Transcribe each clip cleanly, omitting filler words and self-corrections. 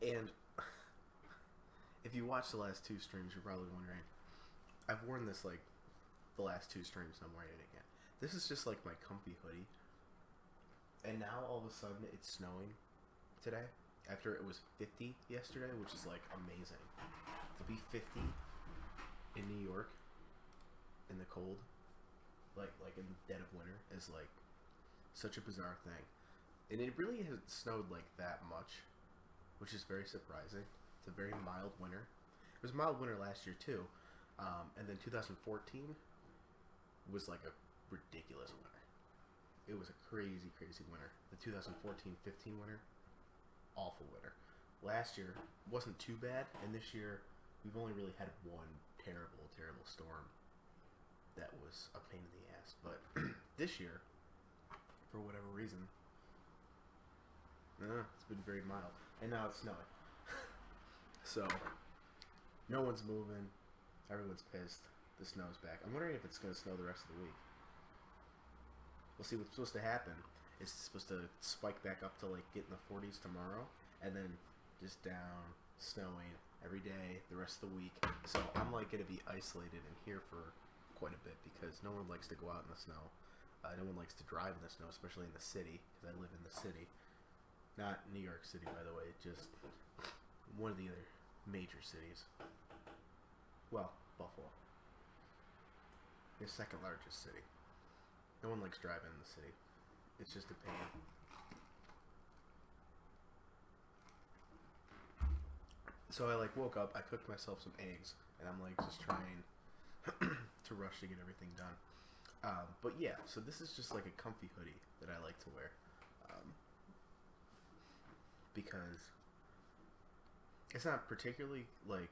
And if you watch the last two streams, you're probably wondering, I've worn this like the last two streams, and I'm wearing it again. This is just like my comfy hoodie. And now all of a sudden it's snowing today after it was 50 yesterday, which is like amazing. To be 50 in New York in the cold, like in the dead of winter, is like such a bizarre thing. And it really hasn't snowed like that much, which is very surprising. It's a very mild winter. It was a mild winter last year too, and then 2014 was like a ridiculous winter. It was a crazy, crazy winter. The 2014-15 winter, awful winter. Last year wasn't too bad, and this year we've only really had one terrible, terrible storm that was a pain in the ass. But this year, for whatever reason, it's been very mild, and now it's snowing. So no one's moving. Everyone's pissed. The snow's back. I'm wondering if it's going to snow the rest of the week. We'll see what's supposed to happen. It's supposed to spike back up to like get in the 40s tomorrow, and then just down, snowing every day the rest of the week. So I'm like going to be isolated in here for quite a bit because no one likes to go out in the snow. No one likes to drive in the snow, especially in the city, because I live in the city. Not New York City, by the way, just one of the other major cities. Well, Buffalo. The second largest city. No one likes driving in the city. It's just a pain. So I like woke up, I cooked myself some eggs, and I'm like just trying to rush to get everything done. But yeah, so this is just like a comfy hoodie that I like to wear. Because it's not particularly like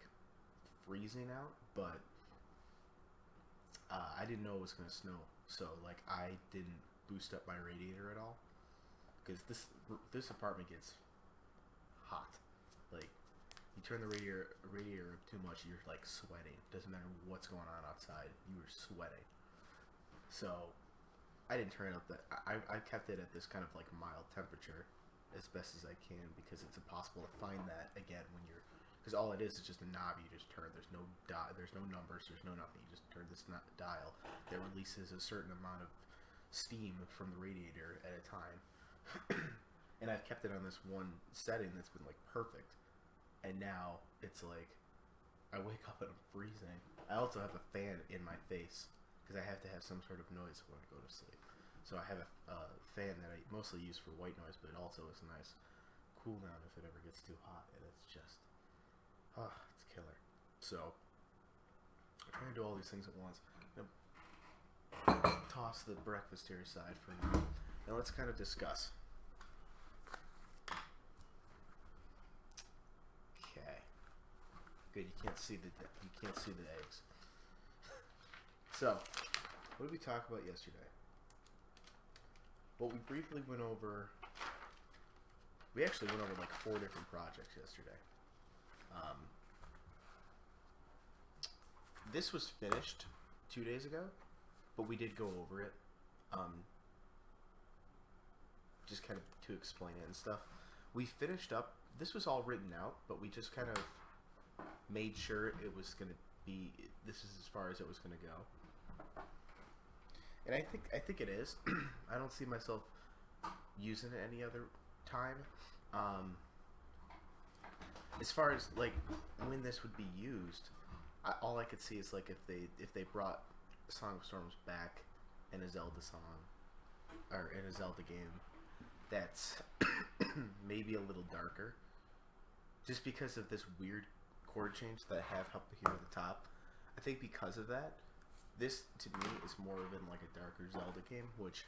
freezing out, but I didn't know it was gonna snow, so like I didn't boost up my radiator at all because this apartment gets hot. Like you turn the radiator up too much, you're like sweating. Doesn't matter what's going on outside, you were sweating. So I didn't turn it up. I kept it at this kind of like mild temperature as best as I can because it's impossible to find that again when you're. Because all it is just a knob you just turn. There's no there's no numbers. There's no nothing. You just turn this dial that releases a certain amount of steam from the radiator at a time. And I've kept it on this one setting that's been like perfect. And now it's like I wake up and I'm freezing. I also have a fan in my face because I have to have some sort of noise when I go to sleep. So I have a fan that I mostly use for white noise, but it also is a nice cool down if it ever gets too hot. And it's just. It's killer. So, I'm trying to do all these things at once. I'm gonna toss the breakfast here aside for now. Now let's kind of discuss. Okay. Good. You can't see the eggs. So, what did we talk about yesterday? Well, we briefly went over. We actually went over like 4 different projects yesterday. This was finished 2 days ago, but we did go over it, just kind of to explain it and stuff. We finished up. This was all written out, but we just kind of made sure it was going to be. This is as far as it was going to go, and I think it is. I don't see myself using it any other time. As far as like when this would be used, all I could see is like if they brought Song of Storms back in a Zelda song or in a Zelda game that's maybe a little darker, just because of this weird chord change that I have up here at the top. I think because of that, this to me is more than like a darker Zelda game. Which,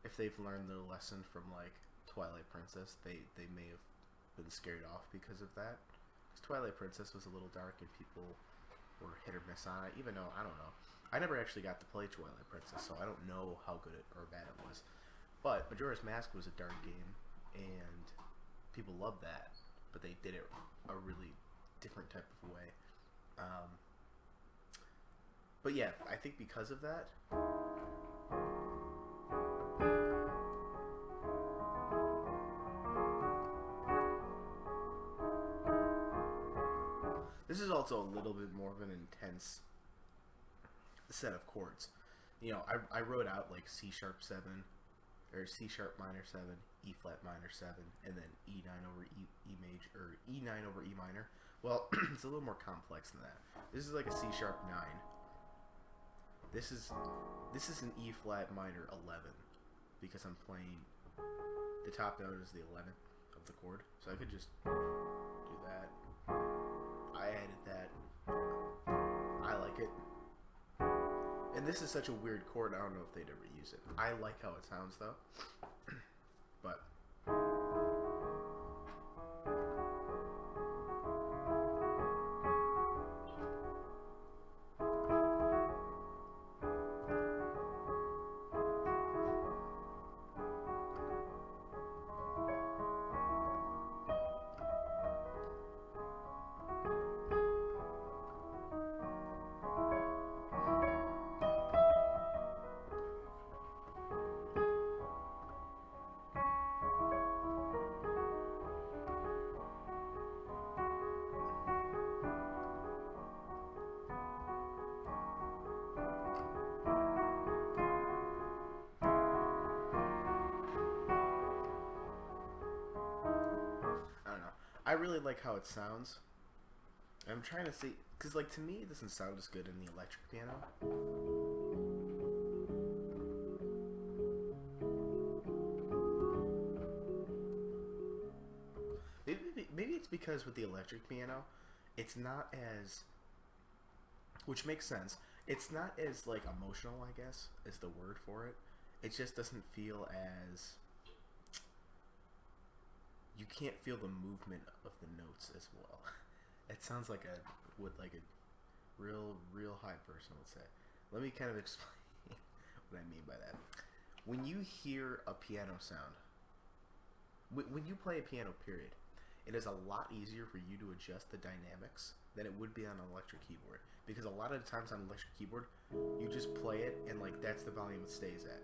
if they've learned their lesson from like Twilight Princess, they may have been scared off because of that. Because Twilight Princess was a little dark and people were hit or miss on it, even though, I don't know. I never actually got to play Twilight Princess, so I don't know how good or bad it was. But Majora's Mask was a dark game, and people loved that, but they did it a really different type of way. But yeah, I think because of that, This is also a little bit more of an intense set of chords. You know, I wrote out like C sharp 7, or C sharp minor 7, E flat minor 7, and then E9 over E major, or E9 over E minor. Well, it's a little more complex than that. This is like a C sharp 9. This is an E flat minor 11, because I'm playing, the top note is the 11th of the chord, so I could just do that. I added that. I like it. And this is such a weird chord, I don't know if they'd ever use it. I like how it sounds though. But I really like how it sounds. I'm trying to see, because like to me it doesn't sound as good in the electric piano. Maybe it's because with the electric piano, it's not as, which makes sense, it's not as like emotional, I guess, is the word for it. It just doesn't feel as, you can't feel the movement of the notes as well. It sounds like what a real high person would say. Let me kind of explain what I mean by that. When you hear a piano sound, when you play a piano, period, it is a lot easier for you to adjust the dynamics than it would be on an electric keyboard. Because a lot of the times on an electric keyboard, you just play it and like that's the volume it stays at.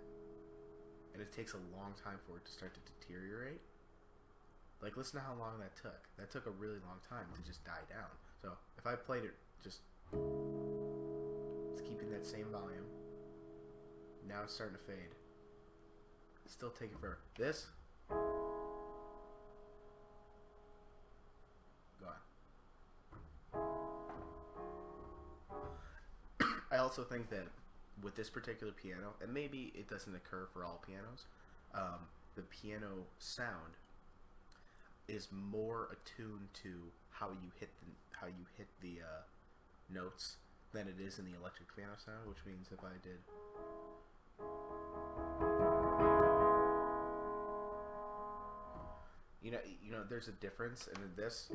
And it takes a long time for it to start to deteriorate. Like, listen to how long that took. That took a really long time to just die down. So, if I played it just keeping that same volume, now it's starting to fade. It's still taking forever. This, go on. I also think that with this particular piano, and maybe it doesn't occur for all pianos, the piano sound is more attuned to how you hit the notes than it is in the electric piano sound, which means if I did you know there's a difference in this.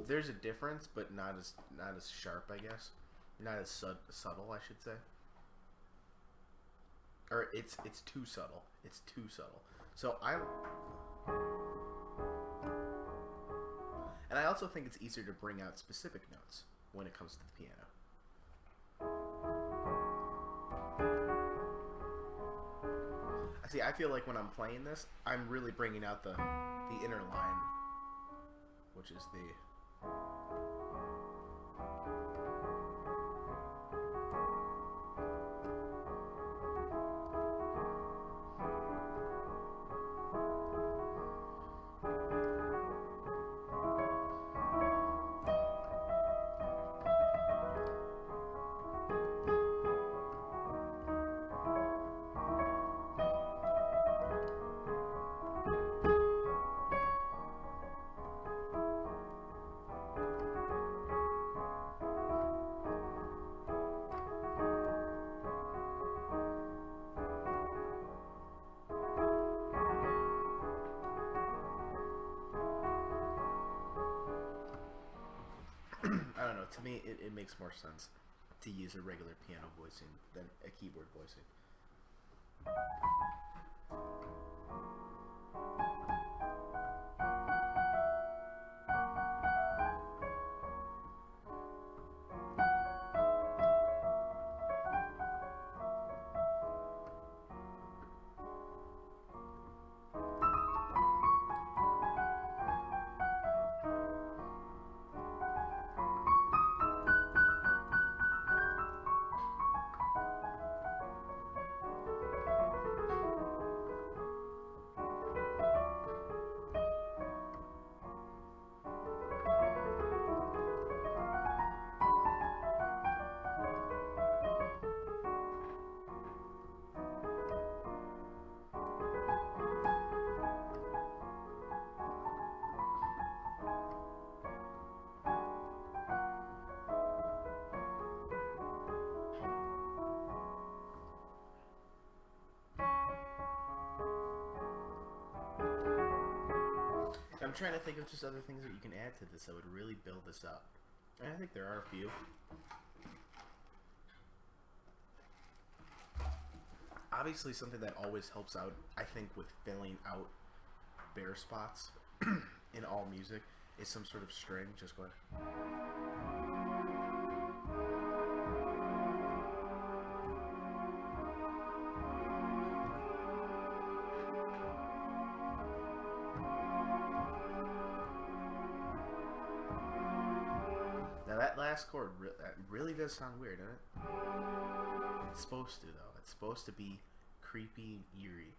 There's a difference, but not as sharp, I guess. Not as subtle, I should say. Or it's too subtle. It's too subtle. So I also think it's easier to bring out specific notes when it comes to the piano. See, I feel like when I'm playing this, I'm really bringing out the inner line, which is the. I don't know. To me, it makes more sense to use a regular piano voicing than a keyboard voicing. I'm trying to think of just other things that you can add to this that would really build this up. And I think there are a few. Obviously, something that always helps out, I think, with filling out bare spots in all music is some sort of string. Just go ahead. Now that last chord that really does sound weird, doesn't it? It's supposed to, though. It's supposed to be creepy and eerie.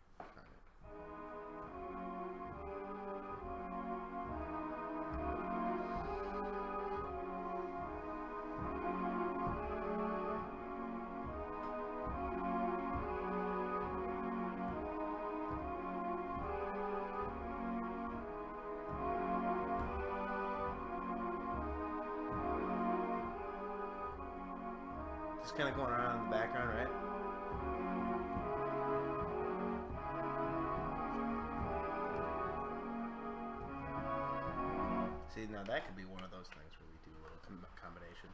Just kind of going around in the background, right? See, now that could be one of those things where we do a little combination.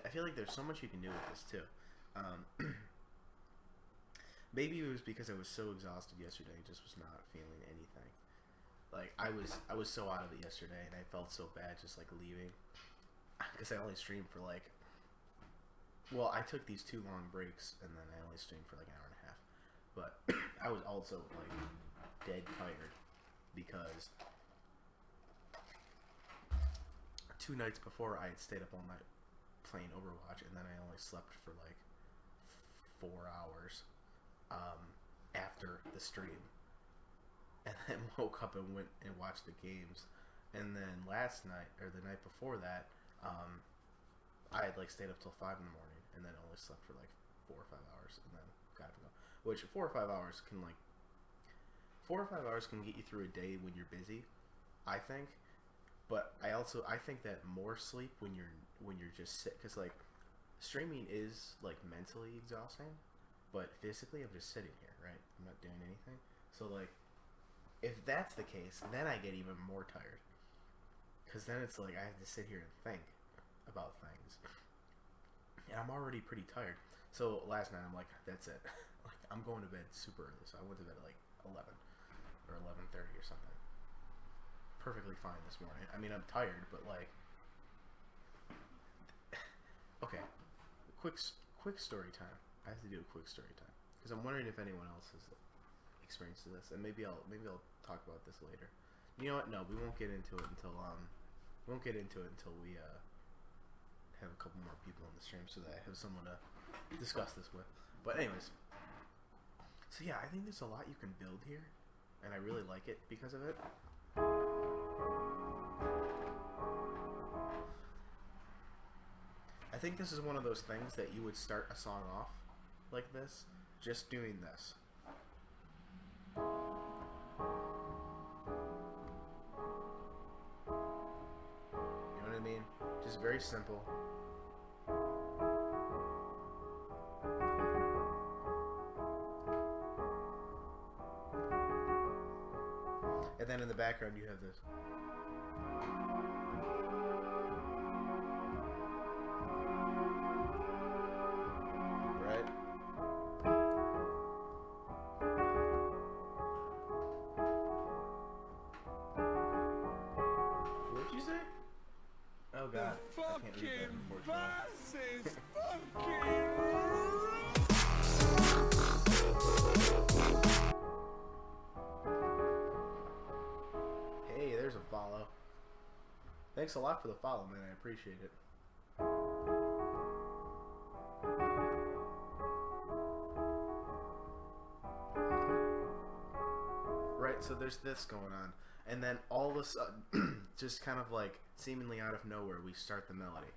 I feel like there's so much you can do with this too. Maybe it was because I was so exhausted yesterday, just was not feeling anything. Like I was so out of it yesterday, and I felt so bad just like leaving, because I only streamed for like. Well, I took these 2 long breaks, and then I only streamed for like an hour and a half. But I was also like dead tired because 2 nights before I had stayed up all night playing Overwatch, and then I only slept for like 4 hours after the stream, and then woke up and went and watched the games. And then last night, or the night before that, I had like stayed up till 5 in the morning, and then only slept for like 4 or 5 hours, and then got to go. Which 4 or 5 hours can get you through a day when you're busy, I think. But I think that more sleep when you're just sit, because like streaming is like mentally exhausting, but physically I'm just sitting here, right? I'm not doing anything. So like, if that's the case, then I get even more tired, because then it's like I have to sit here and think about things, and I'm already pretty tired. So last night I'm like, that's it. Like I'm going to bed super early, so I went to bed at like 11 or 11:30 or something. Perfectly fine this morning. I mean, I'm tired, but like, okay, quick story time. I have to do a quick story time because I'm wondering if anyone else has experienced this, and maybe I'll talk about this later. You know what? No, we won't get into it until we have a couple more people on the stream, so that I have someone to discuss this with. But anyways, so yeah, I think there's a lot you can build here, and I really like it because of it. I think this is one of those things that you would start a song off like this, just doing this. You know what I mean? Just very simple. And then in the background you have this. Right? What'd you say? Oh god. I can't read that, unfortunately. Hey, there's a follow. Thanks a lot for the follow, man. I appreciate it. there's this going on. And then all of a sudden, just kind of like seemingly out of nowhere, we start the melody.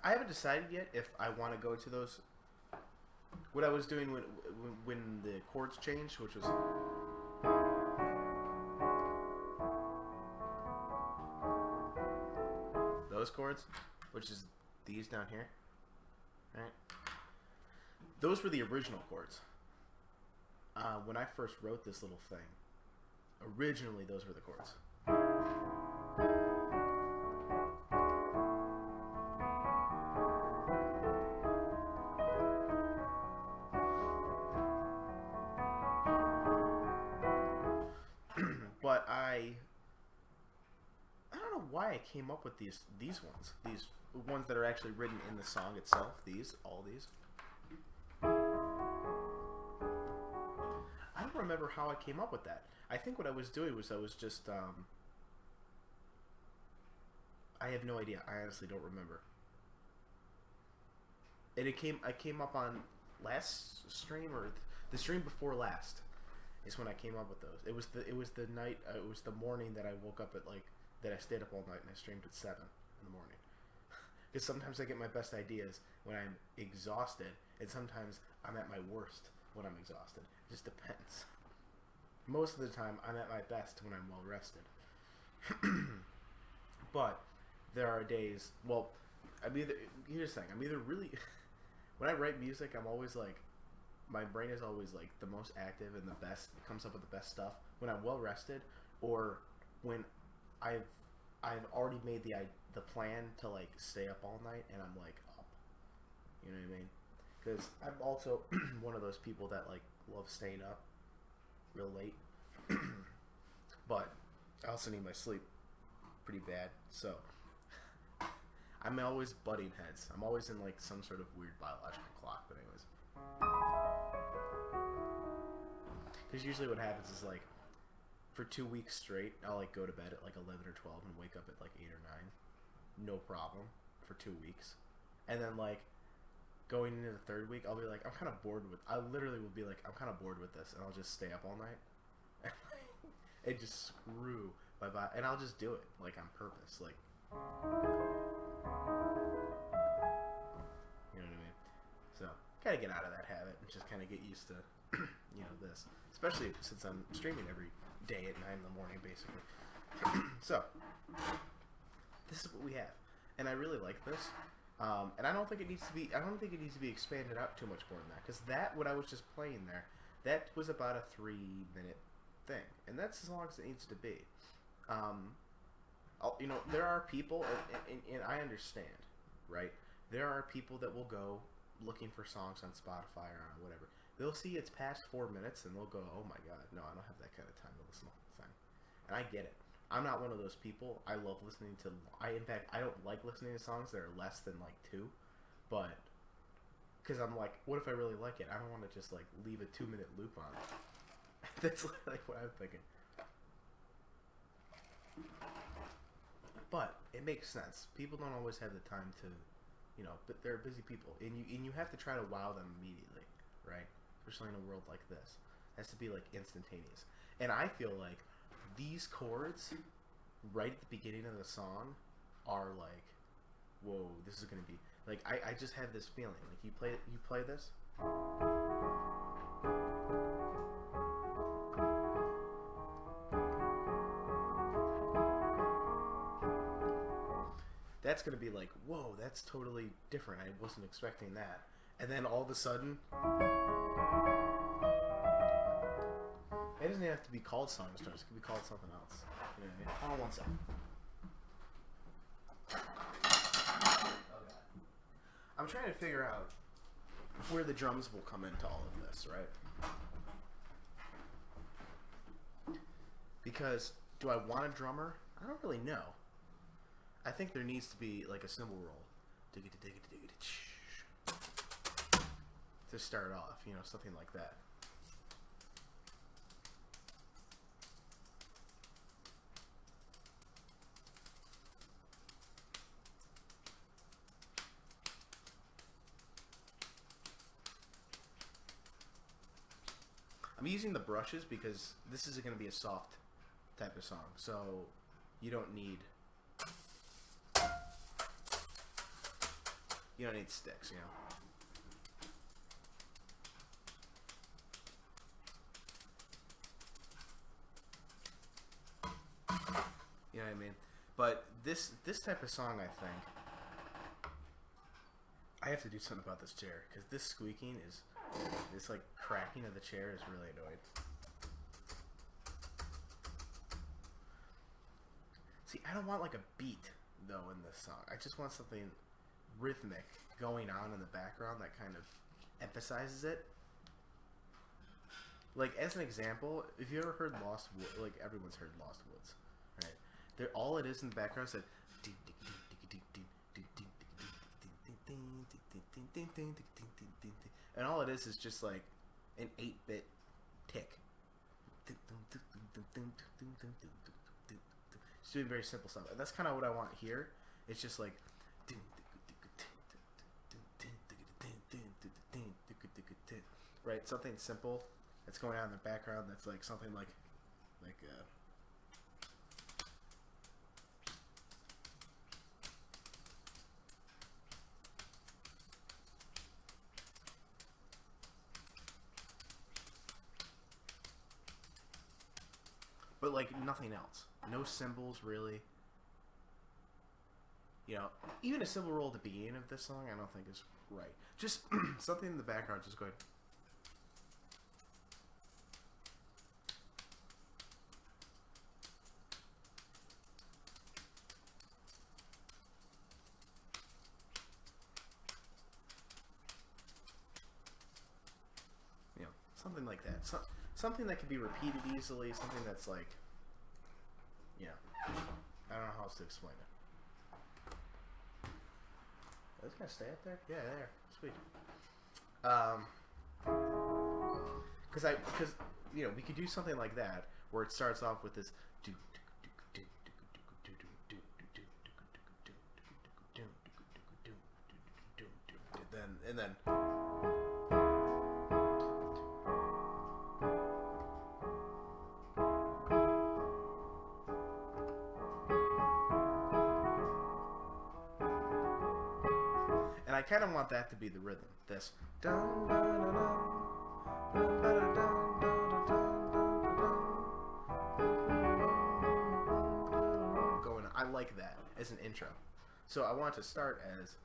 I haven't decided yet if I want to go to those. What I was doing when the chords changed, which was those chords, which is these down here, right? Those were the original chords. When I first wrote this little thing, originally those were the chords. But I don't know why I came up with these ones that are actually written in the song itself. All these. I don't remember how I came up with that. I think what I was doing was I was just I have no idea. I honestly don't remember. And I came up on last stream or the stream before last is when I came up with those. It was the night. It was the morning that I woke up at that I stayed up all night and I streamed at 7 in the morning. Because sometimes I get my best ideas when I'm exhausted, and sometimes I'm at my worst when I'm exhausted. It just depends. Most of the time, I'm at my best when I'm well rested. But there are days. Well, I'm either here's the thing. I'm either really when I write music, I'm always like my brain is always like the most active and the best. It comes up with the best stuff when I'm well rested, or when I've already made the plan to like stay up all night and I'm like up. You know what I mean? Because I'm also one of those people that like love staying up real late, but I also need my sleep pretty bad. So I'm always butting heads. I'm always in like some sort of weird biological clock. But anyways, because usually what happens is like for 2 weeks straight, I'll like go to bed at like 11 or 12 and wake up at like 8 or 9, no problem for 2 weeks, and then like going into the third week, I'll be like, I'm kind of bored with. I literally will be like, I'm kind of bored with this, and I'll just stay up all night, and just screw my body, and I'll just do it like on purpose, like, you know what I mean? So gotta get out of that habit and just kind of get used to, this, especially since I'm streaming every day at 9 in the morning, basically. So this is what we have, and I really like this. And I don't think it needs to be. I don't think it needs to be expanded out too much more than that. Because what I was just playing there, that was about a 3-minute thing, and that's as long as it needs to be. There are people, and I understand, right? There are people that will go looking for songs on Spotify or on whatever. They'll see it's past 4 minutes, and they'll go, "Oh my god, no, I don't have that kind of time to listen to the whole thing." And I get it. I'm not one of those people. I love listening to. In fact, I don't like listening to songs that are less than like 2, but because I'm like, what if I really like it? I don't want to just like leave a 2-minute loop on. That's like what I'm thinking. But it makes sense. People don't always have the time to, but they're busy people, and you have to try to wow them immediately, right? Especially in a world like this, it has to be like instantaneous. And I feel like these chords right at the beginning of the song are like, whoa, this is gonna be like, I just have this feeling like you play this, that's gonna be like, whoa, that's totally different. I wasn't expecting that. And then all of a sudden, it doesn't have to be called Song Stars. It could be called something else. You know what I mean? Hold on one second. I'm trying to figure out where the drums will come into all of this, right? Because do I want a drummer? I don't really know. I think there needs to be like a cymbal roll to start off, something like that. I'm using the brushes because this is going to be a soft type of song, so you don't need sticks, You know what I mean? But this type of song, I think, I have to do something about this chair because this squeaking this like cracking of the chair is really annoying. See, I don't want like a beat though in this song. I just want something rhythmic going on in the background that kind of emphasizes it. Like as an example, if you ever heard Lost Woods, like everyone's heard Lost Woods, right? All it is in the background is that, and all it is just like an 8-bit tick. Just doing very simple stuff. And that's kind of what I want here. It's just like, right? Something simple that's going on in the background that's like something like but like nothing else. No cymbals really. You know, even a cymbal roll at the beginning of this song, I don't think is right. Just something in the background, just go ahead. You know, something like that. Something that can be repeated easily. Something that's like, you know, I don't know how else to explain it. Is this gonna stay up there? Yeah, there. Sweet. Because you know, we could do something like that where it starts off with this then and I kind of want that to be the rhythm. This going on. I like that as an intro. So I want it to start as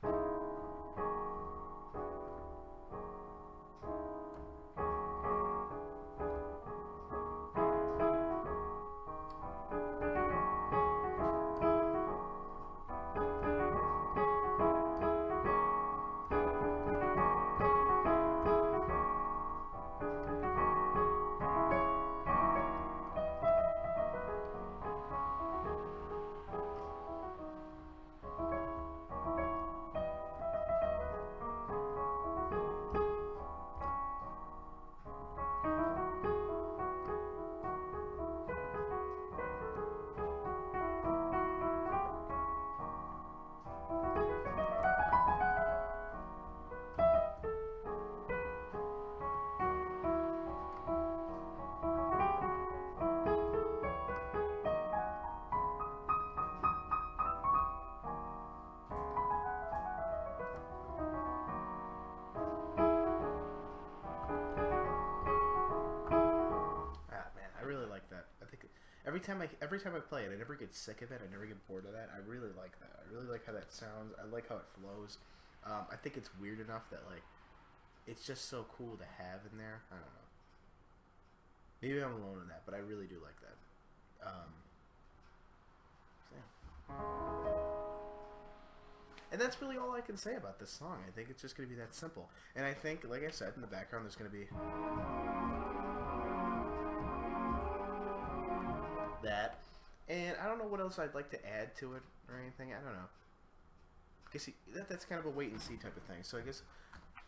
every time I play it, I never get sick of it. I never get bored of that. I really like that. I really like how that sounds. I like how it flows. I think it's weird enough that like it's just so cool to have in there. I don't know. Maybe I'm alone in that, but I really do like that. So yeah. And that's really all I can say about this song. I think it's just going to be that simple. And I think, like I said, in the background there's going to be that. And I don't know what else I'd like to add to it or anything. I don't know. I guess that's kind of a wait and see type of thing. So I guess,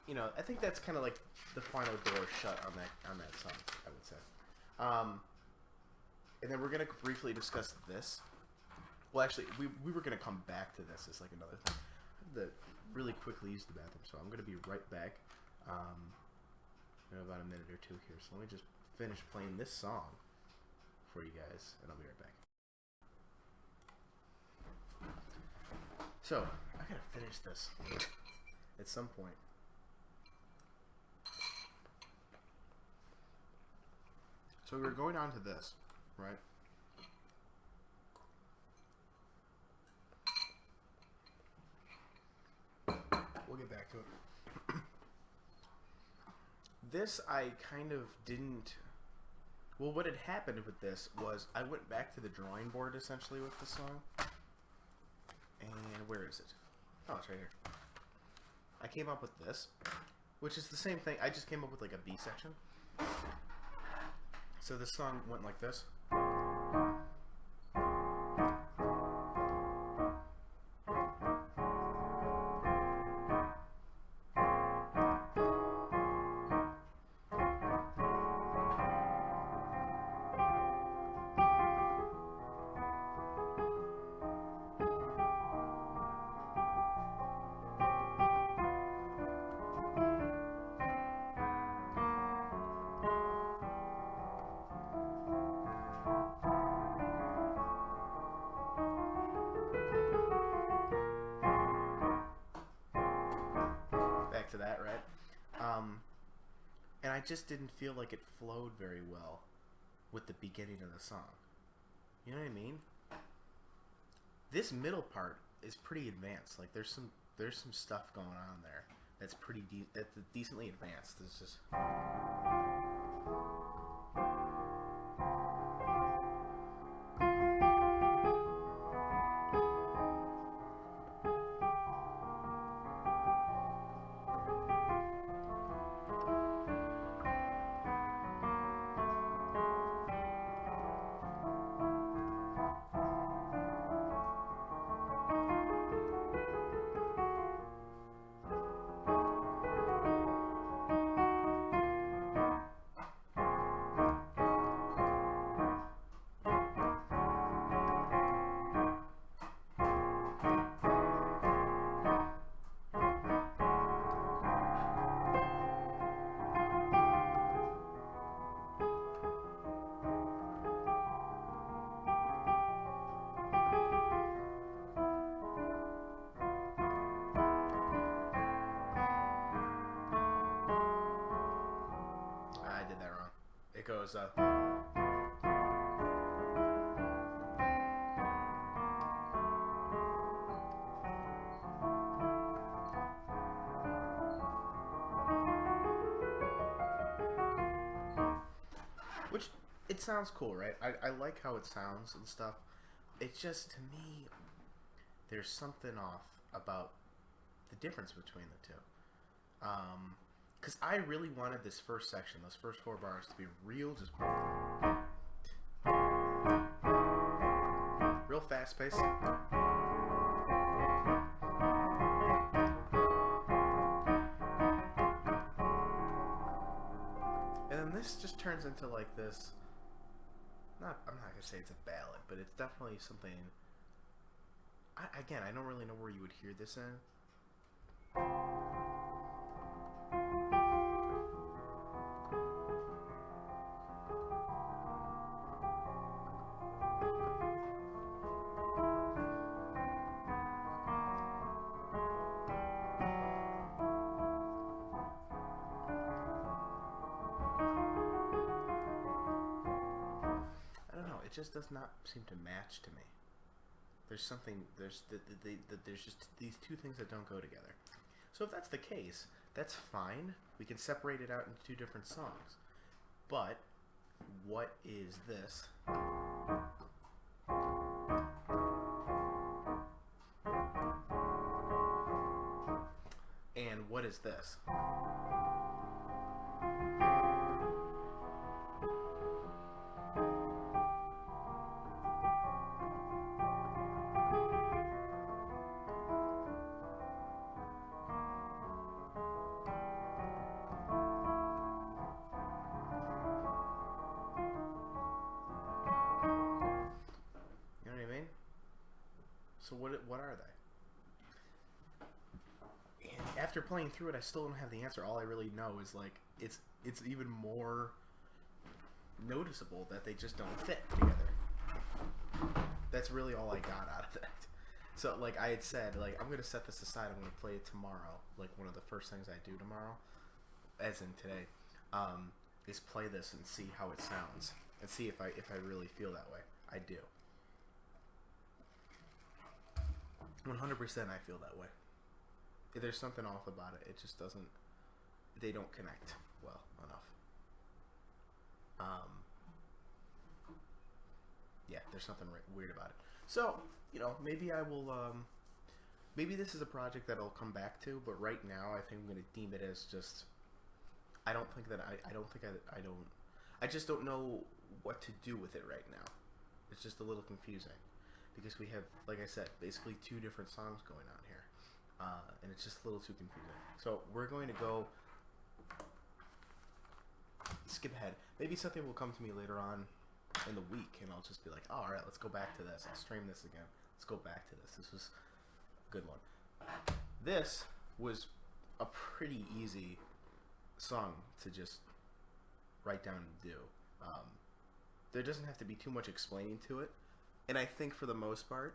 you know, I think that's kind of like the final door shut on that song, I would say. And then we're gonna briefly discuss this. Well, actually, we were gonna come back to this as like another thing. I have to really quickly use the bathroom, so I'm gonna be right back. In about a minute or two here. So let me just finish playing this song for you guys, and I'll be right back. So, I gotta finish this at some point. So we're going on to this, right? We'll get back to it. This I kind of didn't... Well, what had happened with this was I went back to the drawing board, essentially, with the song. And where is it? Oh, it's right here. I came up with this, which is the same thing. I just came up with, like, a B section. So this song went like this. To that, right? And I just didn't feel like it flowed very well with the beginning of the song. You know what I mean? This middle part is pretty advanced. Like there's some stuff going on there that's that's decently advanced. It's just I did that wrong. It goes which it sounds cool, right? I like how it sounds and stuff. It's just to me there's something off about the difference between the two. Because I really wanted this first section, those first 4 bars, to be real, just real fast paced. And then this just turns into like this. I'm not gonna say it's a ballad, but it's definitely something. Again, I don't really know where you would hear this in. I don't know. It just does not seem to match to me. There's something. There's just these two things that don't go together. So if that's the case, that's fine. We can separate it out into 2 different songs. But what is this? And what is this? So what are they? And after playing through it, I still don't have the answer. All I really know is like it's even more noticeable that they just don't fit together. That's really all I got out of that. So like I had said, like I'm gonna set this aside. I'm gonna play it tomorrow. Like one of the first things I do tomorrow, as in today, is play this and see how it sounds and see if I really feel that way. I do. 100% I feel that way. If there's something off about it, it just doesn't, they don't connect well enough. Yeah, there's something weird about it. So, you know, maybe I will, maybe this is a project that I'll come back to, but right now I think I'm going to deem it as just, I don't think that, I just don't know what to do with it right now. It's just a little confusing. Because we have, like I said, basically 2 different songs going on here. And it's just a little too confusing. So we're going to go skip ahead. Maybe something will come to me later on in the week, and I'll just be like, oh, all right, let's go back to this. I'll stream this again. Let's go back to this. This was a good one. This was a pretty easy song to just write down and do. There doesn't have to be too much explaining to it. And I think for the most part,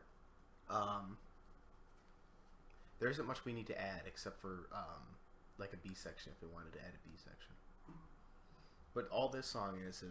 there isn't much we need to add except for like a B section if we wanted to add a B section. But all this song is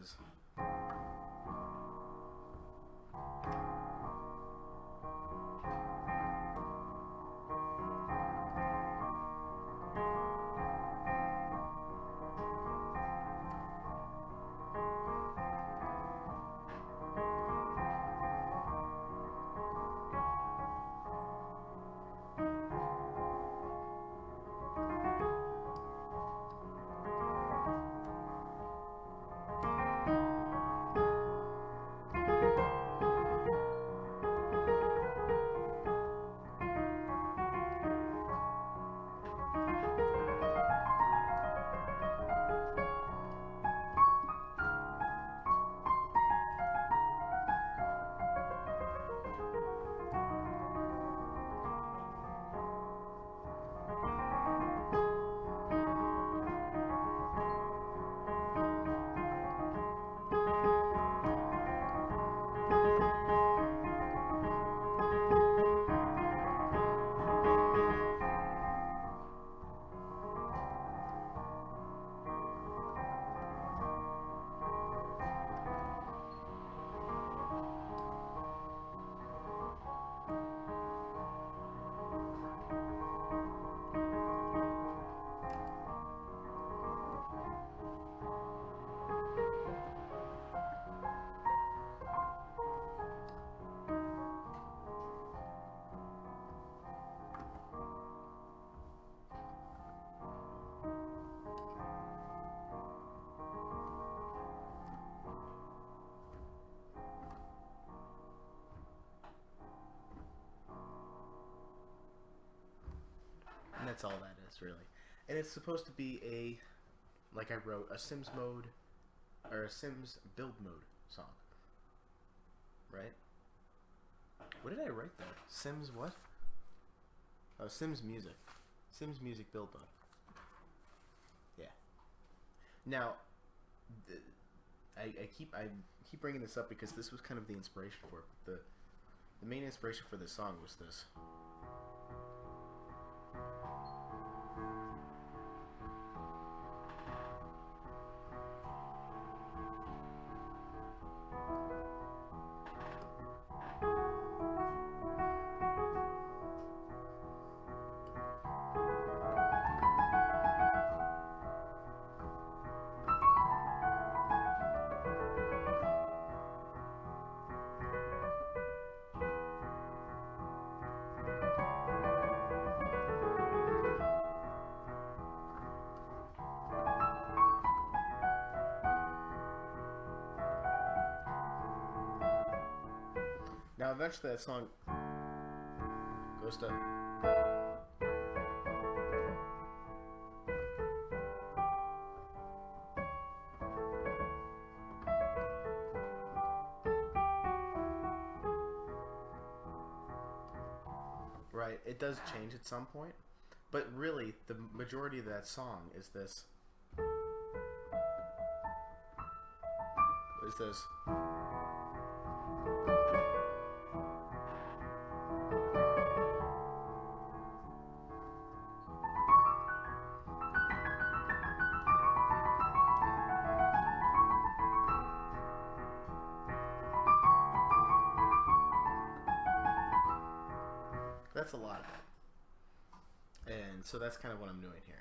And that's all that is, really. And it's supposed to be like I wrote, a Sims mode, or a Sims build mode song. Right? What did I write there? Sims what? Oh, Sims music. Sims music build mode. Yeah. Now, I keep bringing this up because this was kind of the inspiration for it. The main inspiration for this song was this. Now, eventually that song goes to... Right, it does change at some point, but really, the majority of that song is this. Is this. That's a lot of it. And so that's kind of what I'm doing here.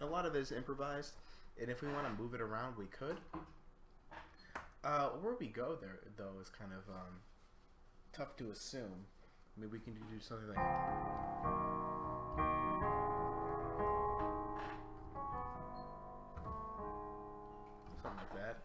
A lot of it is improvised, and if we want to move it around, we could. Where we go there, though, is kind of tough to assume. I mean, we can do something like... song like that.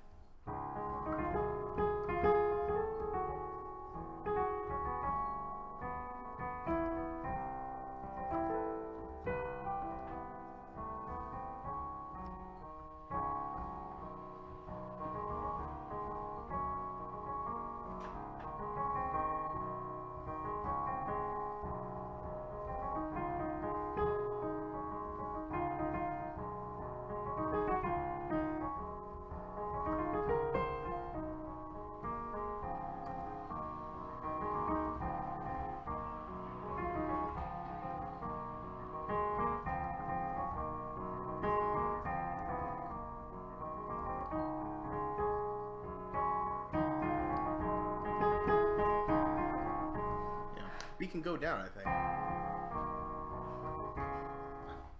We can go down, I think.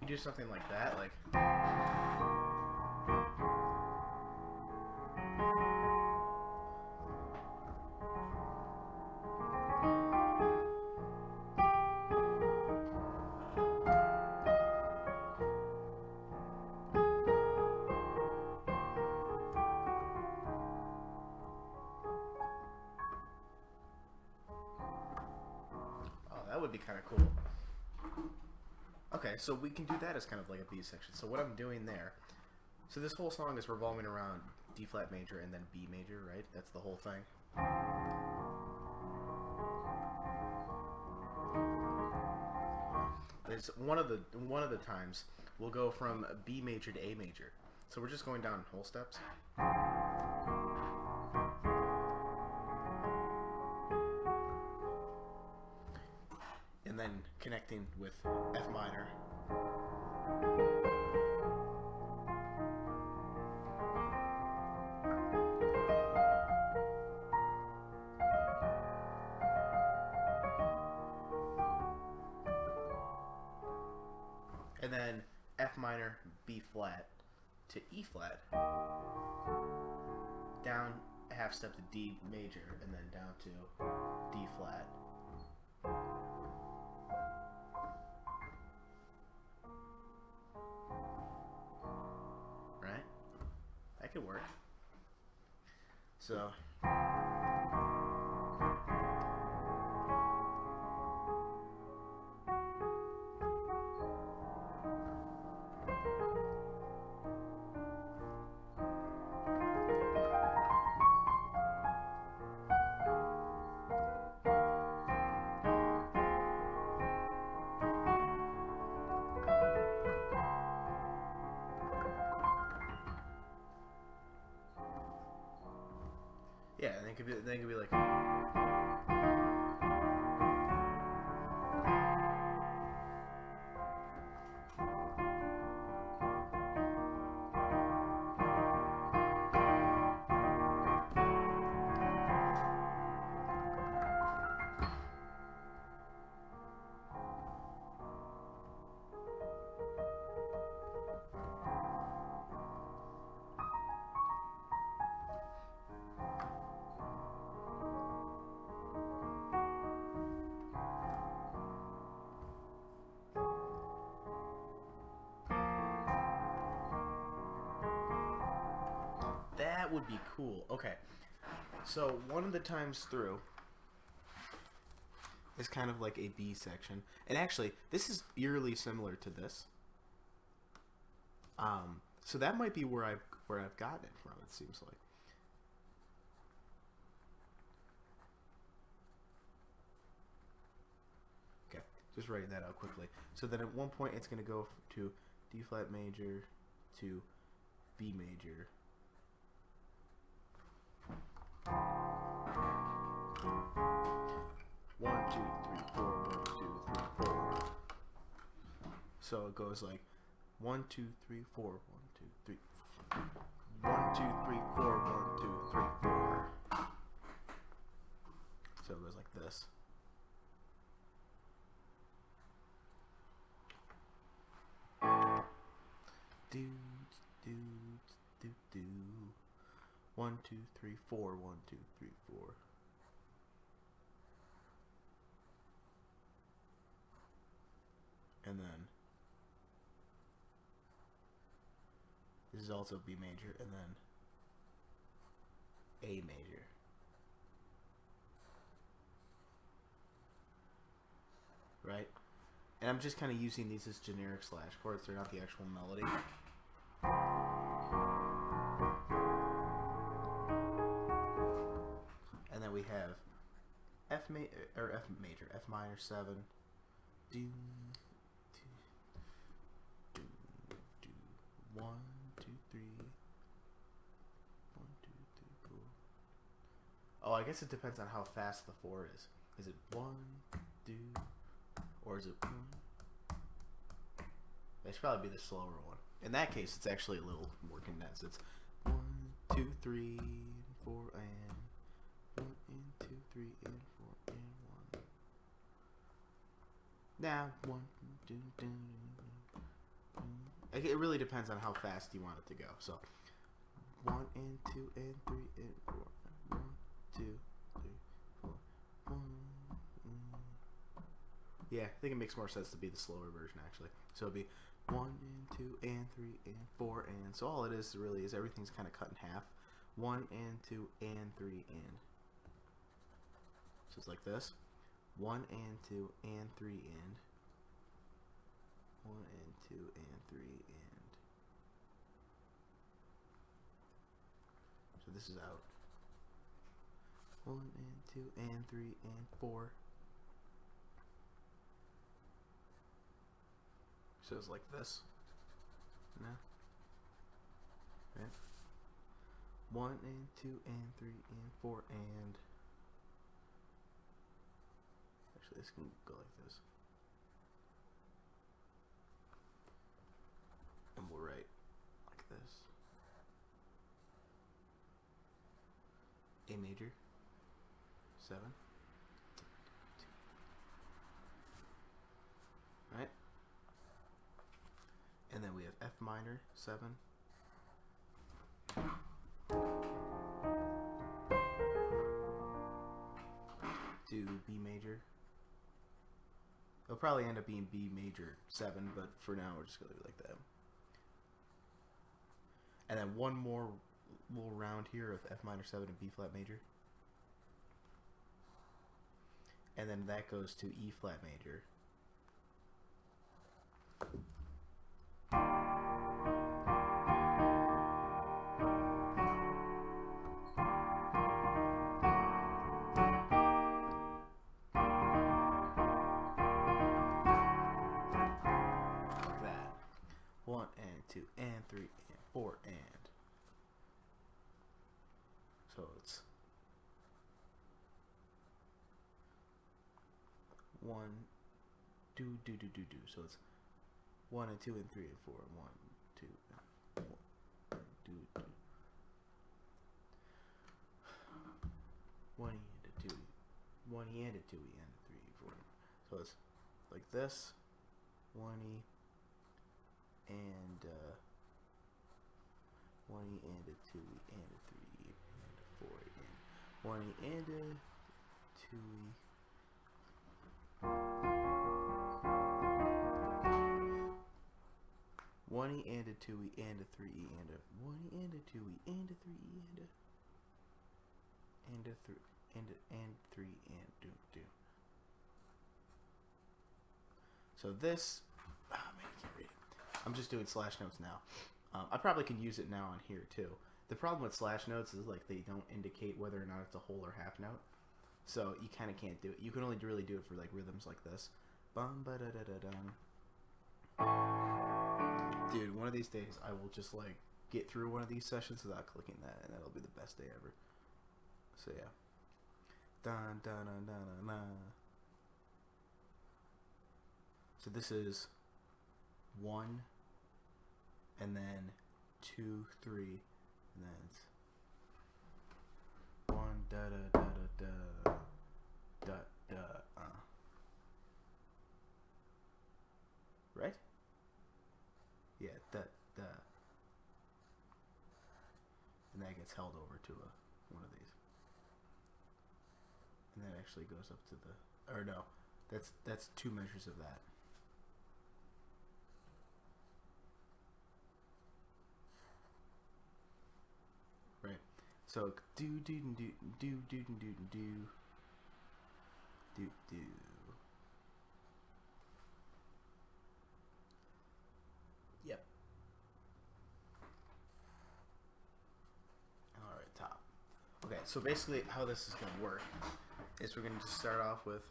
You do something like that, like. That would be kind of cool. Okay, so we can do that as kind of like a B section. So what I'm doing there, so this whole song is revolving around D flat major and then B major, right? That's the whole thing. There's one of the times we'll go from B major to A major. So we're just going down whole steps. And then connecting with F minor. And then F minor, B flat to E flat. Down a half step to D major, and then down to D flat. Right? That could work. So yeah, then it could be like. That would be cool. Okay. So one of the times through is kind of like a B section. And actually, this is eerily similar to this. So that might be where I've gotten it from, it seems like. Okay, just writing that out quickly. So then at one point it's going to go to D flat major to B major. One, two, three, four. 1, 2, 3, 4. So it goes like 1, 2, 3, 4. 1, 2, 3. 1, 2, 3, 4. 1, 2, 3, 4. So it goes like this. Do do do do. 1, 2, 3, 4. 1, 2, 3, 4. And then this is also B major, and then A major. Right? And I'm just kind of using these as generic slash chords. They're not the actual melody. And then we have F major, F minor 7. Do, do, do, 1, 2, 3. 1, 2, 3, 4. Oh, I guess it depends on how fast the 4 is. Is it 1, 2, or is it 1? That should probably be the slower one. In that case, it's actually a little more condensed. It's 1, 2, 3, 4, and 1 and 2, 3 and 4 and 1. Now 1, 2, 2. It really depends on how fast you want it to go. So 1 and 2 and 3 and 4. 1, 2, 3, 4. 1. Yeah, I think it makes more sense to be the slower version actually. So it'd be 1 and 2 and 3 and 4 and. So all it is really is everything's kind of cut in half. 1 and 2 and 3 and. So it's like this. 1 and 2 and 3 and. 1 and 2 and 3 and. So this is out. 1 and 2 and 3 and 4. So it's like this. No. Right. 1 and 2 and 3 and 4 and. Actually, this can go like this. And we'll write like this. A major. 7. Right? And then we have F minor, 7. Do B major. It'll probably end up being B major 7, but for now we're just going to leave it like that. And then one more little round here of F minor 7 and B flat major. And then that goes to E flat major. Like that. 1 and 2 and 3 and 4 and. So it's 1, do. So it's 1 and 2 and 3 and 4 and 1, 2, and 1, do. 1 and a 2, 1 and a 2 and a 3, 4. So it's like this, 1 and 1 and a 2 and a 3 and a 4 and 1 and a 2. 1 and a 2 and a 3 and a 1 and a 2 and a 3 and a 3 and 3 and do. So this, oh man, I can't read it. I'm just doing slash notes now. I probably can use it now on here too. The problem with slash notes is like they don't indicate whether or not it's a whole or half note. So you kind of can't do it. You can only really do it for like rhythms like this. Bum ba da da da dum. Dude, one of these days I will just like get through one of these sessions without clicking that, and that'll be the best day ever. So yeah. Dun dun dun dun dun dun. So this is 1, and then 2, 3, and then it's 1 da da da da da da da. Right? Yeah, da da. And that gets held over to one of these, and that actually goes up to the. Or no, that's 2 measures of that. Right. So do do do do do do do do do. Yep. All right, top. Okay, so basically how this is going to work is we're going to just start off with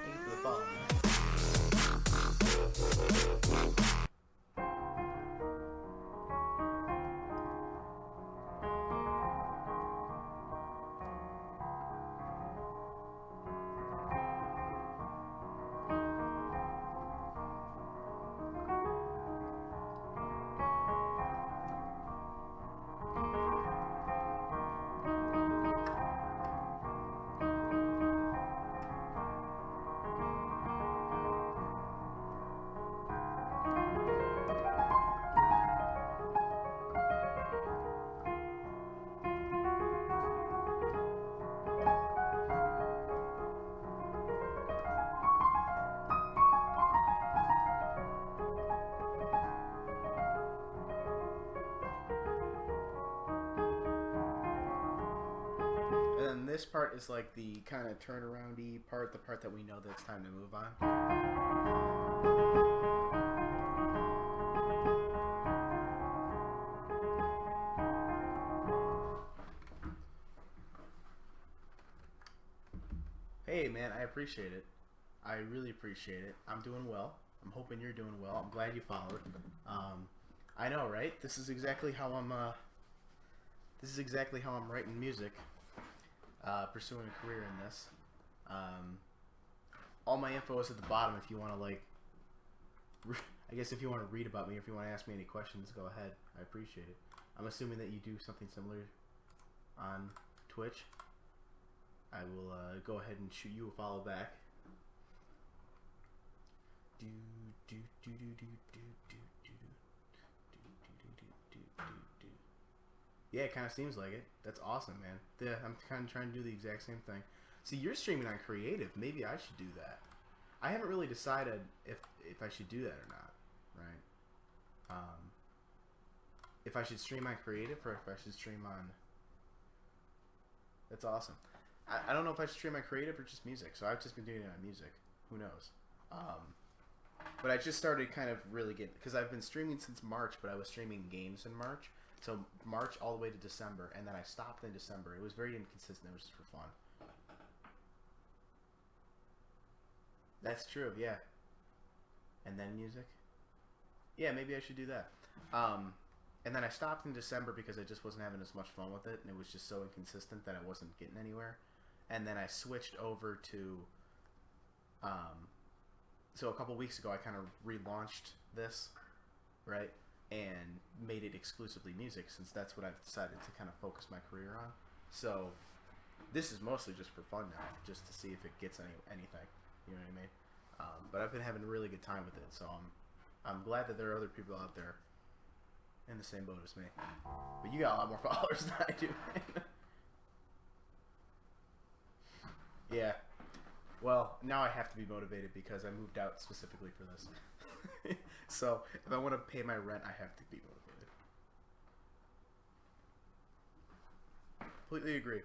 thank you for the follow, man. And then this part is like the kind of turnaroundy part, the part that we know that it's time to move on. Hey man, I appreciate it. I really appreciate it. I'm doing well. I'm hoping you're doing well. I'm glad you followed. I know, right? This is exactly how I'm. This is exactly how I'm writing music. Pursuing a career in this. All my info is at the bottom if you want to like. I guess if you want to read about me, if you want to ask me any questions, go ahead. I appreciate it. I'm assuming that you do something similar on Twitch. I will go ahead and shoot you a follow back. Yeah, it kind of seems like it. That's awesome, man. Yeah, I'm kind of trying to do the exact same thing. See, you're streaming on creative. Maybe I should do that. I haven't really decided if I should do that or not, right? If I should stream on creative or if I should stream on... That's awesome. I don't know if I should stream on creative or just music, so I've just been doing it on music. Who knows? But I just started kind of really getting... Because I've been streaming since March, but I was streaming games in March. So March all the way to December, and then I stopped in December. It was very inconsistent. It was just for fun. That's true, yeah. And then music? Yeah, maybe I should do that. And then I stopped in December because I just wasn't having as much fun with it, and it was just so inconsistent that I wasn't getting anywhere. And then I switched over to... so a couple weeks ago, I kind of relaunched this, right? And made it exclusively music, since that's what I've decided to kind of focus my career on. So this is mostly just for fun now, just to see if it gets anything. You know what I mean? But I've been having a really good time with it, so I'm glad that there are other people out there in the same boat as me. But you got a lot more followers than I do. Yeah. Well, now I have to be motivated because I moved out specifically for this. So if I want to pay my rent, I have to be motivated. Completely agree.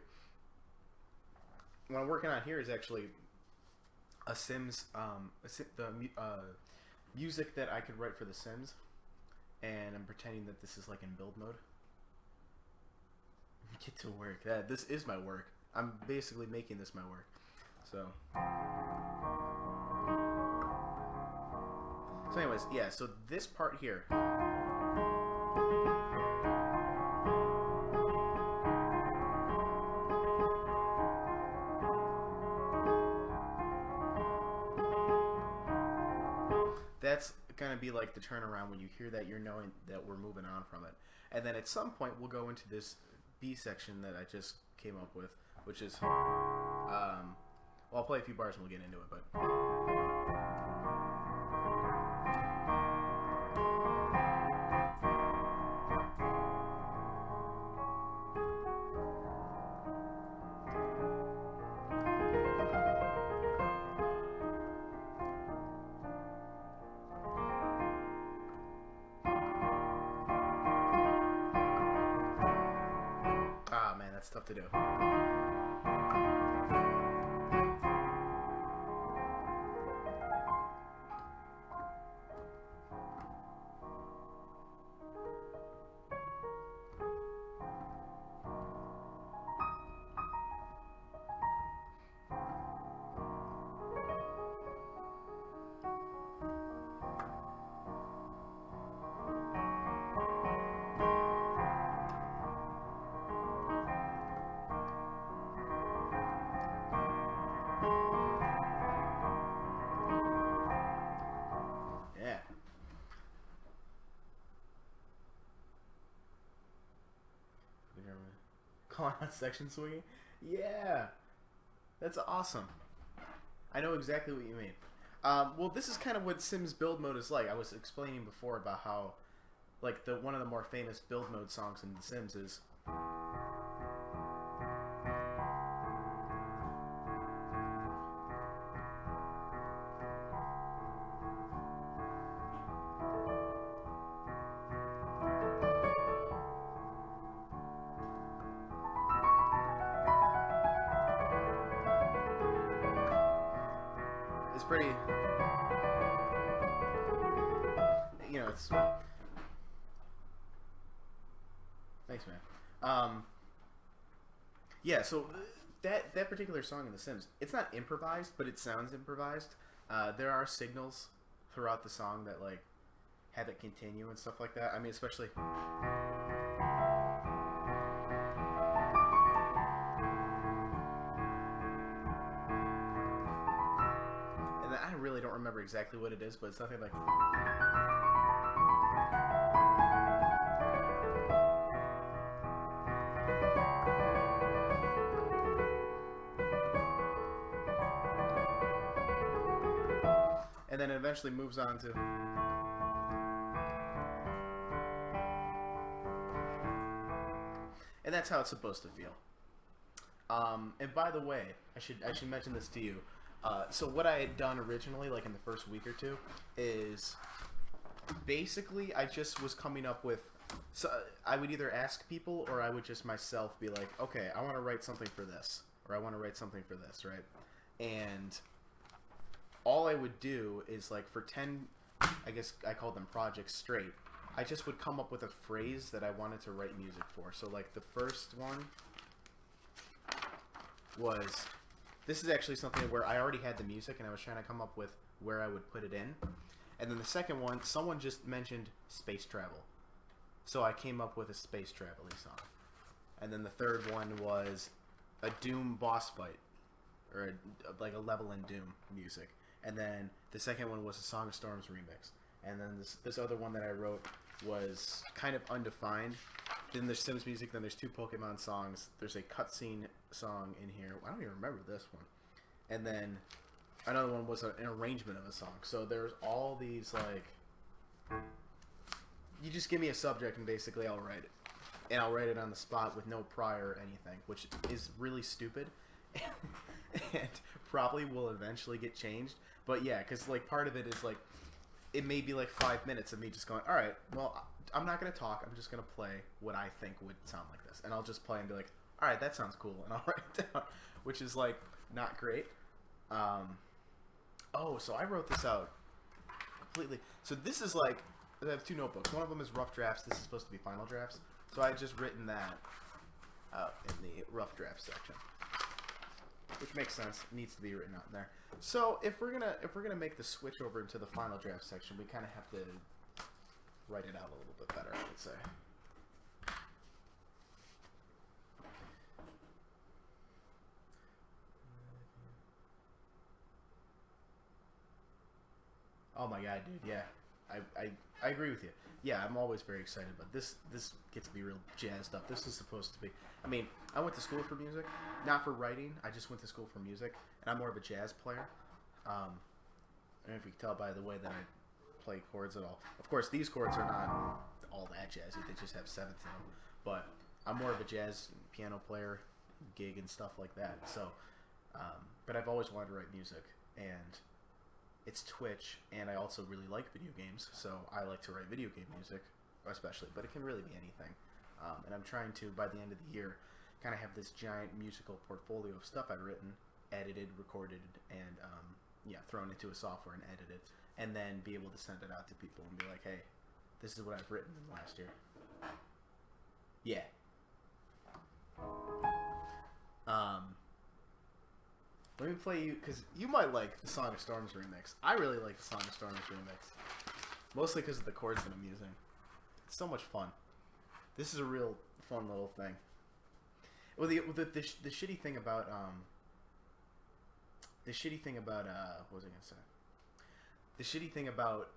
What I'm working on here is actually a Sims, music that I could write for The Sims, and I'm pretending that this is like in build mode. Get to work. Yeah, this is my work. I'm basically making this my work. So anyways, yeah, so this part here. That's gonna be like the turnaround when you hear that, you're knowing that we're moving on from it. And then at some point we'll go into this B section that I just came up with, which is well, I'll play a few bars and we'll get into it, but man, that's tough to do. Yeah. Calling out section swinging? Yeah. That's awesome. I know exactly what you mean. Well, this is kind of what Sims build mode is like. I was explaining before about how, like, one of the more famous build mode songs in The Sims is... It's pretty... You know, it's... Thanks, man. Yeah, so that particular song in The Sims, it's not improvised, but it sounds improvised. There are signals throughout the song that, like, have it continue and stuff like that. I mean, especially... And I really don't remember exactly what it is, but it's nothing like... And then it eventually moves on to... And that's how it's supposed to feel. And by the way, I should mention this to you. So what I had done originally, like in the first week or two, is basically I just was coming up with... So I would either ask people or I would just myself be like, okay, I want to write something for this. Or I want to write something for this, right? And... all I would do is, like, for 10, I guess I call them projects straight, I just would come up with a phrase that I wanted to write music for. So, like, the first one was, this is actually something where I already had the music and I was trying to come up with where I would put it in. And then the second one, someone just mentioned space travel. So I came up with a space traveling song. And then the third one was a Doom boss fight, or like a level in Doom music. And then the second one was a Song of Storms remix. And then this other one that I wrote was kind of undefined. Then there's Sims music, then there's 2 Pokemon songs. There's a cutscene song in here. I don't even remember this one. And then another one was an arrangement of a song. So there's all these, like... You just give me a subject and basically I'll write it. And I'll write it on the spot with no prior or anything, which is really stupid. And probably will eventually get changed. But yeah, because, like, part of it is, like, it may be, like, 5 minutes of me just going, alright, well, I'm not going to talk. I'm just going to play what I think would sound like this. And I'll just play and be like, alright, that sounds cool. And I'll write it down, which is, like, not great. Oh, so I wrote this out completely. So this is, like, I have 2 notebooks. One of them is rough drafts. This is supposed to be final drafts. So I just written that out in the rough draft section. Which makes sense. It needs to be written out in there. So if we're gonna make the switch over into the final draft section, we kind of have to write it out a little bit better, I would say. Oh my god, dude, yeah. I agree with you. Yeah, I'm always very excited, but this gets me real jazzed up. This is supposed to be. I mean, I went to school for music, not for writing. I just went to school for music, and I'm more of a jazz player. I don't know if you can tell by the way that I play chords at all. Of course, these chords are not all that jazzy. They just have sevenths in them. But I'm more of a jazz piano player, gig and stuff like that. So, but I've always wanted to write music, and it's Twitch, and I also really like video games, so I like to write video game music, especially, but it can really be anything. And I'm trying to, by the end of the year, kind of have this giant musical portfolio of stuff I've written, edited, recorded, and thrown into a software and edited, and then be able to send it out to people and be like, hey, this is what I've written in the last year. Yeah. Let me play you, because you might like the Song of Storms remix. I really like the Song of Storms remix. Mostly because of the chords that I'm using. It's so much fun. This is a real fun little thing. Well, the shitty thing about, what was I going to say? The shitty thing about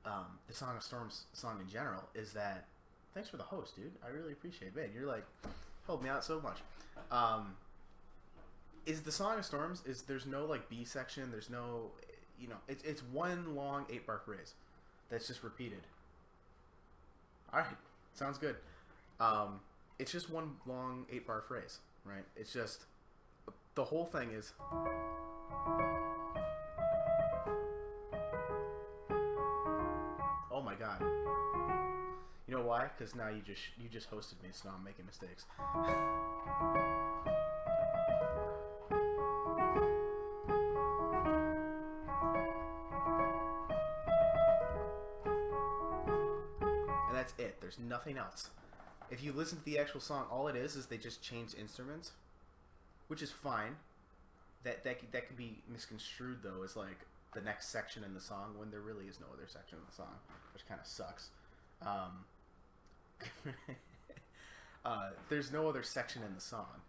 the Song of Storms song in general is that, thanks for the host, dude. I really appreciate it. Man, you're like, helped me out so much. Is the Song of Storms, there's no like B section, there's no, it's one long 8-bar phrase that's just repeated. Alright, sounds good. It's just one long 8-bar phrase, right? It's just, the whole thing is, oh my god. You know why? Because now you just hosted me, so now I'm making mistakes. That's it. There's nothing else. If you listen to the actual song, all it is they just change instruments, which is fine. That can be misconstrued though as like the next section in the song when there really is no other section in the song, which kind of sucks. There's no other section in the song.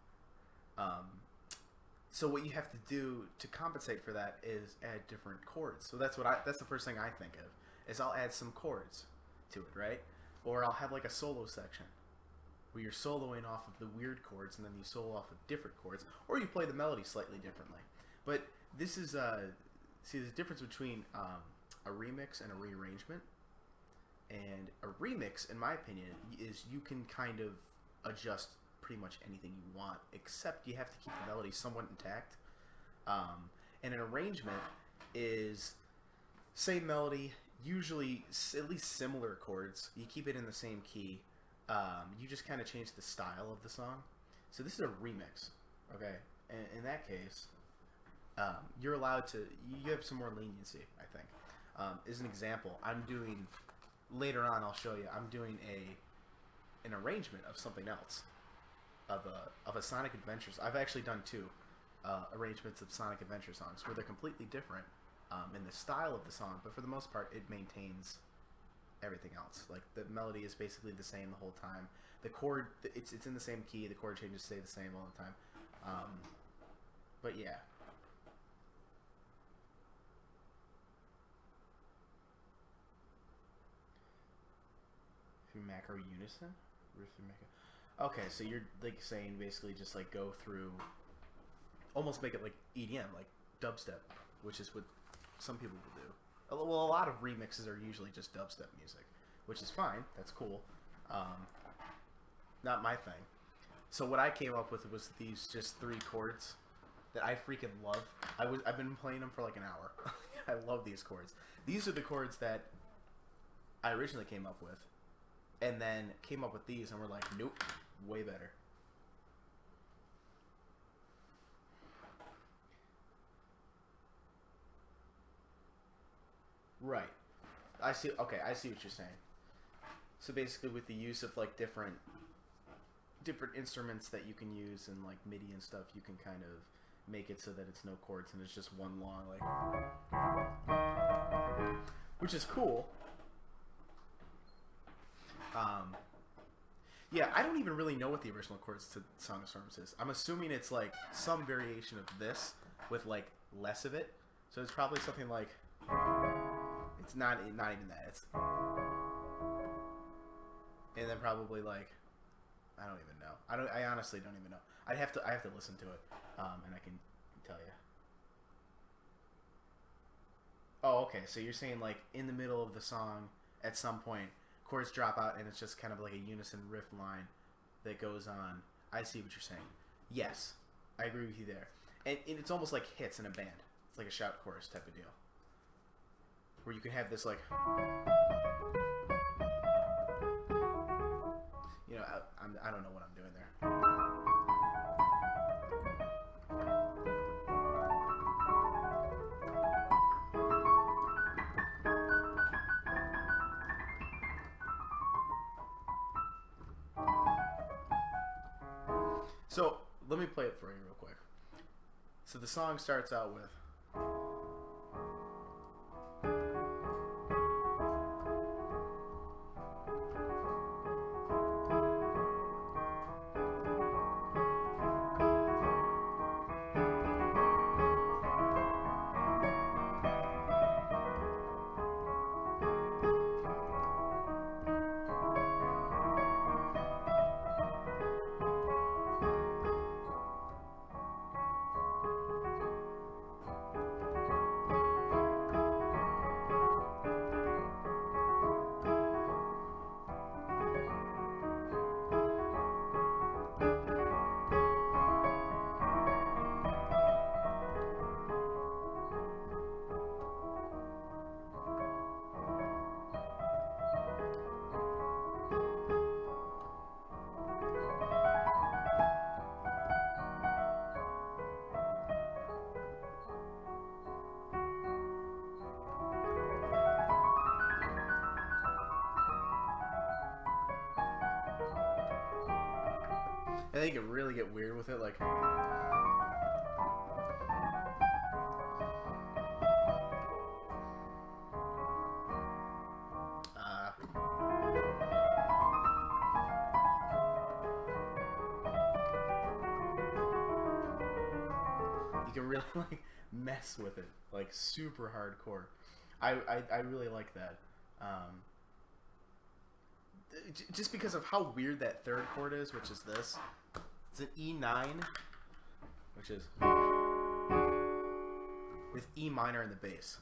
So what you have to do to compensate for that is add different chords. So that's the first thing I think of is I'll add some chords to it, right? Or I'll have like a solo section where you're soloing off of the weird chords and then you solo off of different chords, or you play the melody slightly differently. But this is see, there's a difference between a remix and a rearrangement. And a remix, in my opinion, is you can kind of adjust pretty much anything you want, except you have to keep the melody somewhat intact. And an arrangement is same melody, usually at least similar chords. You keep it in the same key. You just kind of change the style of the song. So this is a remix, okay? And in that case, you're allowed to. You have some more leniency, I think. As an example, I'm doing later on. I'll show you. I'm doing an arrangement of something else, of a Sonic Adventures. I've actually done two arrangements of Sonic Adventure songs where they're completely different in the style of the song, but for the most part, it maintains everything else. Like the melody is basically the same the whole time. The chord, it's in the same key. The chord changes stay the same all the time. But yeah. Macro unison? Okay, so you're like saying basically just like go through, almost make it like EDM, like dubstep, which is what some people will do. Well, a lot of remixes are usually just dubstep music, which is fine. That's cool. Not my thing. So what I came up with was these just 3 chords that I freaking love. I've been playing them for like an hour. I love these chords. These are the chords that I originally came up with, and then came up with these, and we're like, nope, way better. Right. I see. Okay, I see what you're saying. So basically, with the use of like different instruments that you can use and like MIDI and stuff, you can kind of make it so that it's no chords and it's just one long like, which is cool. Yeah, I don't even really know what the original chords to Song of Storms is. I'm assuming it's like some variation of this with like less of it. So it's probably something like It's not even that. It's and then probably like I don't even know. I honestly don't even know. I have to listen to it, and I can tell you. Oh, okay. So you're saying like in the middle of the song, at some point, chords drop out, and it's just kind of like a unison riff line that goes on. I see what you're saying. Yes, I agree with you there. And it's almost like hits in a band. It's like a shout chorus type of deal, where you can have this like, you know, I don't know what I'm doing there. So let me play it for you real quick. So the song starts out with. I think it really get weird with it, like. You can really like mess with it, like super hardcore. I really like that. Just because of how weird that third chord is, which is this. It's an E9, which is with E minor in the bass.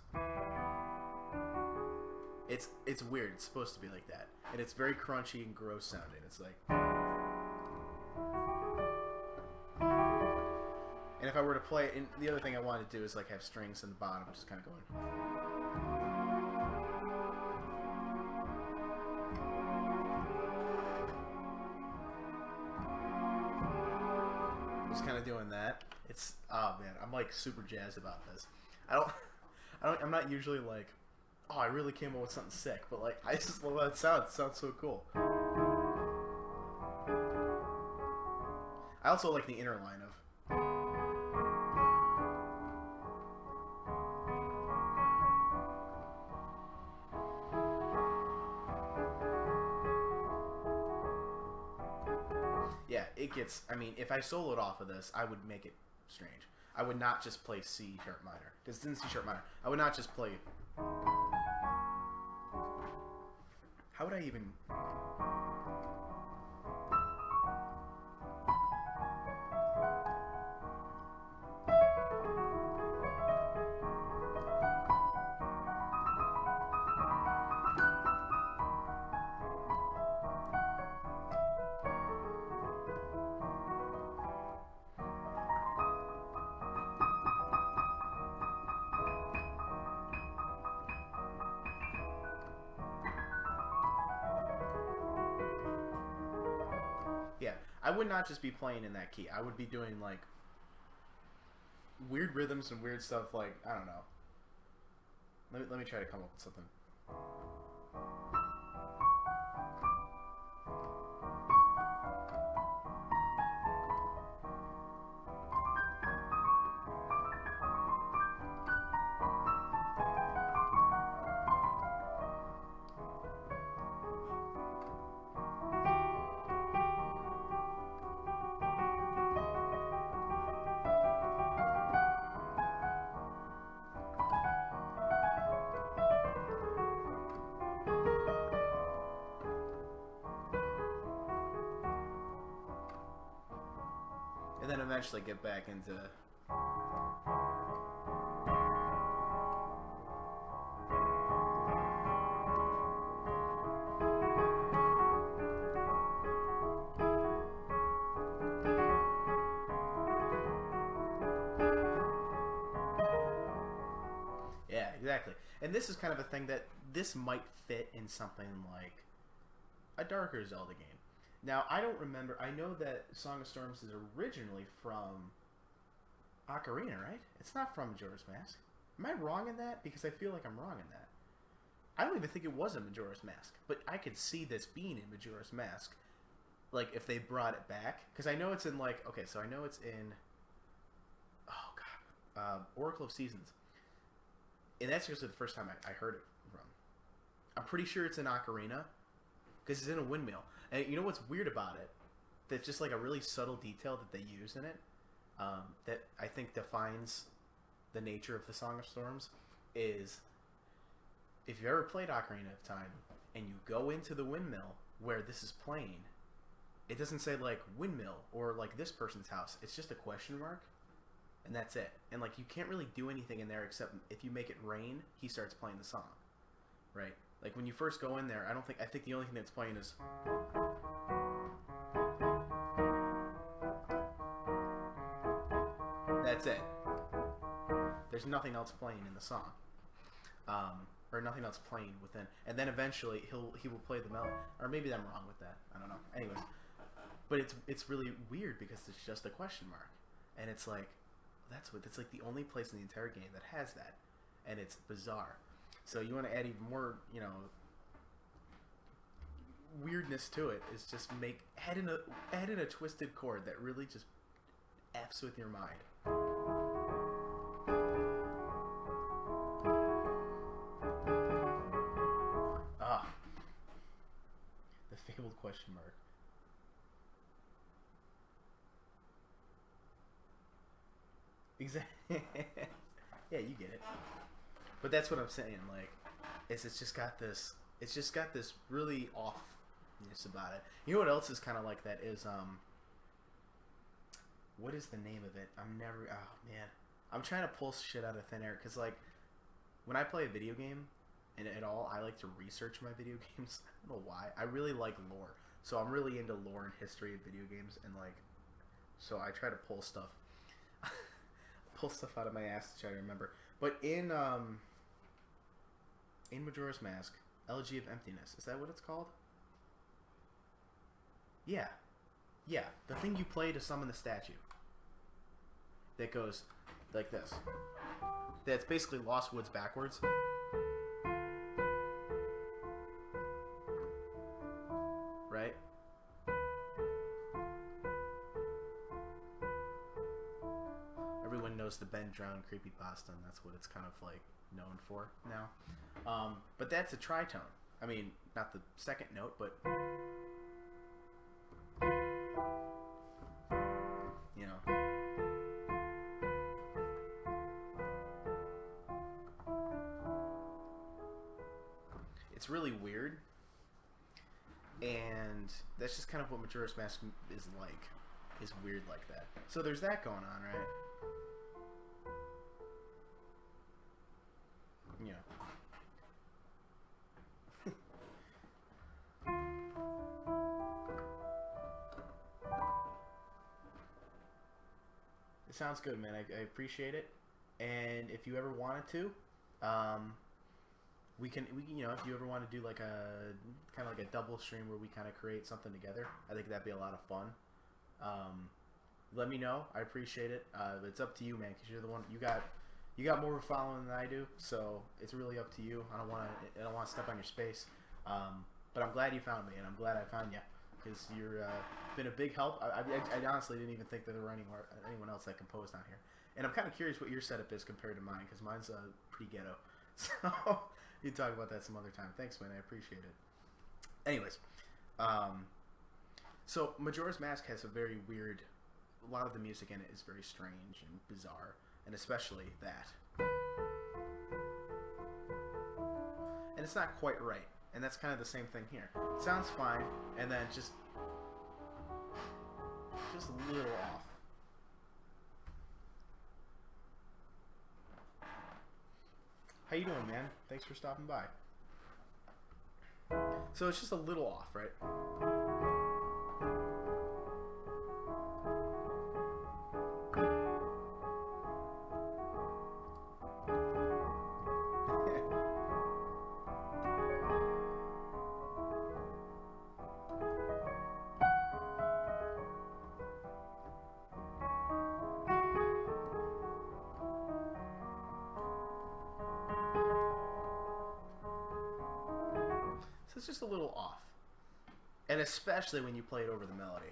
It's weird. It's supposed to be like that, and it's very crunchy and gross sounding. It's like, and if I were to play it, and the other thing I wanted to do is like have strings in the bottom, just kind of going. Just kind of doing that. It's oh man, I'm like super jazzed about this. I'm not usually like, oh, I really came up with something sick, but like I just love how it sounds. It sounds so cool. I also like the inner line of. Yeah, it gets. I mean, if I soloed off of this, I would make it strange. I would not just play C sharp minor, because it's in C sharp minor. I would not just play. How would I even? Yeah, I would not just be playing in that key. I would be doing like weird rhythms and weird stuff. Like I don't know. Let me try to come up with something. then eventually get back into... Yeah, exactly. And this is kind of a thing that this might fit in something like a darker Zelda game. Now, I don't remember. I know that Song of Storms is originally from Ocarina, right? It's not from Majora's Mask. Am I wrong in that? Because I feel like I'm wrong in that. I don't even think it was in Majora's Mask, but I could see this being in Majora's Mask, like if they brought it back. Because I know it's in like, okay, so I know it's in, oh god, Oracle of Seasons. And that's just the first time I heard it from. I'm pretty sure it's in Ocarina, because it's in a windmill. And you know what's weird about it? That's just like a really subtle detail that they use in it, that I think defines the nature of the Song of Storms, is if you ever played Ocarina of Time and you go into the windmill where this is playing, it doesn't say like windmill or like this person's house. It's just a question mark, and that's it. And like you can't really do anything in there except if you make it rain, he starts playing the song, right? Like when you first go in there, I think the only thing that's playing is that's it. There's nothing else playing in the song, or nothing else playing within. And then eventually he will play the melody, or maybe I'm wrong with that. I don't know. Anyways, but it's really weird because it's just a question mark, and it's like it's like the only place in the entire game that has that, and it's bizarre. So you want to add even more, weirdness to it, is just add in a twisted chord that really just f's with your mind. The fabled question mark. Exactly. Yeah, you get it. But that's what I'm saying. Like, it's just got this really offness about it. You know what else is kind of like that is what is the name of it? I'm trying to pull shit out of thin air because like when I play a video game and at all, I like to research my video games. I don't know why. I really like lore, so I'm really into lore and history of video games, and like, so I try to pull stuff out of my ass to try to remember. But in Majora's Mask, Elegy of Emptiness, is that what it's called? Yeah. Yeah, the thing you play to summon the statue. That goes like this. That's basically Lost Woods backwards. Right? Everyone knows the Ben Drown creepypasta, and that's what it's kind of like known for now. But that's a tritone. I mean, not the second note, but it's really weird, and that's just kind of what Majora's Mask is like. Is weird like that. So there's that going on, right? Yeah. It sounds good, man. I appreciate it. And if you ever wanted to, we can, if you ever want to do like a kind of like a double stream where we kind of create something together, I think that'd be a lot of fun. Let me know. I appreciate it. It's up to you, man, because you're the one. You got more of a following than I do, so it's really up to you. I don't want to step on your space. But I'm glad you found me, and I'm glad I found you, because you're been a big help. I honestly didn't even think that there were anyone else that composed on here, and I'm kind of curious what your setup is compared to mine, because mine's pretty ghetto. So you can talk about that some other time. Thanks, man. I appreciate it. Anyways, so Majora's Mask has a very weird. A lot of the music in it is very strange and bizarre, and especially that. And it's not quite right. And that's kind of the same thing here. It sounds fine, and then just a little off. How you doing, man? Thanks for stopping by. So it's just a little off, right? So it's just a little off. And especially when you play it over the melody.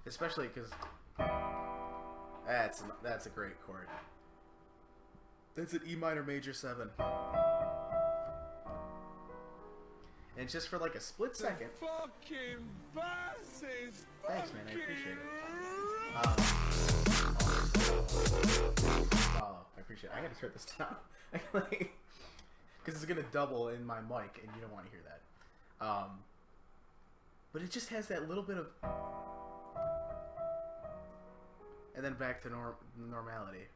Especially because that's a great chord. That's an E minor major 7. And just for like a split second. Fucking buses. Thanks, man. I appreciate it. Follow. I appreciate it. I gotta turn this down. Because it's gonna double in my mic, and you don't want to hear that. But it just has that little bit of, and then back to normality,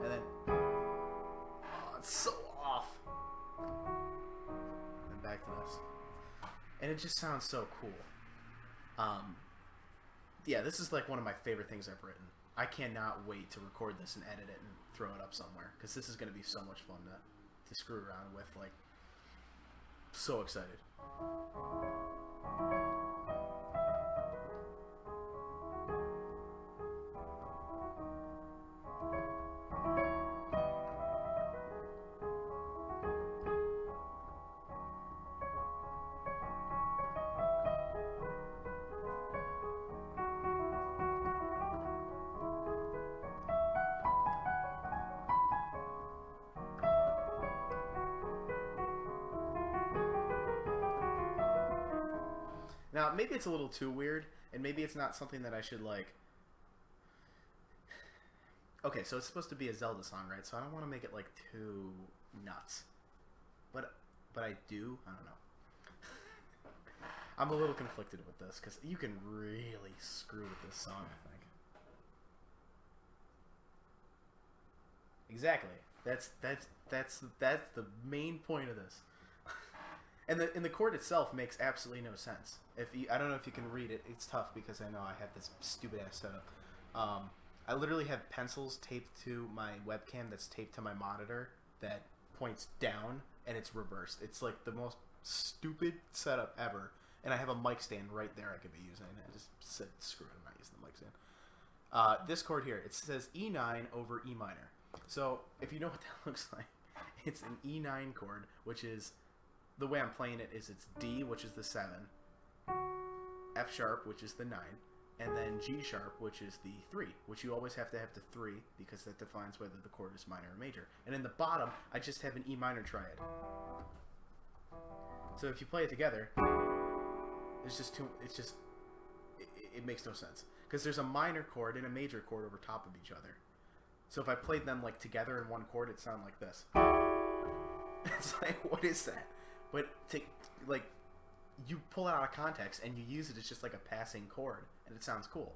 and then it's so off, and back to this, and it just sounds so cool. Yeah, this is like one of my favorite things I've written. I cannot wait to record this and edit it and throw it up somewhere, because this is going to be so much fun to screw around with. Like, so excited. Now, maybe it's a little too weird, and maybe it's not something that I should, like... Okay, so it's supposed to be a Zelda song, right? So I don't want to make it, like, too nuts. But I do? I don't know. I'm a little conflicted with this, because you can really screw with this song, I think. Exactly. That's the main point of this. And the chord itself makes absolutely no sense. I don't know if you can read it. It's tough because I know I have this stupid ass setup. I literally have pencils taped to my webcam that's taped to my monitor that points down, and it's reversed. It's like the most stupid setup ever. And I have a mic stand right there I could be using. I just said, screw it, I'm not using the mic stand. This chord here, it says E9 over E minor. So if you know what that looks like, it's an E9 chord, which is... The way I'm playing it is it's D, which is the 7, F sharp, which is the 9, and then G sharp, which is the 3, which you always have to have the 3 because that defines whether the chord is minor or major. And in the bottom, I just have an E minor triad. So if you play it together, it makes no sense. Because there's a minor chord and a major chord over top of each other. So if I played them like together in one chord, it'd sound like this. It's like, what is that? But you pull it out of context and you use it as just like a passing chord, and it sounds cool.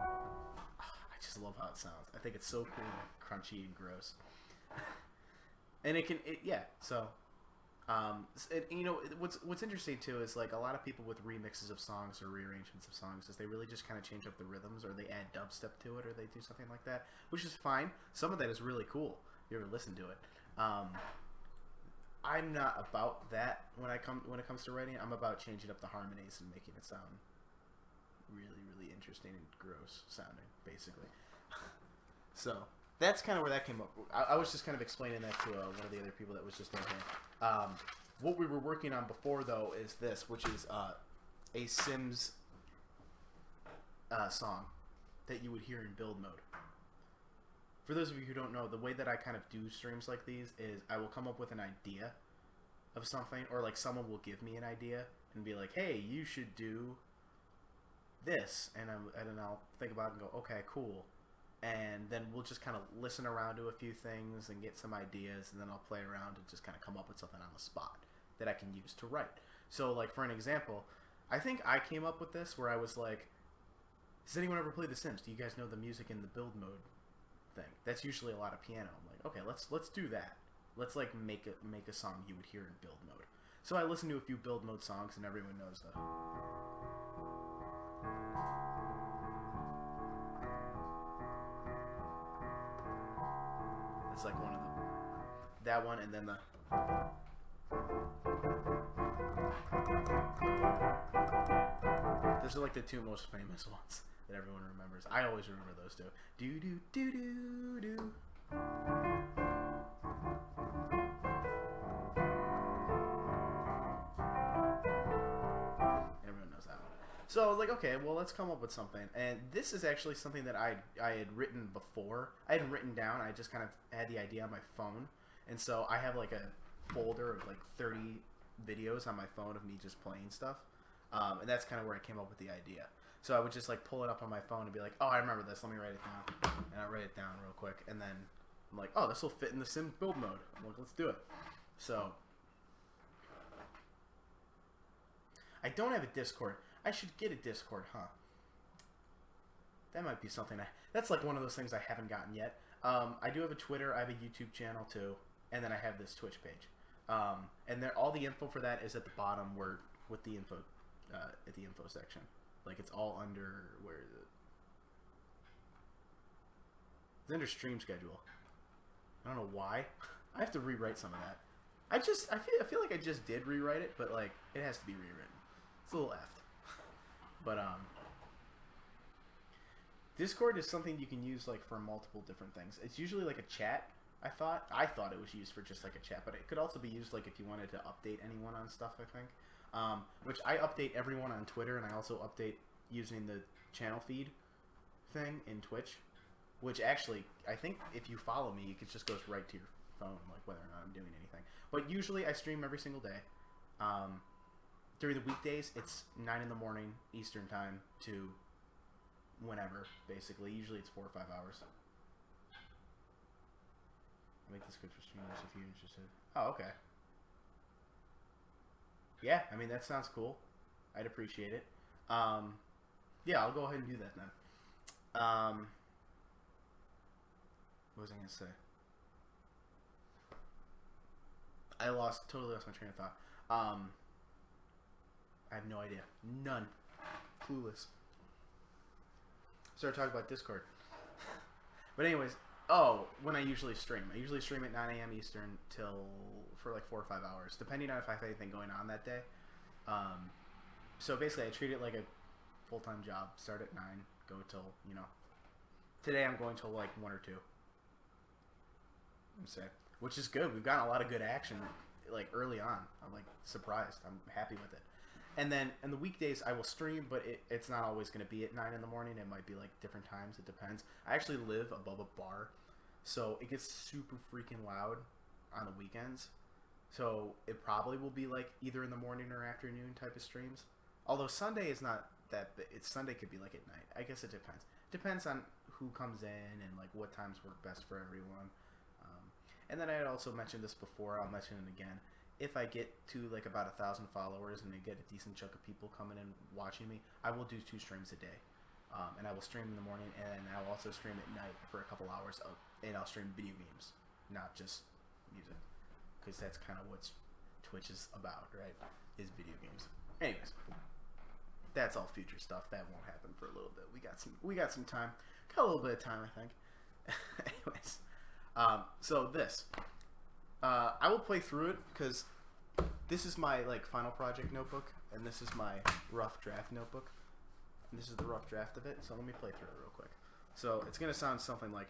I just love how it sounds. I think it's so cool, crunchy, and gross. And you know, what's interesting too is like a lot of people with remixes of songs or rearrangements of songs is they really just kind of change up the rhythms, or they add dubstep to it, or they do something like that, which is fine. Some of that is really cool if you ever listen to it. I'm not about that when it comes to writing. I'm about changing up the harmonies and making it sound really, really interesting and gross sounding, basically. So that's kind of where that came up. I was just kind of explaining that to one of the other people that was just in here. What we were working on before, though, is this, which is a Sims song that you would hear in build mode. For those of you who don't know, the way that I kind of do streams like these is I will come up with an idea, of something, or like someone will give me an idea and be like, hey, you should do this, and then I'll think about it and go, okay, cool. And then we'll just kind of listen around to a few things and get some ideas, and then I'll play around and just kind of come up with something on the spot that I can use to write. So, like, for an example, I think I came up with this where I was like, has anyone ever played The Sims? Do you guys know the music in the build mode thing? That's usually a lot of piano. I'm like, okay, let's do that. Let's, like, make a song you would hear in build mode. So I listened to a few build mode songs, and everyone knows the... It's like one of the... That one, and then the... Those are like the two most famous ones that everyone remembers. I always remember those two. Do do do do do. Everyone knows that one. So I was like, okay, well, let's come up with something. And this is actually something that I had written before. I hadn't written down. I just kind of had the idea on my phone. And so I have like a folder of like 30 videos on my phone of me just playing stuff. And that's kind of where I came up with the idea. So I would just like pull it up on my phone and be like, oh, I remember this. Let me write it down. And I write it down real quick. And then I'm like, oh, this will fit in the Sims build mode. I'm like, let's do it. So I don't have a Discord. I should get a Discord, huh? That might be something. That's like one of those things I haven't gotten yet. I do have a Twitter. I have a YouTube channel too. And then I have this Twitch page. And all the info for that is at the bottom where with the info at the info section. Like it's all under where is it? It's under stream schedule. I don't know why. I have to rewrite some of that. I feel like I just did rewrite it, but like it has to be rewritten. It's a little effed. But Discord is something you can use like for multiple different things. It's usually like a chat. I thought it was used for just like a chat, but it could also be used like if you wanted to update anyone on stuff, I think. Which I update everyone on Twitter, and I also update using the channel feed thing in Twitch, which actually, I think if you follow me, it just goes right to your phone, like whether or not I'm doing anything. But usually I stream every single day. During the weekdays, it's 9 in the morning Eastern time to whenever, basically. Usually it's 4 or 5 hours. Make this good for streamers if you're interested. Oh, okay. Yeah, I mean, that sounds cool. I'd appreciate it. Yeah, I'll go ahead and do that then. What was I going to say? I totally lost my train of thought. I have no idea. None. Clueless. Started talking about Discord. But anyways, when I usually stream. I usually stream at 9 a.m. Eastern for like 4 or 5 hours, depending on if I have anything going on that day. So basically, I treat it like a full-time job. Start at 9, go till, today I'm going till like 1 or 2. I'm saying, which is good. We've gotten a lot of good action like early on. I'm like surprised. I'm happy with it. And then in the weekdays, I will stream, but it's not always going to be at 9 in the morning. It might be like different times. It depends. I actually live above a bar, so it gets super freaking loud on the weekends. So it probably will be like either in the morning or afternoon type of streams. Although Sunday is not that big. Sunday could be like at night. I guess it depends. Depends on who comes in and like what times work best for everyone. And then I had also mentioned this before. I'll mention it again. If I get to like about 1,000 followers and I get a decent chunk of people coming in watching me, I will do 2 streams a day. And I will stream in the morning, and I'll also stream at night for a couple hours, and I'll stream video games, not just music, because that's kind of what Twitch is about, right? Is video games. Anyways, that's all future stuff. That won't happen for a little bit. We got some time. Got a little bit of time, I think. Anyways, so this. I will play through it because this is my like final project notebook, and this is my rough draft notebook, and this is the rough draft of it. So let me play through it real quick. So it's gonna sound something like.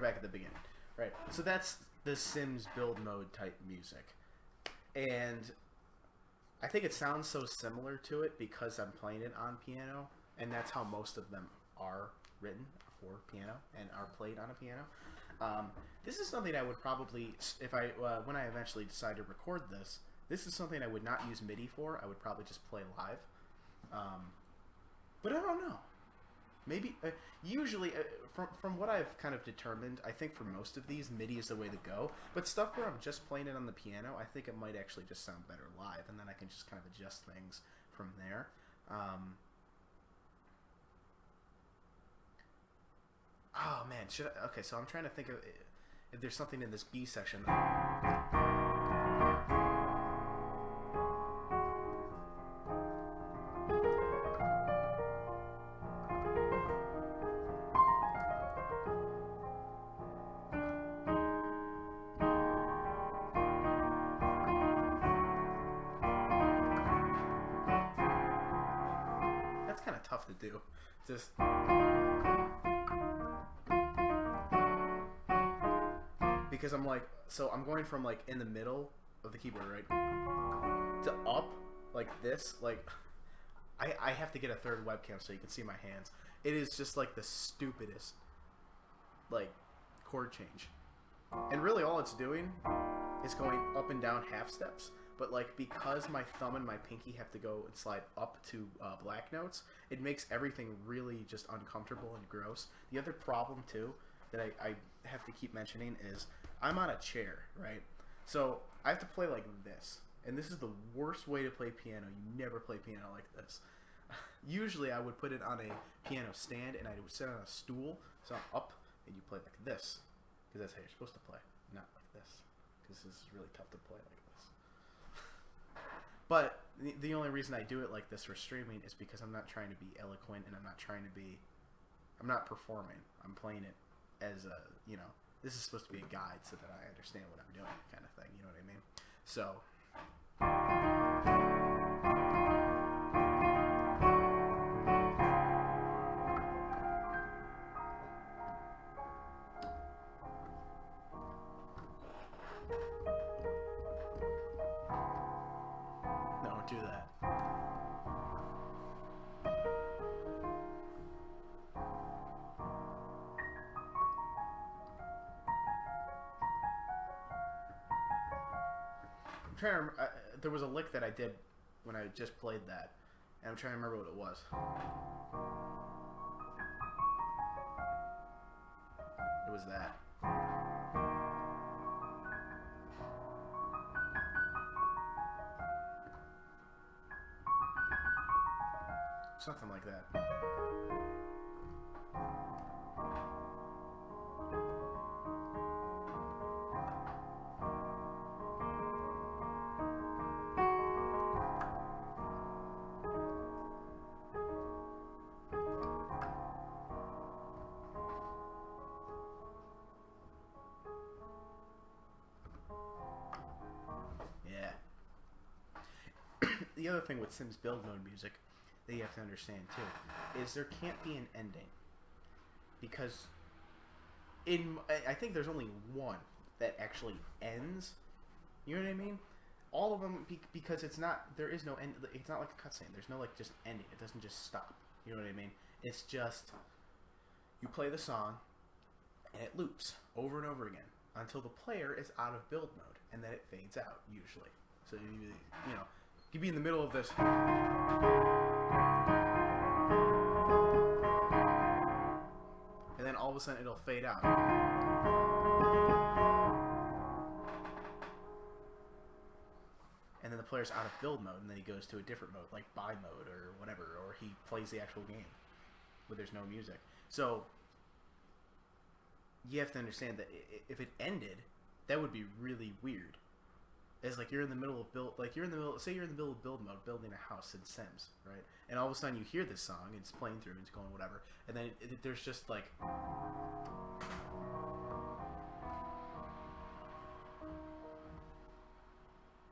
back at the beginning, right? So that's the Sims build mode type music, and I think it sounds so similar to it because I'm playing it on piano, and that's how most of them are written, for piano and are played on a piano. This is something I would probably, if I when I eventually decide to record this, this is something I would not use MIDI for. I would probably just play live. But I don't know. Maybe usually from what I've kind of determined, I think for most of these MIDI is the way to go. But stuff where I'm just playing it on the piano, I think it might actually just sound better live, and then I can just kind of adjust things from there. Oh man, should I? Okay, so I'm trying to think of if there's something in this B section. That's kind of tough to do. Just. Because I'm like, so I'm going from like in the middle of the keyboard, right, to up like this. Like, I have to get a third webcam so you can see my hands. It is just like the stupidest, like, chord change. And really all it's doing is going up and down half steps. But like, because my thumb and my pinky have to go and slide up to black notes, it makes everything really just uncomfortable and gross. The other problem too that I have to keep mentioning is I'm on a chair, right? So I have to play like this. And this is the worst way to play piano. You never play piano like this. Usually I would put it on a piano stand and I would sit on a stool. So I'm up and you play like this. Because that's how you're supposed to play. Not like this. Because this is really tough to play like this. But the only reason I do it like this for streaming is because I'm not trying to be eloquent and I'm not performing. I'm playing it as a, this is supposed to be a guide so that I understand what I'm doing, kind of thing. You know what I mean? So. No, don't do that. I'm trying to remember, there was a lick that I did when I just played that, and I'm trying to remember what it was. It was that. Something like that. The other thing with Sims build mode music that you have to understand too is there can't be an ending, because I think there's only one that actually ends. You know what I mean? All of them, because there is no end. It's not like a cutscene. There's no like just ending. It doesn't just stop. You know what I mean? It's just you play the song and it loops over and over again until the player is out of build mode, and then it fades out usually. So you know. You could be in the middle of this. And then all of a sudden it'll fade out. And then the player's out of build mode, and then he goes to a different mode, like buy mode or whatever, or he plays the actual game, but there's no music. So you have to understand that if it ended, that would be really weird. It's like you're in the middle of say you're in the middle of build mode, building a house in Sims, right? And all of a sudden you hear this song, and it's playing through, and it's going whatever, and then there's just like,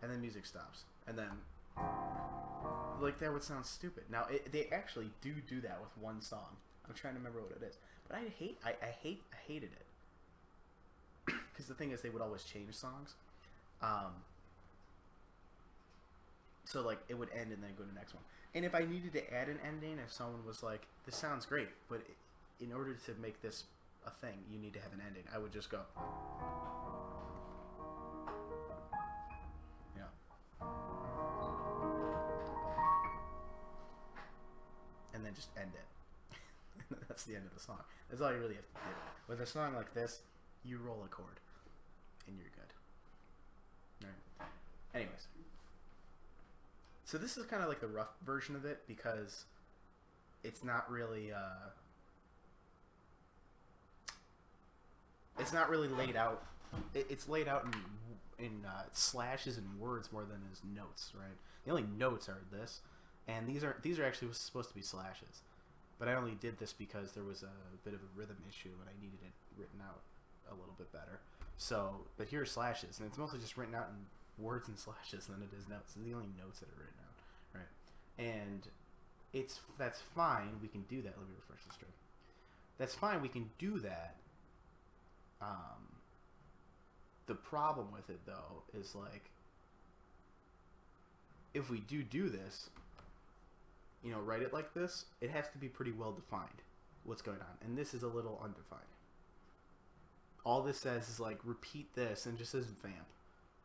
and then music stops, and then like that would sound stupid. Now they actually do that with one song. I'm trying to remember what it is, but I hated it. because the thing is, they would always change songs. So like it would end and then go to the next one. And if I needed to add an ending, if someone was like, "This sounds great, but in order to make this a thing, you need to have an ending," I would just go, and then just end it. That's the end of the song. That's all you really have to do. With a song like this, you roll a chord, and you're good. All right. Anyways. So this is kind of like the rough version of it because it's not really laid out. It's laid out in slashes and words more than as notes, right? The only notes are this, and these are actually supposed to be slashes, but I only did this because there was a bit of a rhythm issue and I needed it written out a little bit better. So, but here are slashes, and it's mostly just written out in words and slashes than it is notes. These are the only notes that are written out, right? And that's fine. We can do that. Let me refresh the string. That's fine. We can do that. The problem with it though is like if we do this, write it like this, it has to be pretty well defined what's going on, and this is a little undefined. All this says is like repeat this and just says vamp.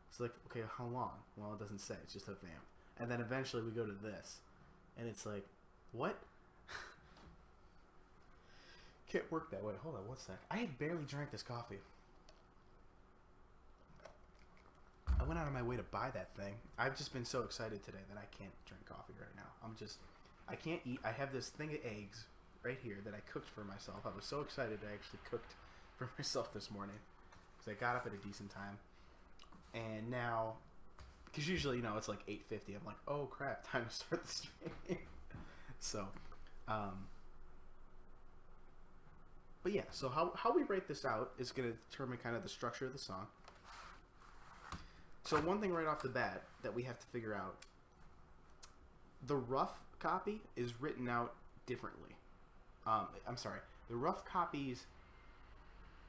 It's like, okay, how long? Well, it doesn't say. It's just a vamp. And then eventually we go to this. And it's like, what? Can't work that way. Hold on one sec. I had barely drank this coffee. I went out of my way to buy that thing. I've just been so excited today that I can't drink coffee right now. I can't eat. I have this thing of eggs right here that I cooked for myself. I was so excited I actually cooked for myself this morning. Because I got up at a decent time. And now, because usually, it's like 8:50. I'm like, oh crap, time to start the stream. So, but yeah, so how we write this out is going to determine kind of the structure of the song. So one thing right off the bat that we have to figure out, the rough copy is written out differently. I'm sorry, the rough copy's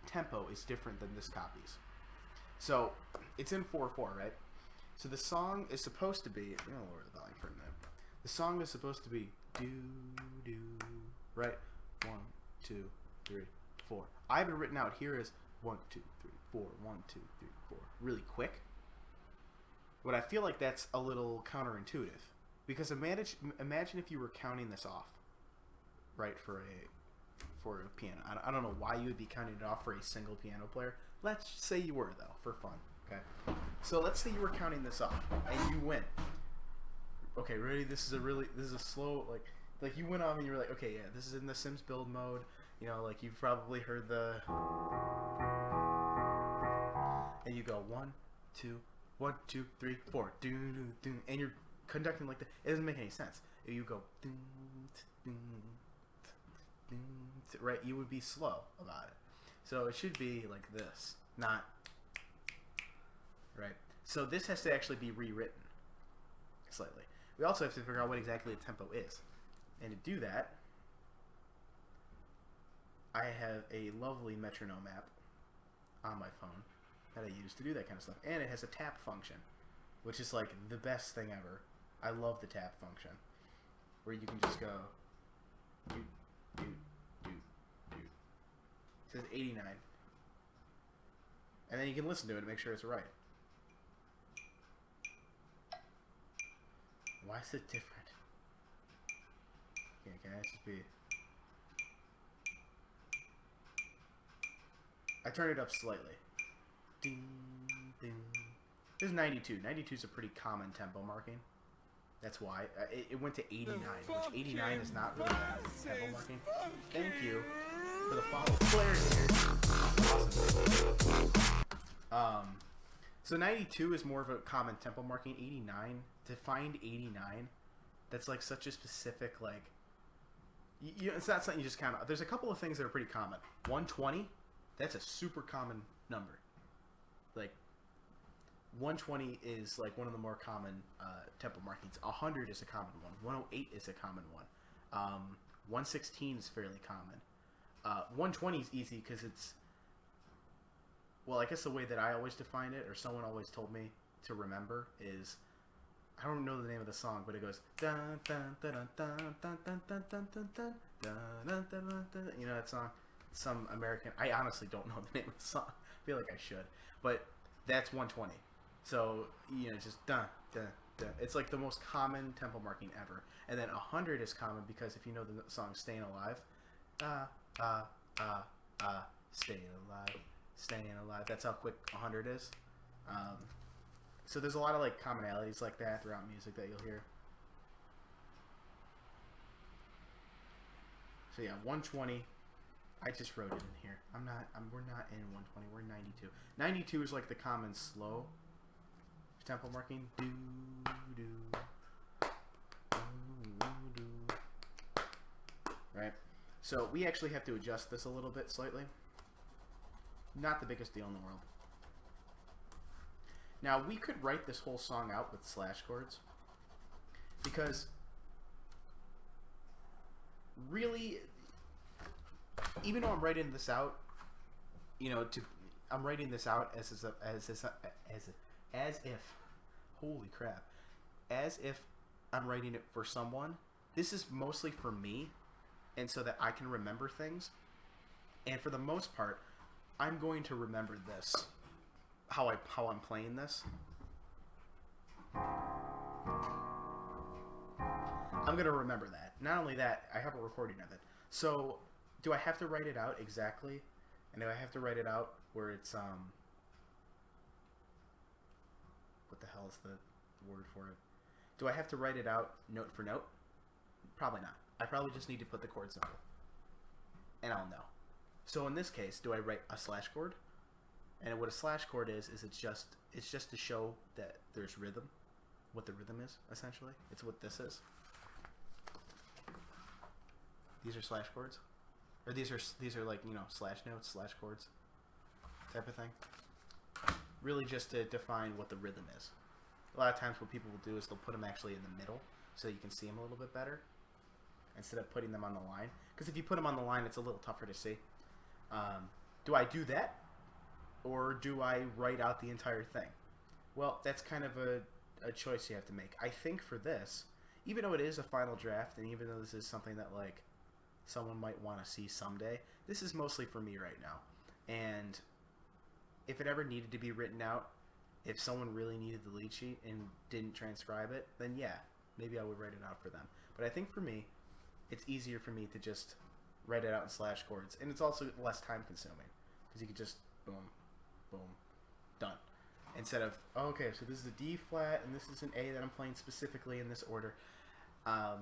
tempo is different than this copy's. So, it's in 4/4, right? So the song is supposed to be... I'm going to lower the volume for a minute. The song is supposed to be do, right? 1, 2, 3, 4. I have it written out here as 1, 2, 3, 4, 1, 2, 3, 4. Really quick. But I feel like that's a little counterintuitive. Because imagine if you were counting this off, right, for a piano. I don't know why you would be counting it off for a single piano player. Let's say you were, though, for fun. Okay. So let's say you were counting this off and you went. Okay, ready? This is a slow, like you went off and you were like, okay, yeah, this is in the Sims build mode. Like you've probably heard the, and you go 1, 2, 1, 2, 3, 4, do, and you're conducting like that. It doesn't make any sense. If you go, right, you would be slow about it. So it should be like this, not right. So this has to actually be rewritten slightly. We also have to figure out what exactly the tempo is. And to do that, I have a lovely metronome app on my phone that I use to do that kind of stuff. And it has a tap function, which is like the best thing ever. I love the tap function, where you can just go do. It says 89. And then you can listen to it and make sure it's right. Why is it different? Okay, can I just be... I turned it up slightly. Ding, ding. This is 92. 92 is a pretty common tempo marking. That's why. It went to 89, which 89 is not really a tempo marking. Thank you for the follow. Claire here. Awesome. So 92 is more of a common tempo marking. 89, to find 89, that's like such a specific, like, it's not something you just count out. There's a couple of things that are pretty common. 120, that's a super common number. Like, 120 is like one of the more common tempo markings. 100 is a common one. 108 is a common one. 116 is fairly common. 120 is easy because it's well, I guess the way that I always define it, or someone always told me to remember, is I don't know the name of the song, but it goes dun dun dun dun dun dun dun dun dun dun dun dun dun dun dun. You know that song? Some American. I honestly don't know the name of the song. I feel like I should, but that's 120. So just dun dun dun. It's like the most common tempo marking ever. And then 100 is common because if you know the song "Staying Alive," staying alive, staying alive. That's how quick 100 is. So there's a lot of like commonalities like that throughout music that you'll hear. So yeah, 120. I just wrote it in here. We're not in 120. We're 92. 92 is like the common slow tempo marking. Do do do. Right. So we actually have to adjust this a little bit slightly. Not the biggest deal in the world. Now, we could write this whole song out with slash chords, because really, even though I'm writing this out, I'm writing this out as if, holy crap, as if I'm writing it for someone. This is mostly for me, and so that I can remember things. And for the most part, I'm going to remember this. How I'm playing this. I'm gonna remember that. Not only that, I have a recording of it. So, do I have to write it out exactly? And do I have to write it out where it's what the hell is the word for it? Do I have to write it out note for note? Probably not. I probably just need to put the chord symbol, and I'll know. So in this case, do I write a slash chord? And what a slash chord is it's just to show that there's rhythm, what the rhythm is, essentially. It's what this is. These are slash chords, or these are like slash notes, slash chords, type of thing. Really, just to define what the rhythm is. A lot of times, what people will do is they'll put them actually in the middle, so you can see them a little bit better, instead of putting them on the line. Because if you put them on the line, it's a little tougher to see. Do I do that? Or do I write out the entire thing? Well, that's kind of a choice you have to make. I think for this, even though it is a final draft, and even though this is something that like someone might want to see someday, this is mostly for me right now. And if it ever needed to be written out, if someone really needed the lead sheet and didn't transcribe it, then yeah, maybe I would write it out for them. But I think for me, it's easier for me to just write it out in slash chords, and it's also less time consuming because you could just boom, boom, done. Instead of, oh, okay, so this is a D flat and this is an A that I'm playing specifically in this order. So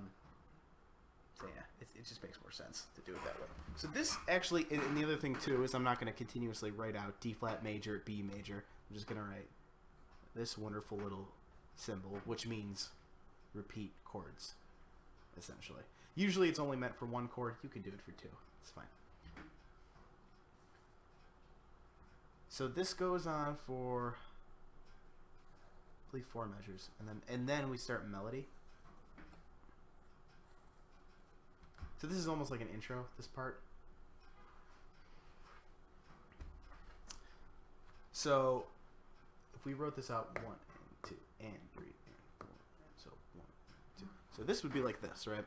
yeah, it just makes more sense to do it that way. So this actually, and the other thing too is I'm not going to continuously write out D flat major, B major. I'm just going to write this wonderful little symbol, which means repeat chords, essentially. Usually it's only meant for one chord. You can do it for two. It's fine. So this goes on for, I believe, 4 measures, and then we start melody. So this is almost like an intro, this part. So if we wrote this out 1 and 2 and 3 and 4, and so 1, 2. So this would be like this, right?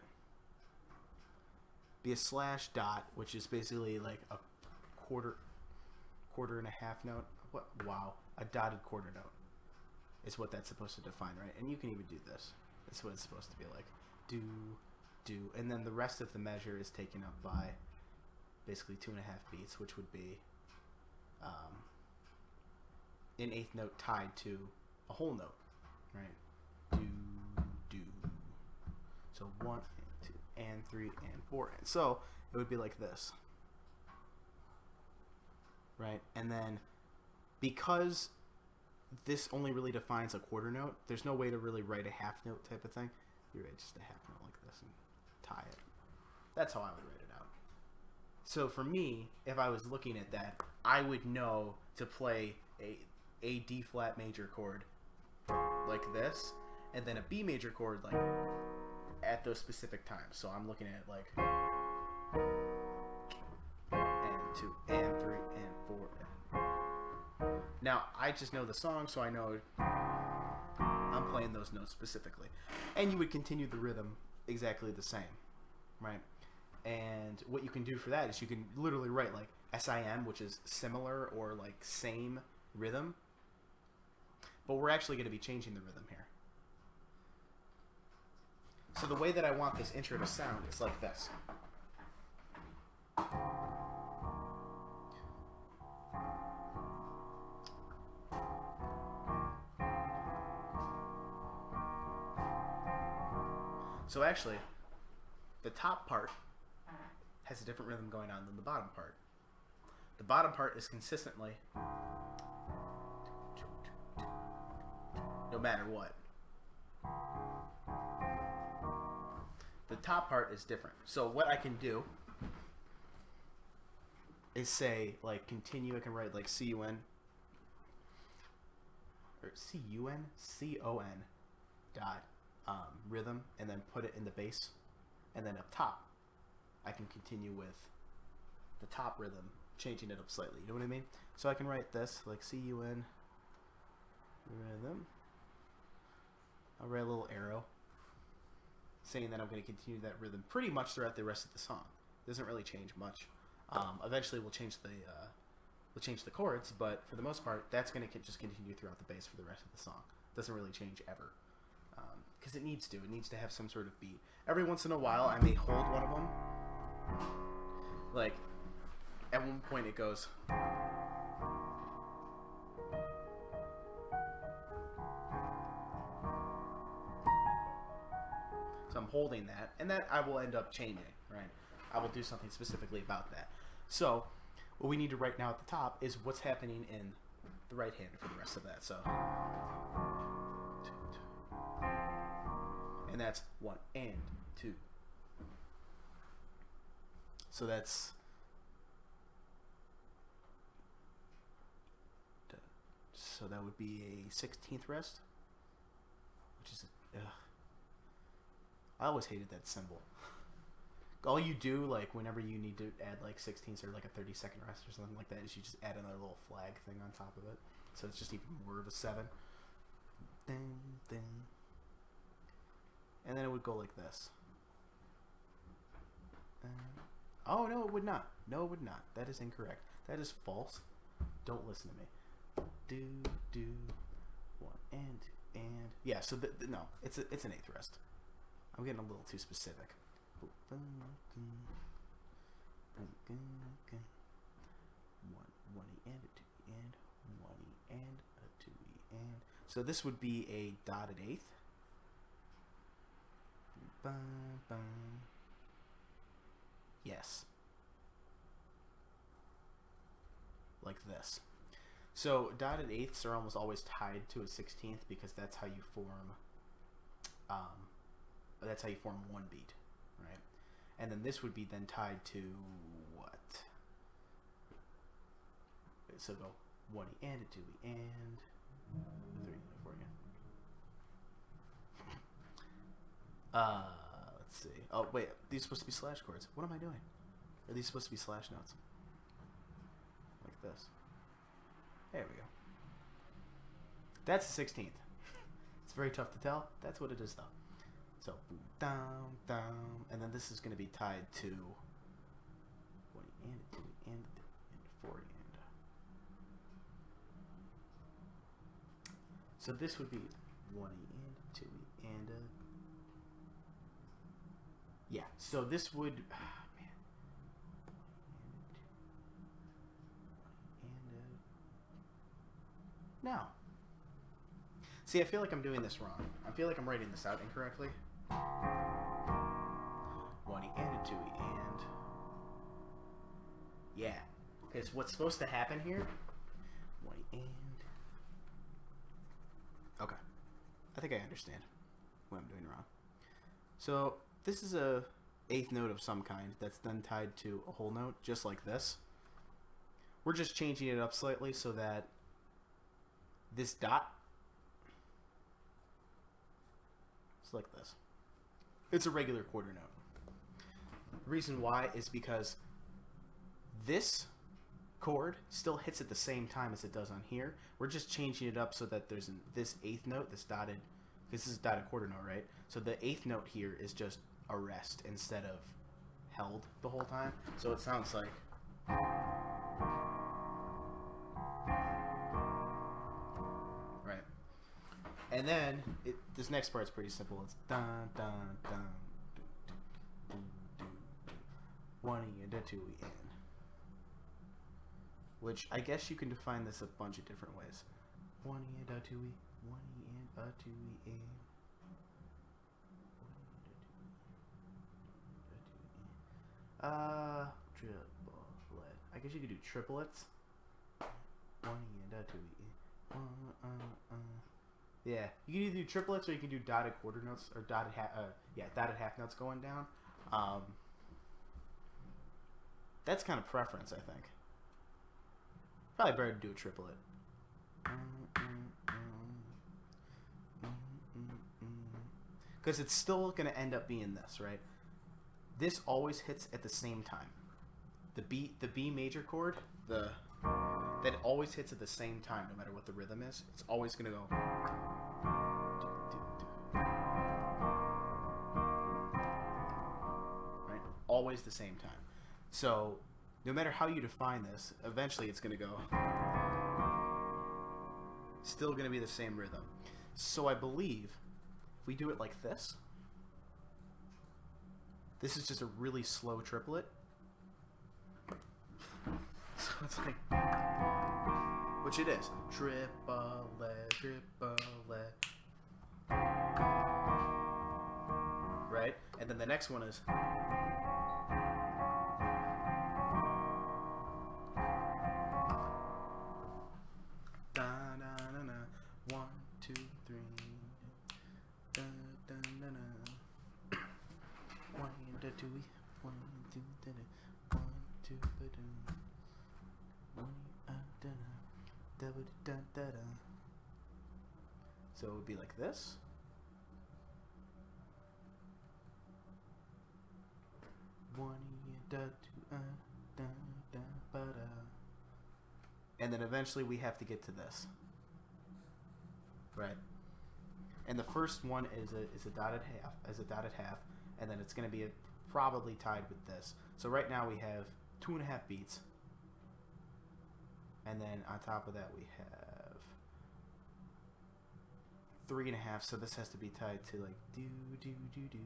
Be a slash dot, which is basically like a quarter and a half note. What? Wow, a dotted quarter note is what that's supposed to define, right? And you can even do this. That's what it's supposed to be like. Do, and then the rest of the measure is taken up by basically 2.5 beats, which would be an 8th note tied to a whole note, right? Do. So 1 and 2 and 3 and 4, and so it would be like this, right? And then because this only really defines a quarter note, there's no way to really write a half note type of thing. You write just a half note like this and tie it. That's how I would write it out. So for me, if I was looking at that, I would know to play a D flat major chord like this, and then a B major chord like at those specific times. So I'm looking at it like 1 and 2 and 3 and 4 and Now, I just know the song, so I know I'm playing those notes specifically. And you would continue the rhythm exactly the same, right? And what you can do for that is you can literally write like SIM, which is similar or like same rhythm. But we're actually going to be changing the rhythm here. So the way that I want this intro to sound is like this. So actually, the top part has a different rhythm going on than the bottom part. The bottom part is consistently no matter what. The top part is different. So what I can do is say, like, continue. I can write like CUN or CUN dot rhythm, and then put it in the bass, and then up top I can continue with the top rhythm, changing it up slightly. You know what I mean? So I can write this like CUN rhythm. I'll write a little arrow saying that I'm going to continue that rhythm pretty much throughout the rest of the song. It doesn't really change much. Eventually we'll change the chords, but for the most part, that's going to just continue throughout the bass for the rest of the song. It doesn't really change ever. Because it needs to. It needs to have some sort of beat. Every once in a while, I may hold one of them. Like, at one point it goes... So I'm holding that, and that I will end up changing, right? I will do something specifically about that. So, what we need to write now at the top is what's happening in the right hand for the rest of that. So... And that's 1 and 2. So that's so that would be a 16th rest, which is I always hated that symbol. All you do, like, whenever you need to add like 16ths or like a 30-second rest or something like that, is you just add another little flag thing on top of it, so it's just even more of a 7. Ding, ding. And then it would go like this. Oh, no, it would not. No, it would not. That is incorrect. That is false. Don't listen to me. Do 1 and 2 and yeah. So no, it's an 8th rest. I'm getting a little too specific. 1 E and a 2 E and 1 E and a 2 E and. So this would be a dotted 8th. Yes. Like this. So dotted 8ths are almost always tied to a 16th because that's how you form one beat, right? And then this would be then tied to what? So go 1 E and a 2 E and 3 E 4 again. Let's see. Oh, wait. These are supposed to be slash chords. What am I doing? Are these supposed to be slash notes? Like this. There we go. That's the 16th. It's very tough to tell. That's what it is, though. So, boom, down, down. And then this is going to be tied to 1 and 2 and 4 and. So this would be 1 and 2 and yeah, so this would no. See, I feel like I'm doing this wrong. I feel like I'm writing this out incorrectly. 1 E and a 2 E and yeah, because what's supposed to happen here? 1 E and okay. I think I understand what I'm doing wrong. So this is a 8th note of some kind that's then tied to a whole note, just like this. We're just changing it up slightly so that this dot is like this. It's a regular quarter note. The reason why is because this chord still hits at the same time as it does on here. We're just changing it up so that there's this eighth note, this dotted, this is dotted quarter note, right? So the eighth note here is just a rest instead of held the whole time. So it sounds like. Right. And then this next part's pretty simple. It's dun dun dun. Do, do, do. 1 E and a 2 E in. Which I guess you can define this a bunch of different ways. 1 E and a 2 E, 1 E and a 2 E in. Triplet. I guess you could do triplets. 1 E and a 2 E. Yeah, you can either do triplets or you can do dotted quarter notes or dotted half notes going down. That's kind of preference, I think. Probably better to do a triplet. Because it's still going to end up being this, right? This always hits at the same time. The B major chord, that always hits at the same time, no matter what the rhythm is. It's always going to go. Right? Always the same time. So, no matter how you define this, eventually it's going to go. Still going to be the same rhythm. So I believe if we do it like this, this is just a really slow triplet. So it's like, which it is. Triplet, triplet. Right? And then the next one is. So it would be like this. And then eventually we have to get to this. Right. And the first one is a dotted half, and then it's going to be probably tied with this. So right now we have 2.5 beats. And then on top of that we have 3.5, so this has to be tied to like do do do do.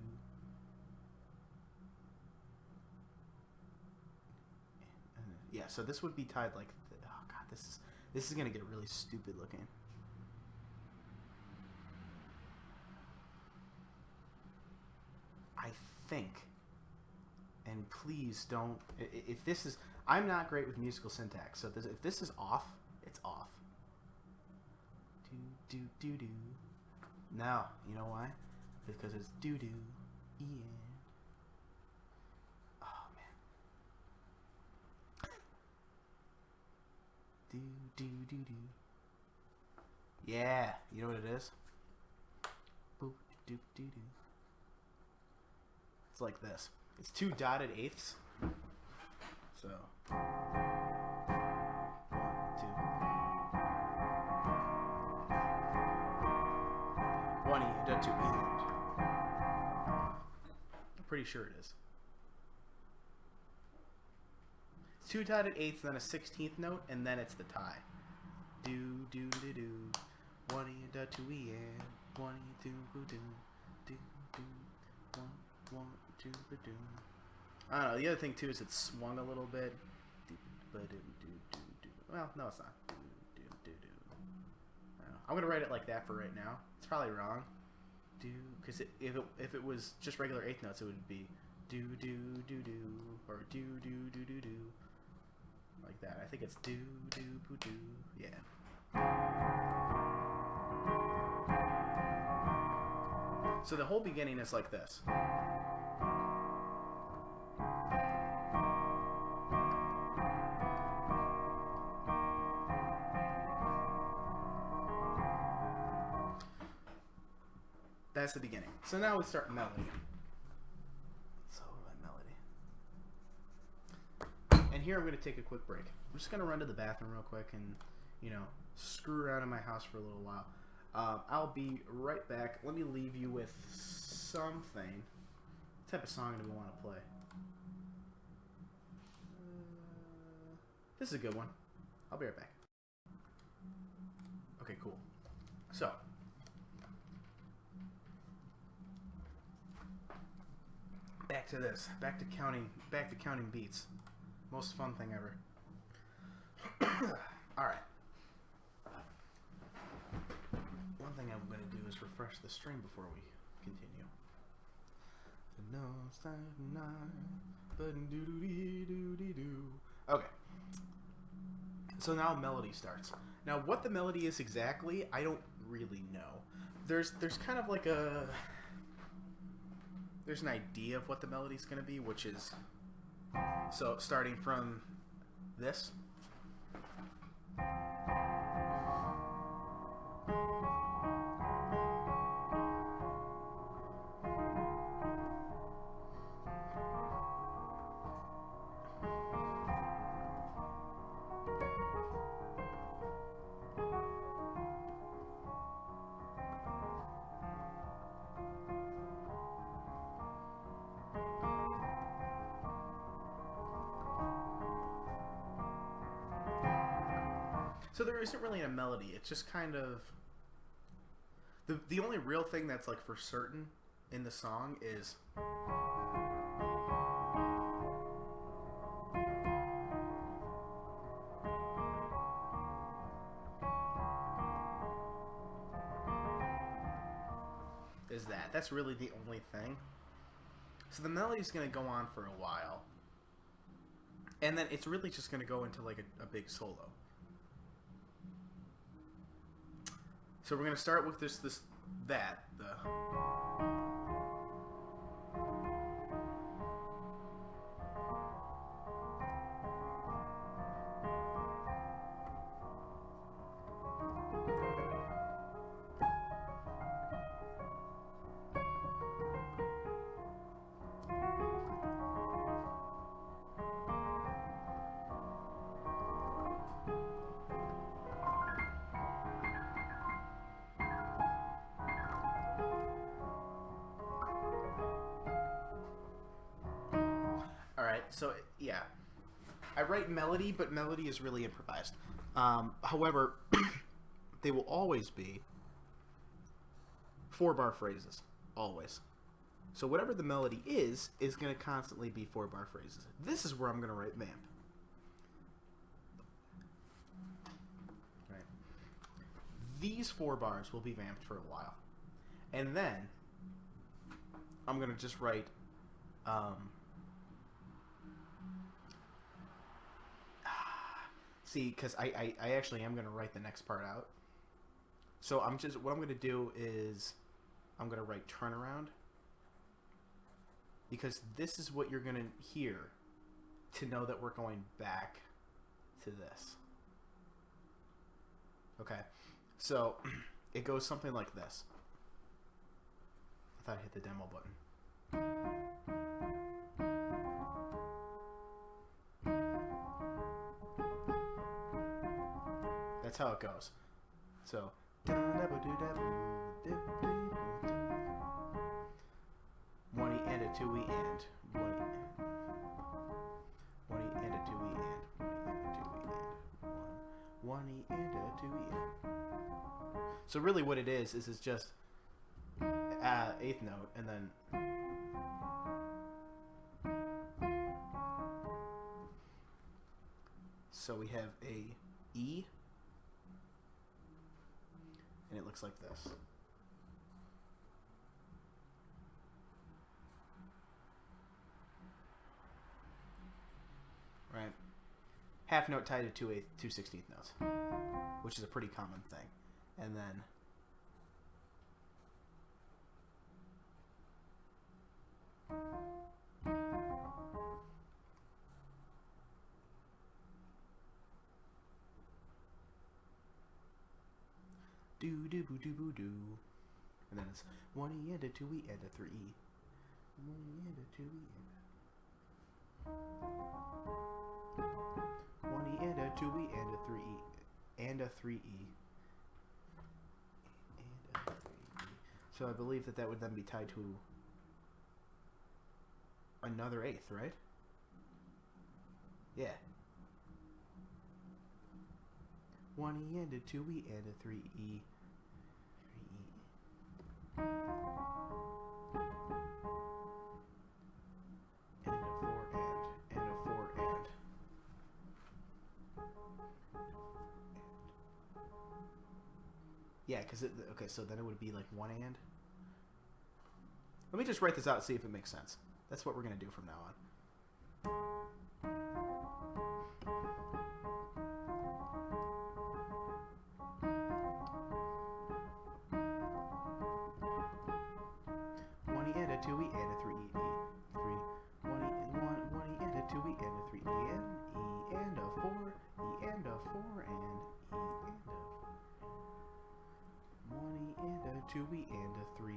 Yeah, so this would be tied like, oh god, this is gonna get really stupid looking. I think, and please don't, if this is, I'm not great with musical syntax, so if this is off, it's off. Do, do, do, do. No, you know why? Because it's do, do, yeah. Oh, man. Do, do, do, do. Yeah, you know what it is? Boop, do, do, do. It's like this. It's 2 dotted eighths. So 1, 2. 1 E and 2 E. I'm pretty sure it is. It's 2 dotted eighths, then a 16th note, and then it's the tie. Do do do do. 1 E and 2 E and 1 E 2 do do do 1 2 do. I don't know. The other thing too is it's swung a little bit. Well, no, it's not. I don't know. I'm gonna write it like that for right now. It's probably wrong. Do, because if it was just regular eighth notes, it would be do do do do or do do do do do like that. I think it's do do boo do. Yeah. So the whole beginning is like this. That's the beginning. So now we start melody. So melody. And here I'm going to take a quick break. I'm just going to run to the bathroom real quick and, you know, screw around in my house for a little while. I'll be right back. Let me leave you with something. What type of song do we want to play? This is a good one. I'll be right back. Okay, cool. So, back to this. Back to counting beats. Most fun thing ever. Alright. One thing I'm going to do is refresh the stream before we continue. Okay. So now melody starts. Now what the melody is exactly, I don't really know. There's kind of like there's an idea of what the melody's going to be, which is, so starting from this. So there isn't really a melody. It's just kind of the only real thing that's like for certain in the song is that. That's really the only thing. So the melody's going to go on for a while. And then it's really just going to go into like a big solo. So we're going to start with that. So, yeah. I write melody, but melody is really improvised. However, they will always be 4-bar phrases. Always. So whatever the melody is going to constantly be 4-bar phrases. This is where I'm going to write vamp. Right. These 4 bars will be vamped for a while. And then, I'm going to just write... See, because I actually am going to write the next part out. So what I'm going to do is I'm going to write turnaround. Because this is what you're going to hear to know that we're going back to this. Okay. So it goes something like this. I thought I hit the demo button. That's how it goes. So, one E and a 2 E and one E and a 2 E and one E and a 2 E and. So really, what it is it's just 8th note and then. So we have a E. And it looks like this. Right? Half note tied to 2 16th notes, which is a pretty common thing. And then do do boo do boo do, and then it's 1 E and a 2 E and a 3 E, 1 E and a 2 E and a. 1E and a 2E and a 3E and a 3E and a 3E. So I believe that would then be tied to another eighth, right? Yeah. 1E and a 2E and a 3E. 3E. And a 4 and a 4 and. Yeah, because okay, so then it would be like 1 and. Let me just write this out and see if it makes sense. That's what we're going to do from now on. One E and a 2E and a 3E. 3. 1E and a 2E and a 3E and E and a 4. E and a 4 and E and a 1E and a 2E and a 3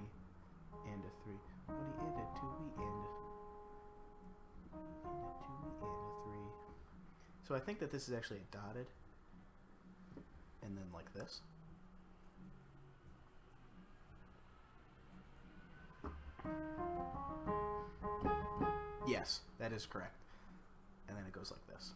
and a 3. 1E and a 2E and a 2E and a 3. So I think that this is actually a dotted, and then like this. Yes, that is correct. And then it goes like this.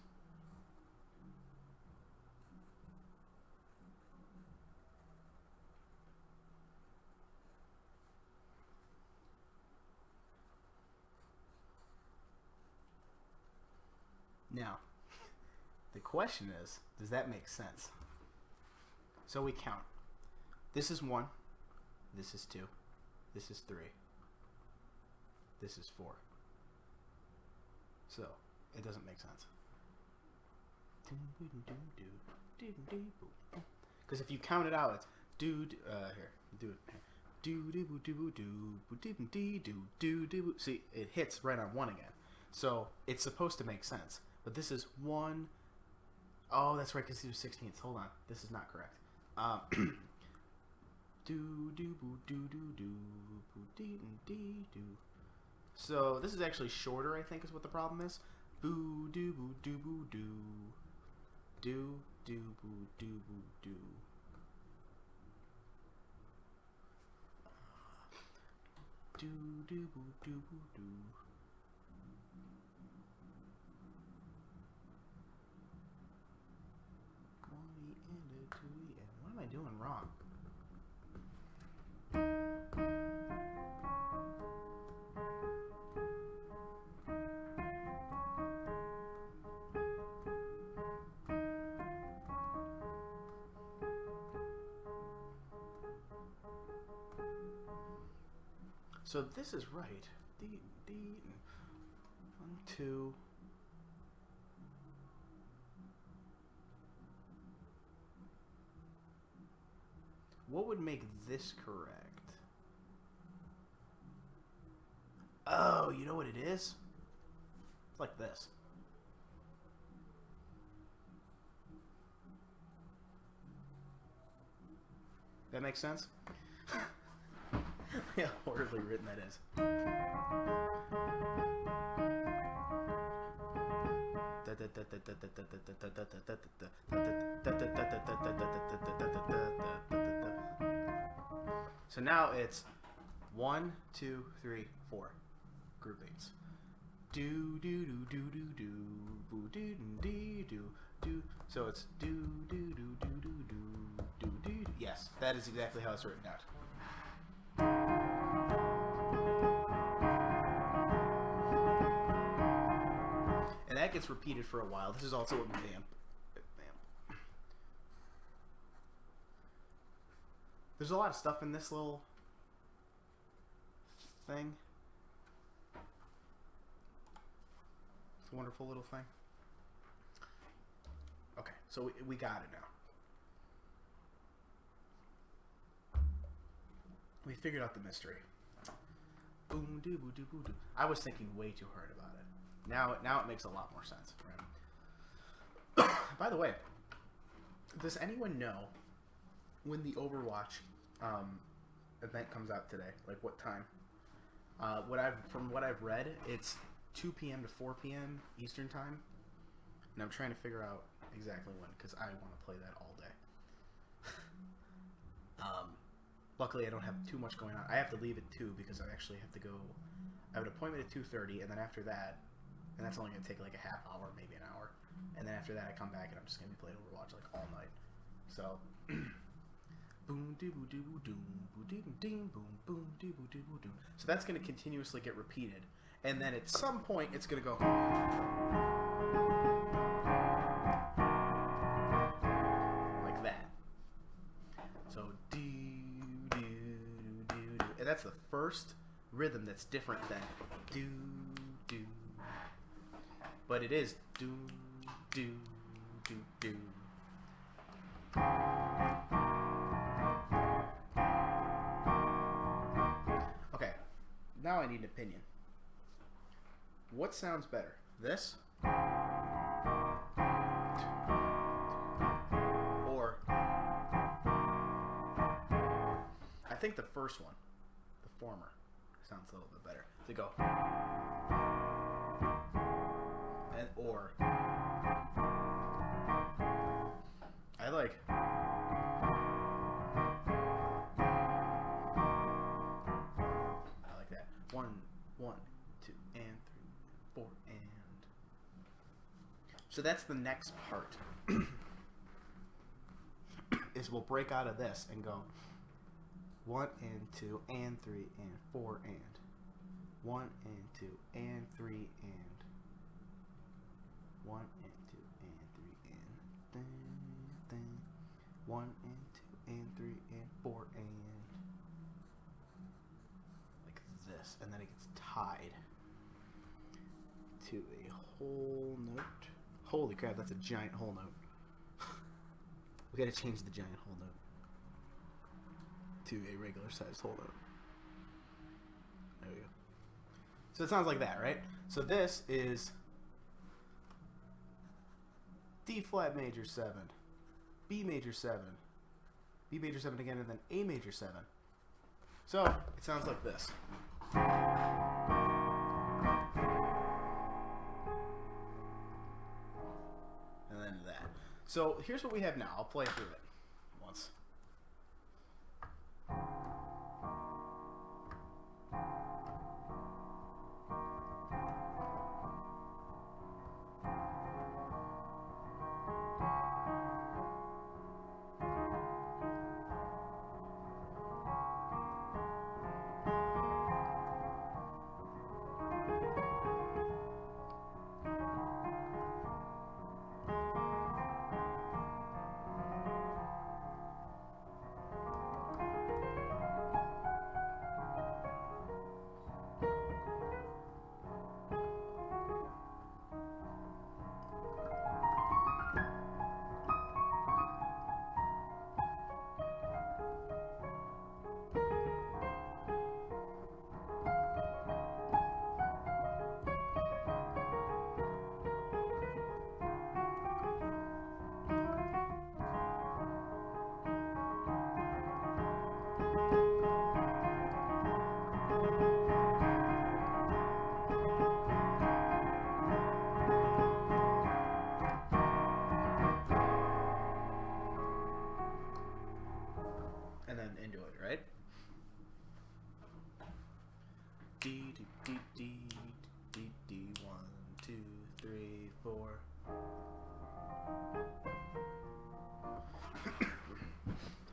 Now, the question is, does that make sense? So we count. This is 1. This is 2. This is 3. This is 4. So, it doesn't make sense. Because if you count it out, it's here, do it. See, it hits right on 1 again. So, it's supposed to make sense. But this is 1. Oh, that's right, because these are 16ths. Hold on. This is not correct. So this is actually shorter, I think, is what the problem is. Boo doo boo doo boo doo. Do do boo doo boo doo. Do do boo doo boo doo. What am I doing wrong? So this is right. D 1 2. What would make this correct? Oh, you know what it is? It's like this. That makes sense? Yeah, horribly written that is. So now it's 1, 2, 3, 4 groupings. Do do do do do do boo do do do do. So it's do do do do do do do do. Yes, that is exactly how it's written out. And that gets repeated for a while. This is also a vamp. There's a lot of stuff in this little thing. It's a wonderful little thing. Okay, so we got it now. We figured out the mystery. Boom doo boo doo boo doo. I was thinking way too hard about it. Now it makes a lot more sense. Right? By the way, does anyone know when the Overwatch event comes out today? Like what time? From what I've read, it's 2 p.m. to 4 p.m. Eastern time. And I'm trying to figure out exactly when, because I want to play that all day. Luckily, I don't have too much going on. I have to leave at 2 because I actually have to go. I have an appointment at 2:30, and then after that, and that's only going to take like a half hour, maybe an hour. And then after that, I come back and I'm just going to be playing Overwatch like all night. So, boom doo doo doom, boom doo ding, boom boom doo doo doom. So that's going to continuously get repeated, and then at some point, it's going to go like that. So do do do do, and that's the first rhythm that's different than do do. But it is do do do do. Okay, now I need an opinion. What sounds better? This? Or I think the first one, the former, sounds a little bit better. To go and or I like that. 1, 1, 2, and 3, 4, and so that's the next part. Is we'll break out of this and go 1 and 2 and 3 and 4 and 1 and 2 and 3 and 1 and 2 and 3 and ding, ding. 1 and 2 and 3 and 4 and like this, and then it gets tied to a whole note. Holy crap, that's a giant whole note. We gotta change the giant whole note to a regular sized whole note. There we go. So it sounds like that, right? So this is D flat major 7, B major 7, B major 7 again, and then A major 7. So it sounds like this. And then that. So here's what we have now. I'll play through it once. And then into it, right? D D D D D D 1, 2, 3, 4.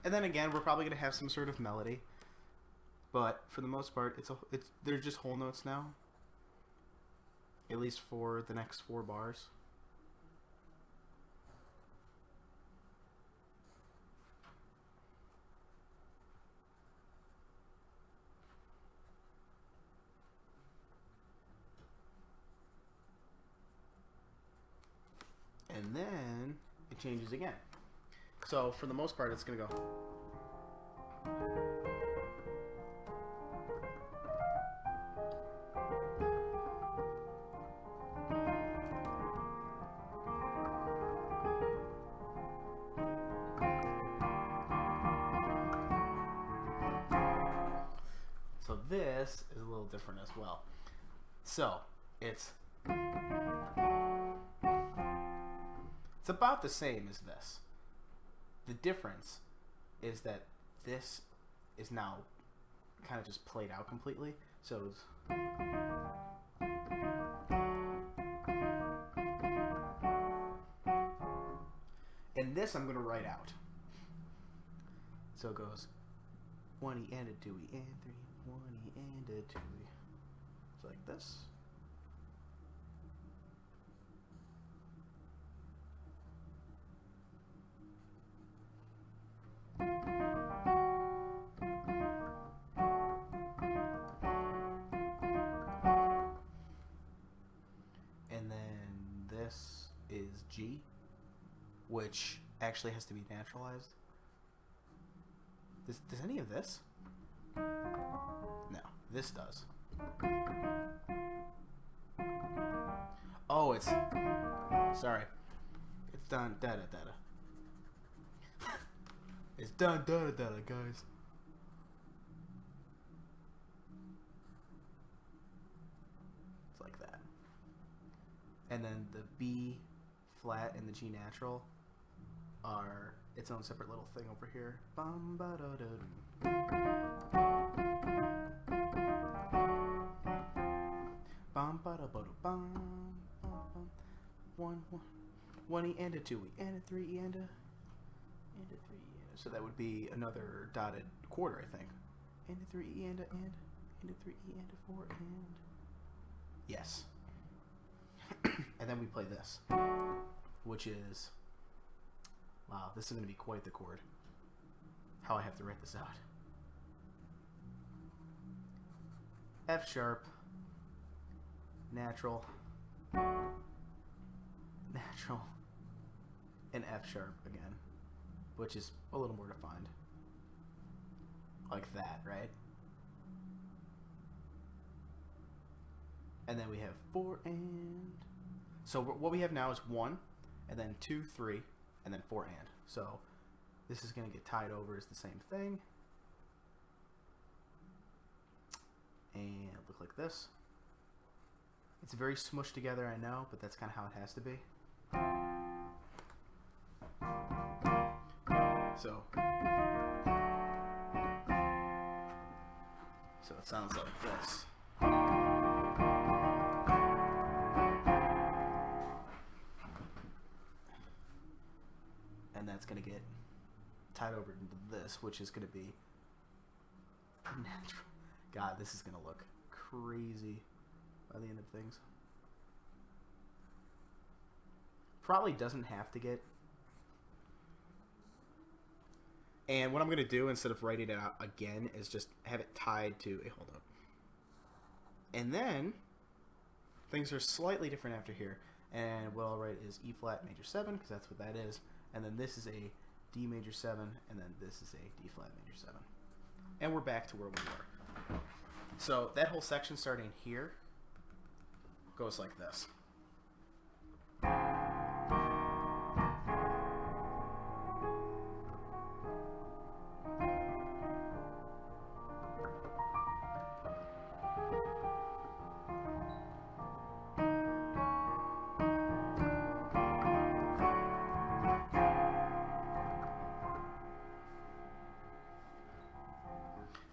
And then again, we're probably gonna have some sort of melody, but for the most part, they're just whole notes now. At least for the next 4 bars. And then it changes again. So for the most part, it's going to go. So this is a little different as well. So it's It's about the same as this. The difference is that this is now kind of just played out completely. So it's... And this I'm going to write out. So it goes 1E and a 2E and 3, 1E and a 2E. It's like this. And then this is G, which actually has to be naturalized. Does any of this? No, this does. Oh, it's... Sorry. It's done data. It's done data, guys. It's like that. And then the B flat and the G natural are its own separate little thing over here. Bum ba da da. Bum ba da ba da bum. 1E and a 2E and a 3E and a 3E. So that would be another dotted quarter, I think. And a 3E and a 3E and a 4 and... Yes. And then we play this, which is... Wow, this is going to be quite the chord. How I have to write this out. F sharp, natural, and F sharp again, which is a little more defined. Like that, right? And then we have 4 and... So what we have now is 1, and then 2, 3, and then 4 and. So this is going to get tied over as the same thing. And look like this. It's very smushed together, I know, but that's kind of how it has to be. So it sounds like this. And that's going to get tied over into this, which is going to be natural. God, this is going to look crazy by the end of things. Probably doesn't have to get. And what I'm going to do instead of writing it out again is just have it tied to a... Hold up. And then things are slightly different after here. And what I'll write is E flat major 7, because that's what that is. And then this is a D major 7, and then this is a D flat major 7. And we're back to where we were. So that whole section starting here goes like this.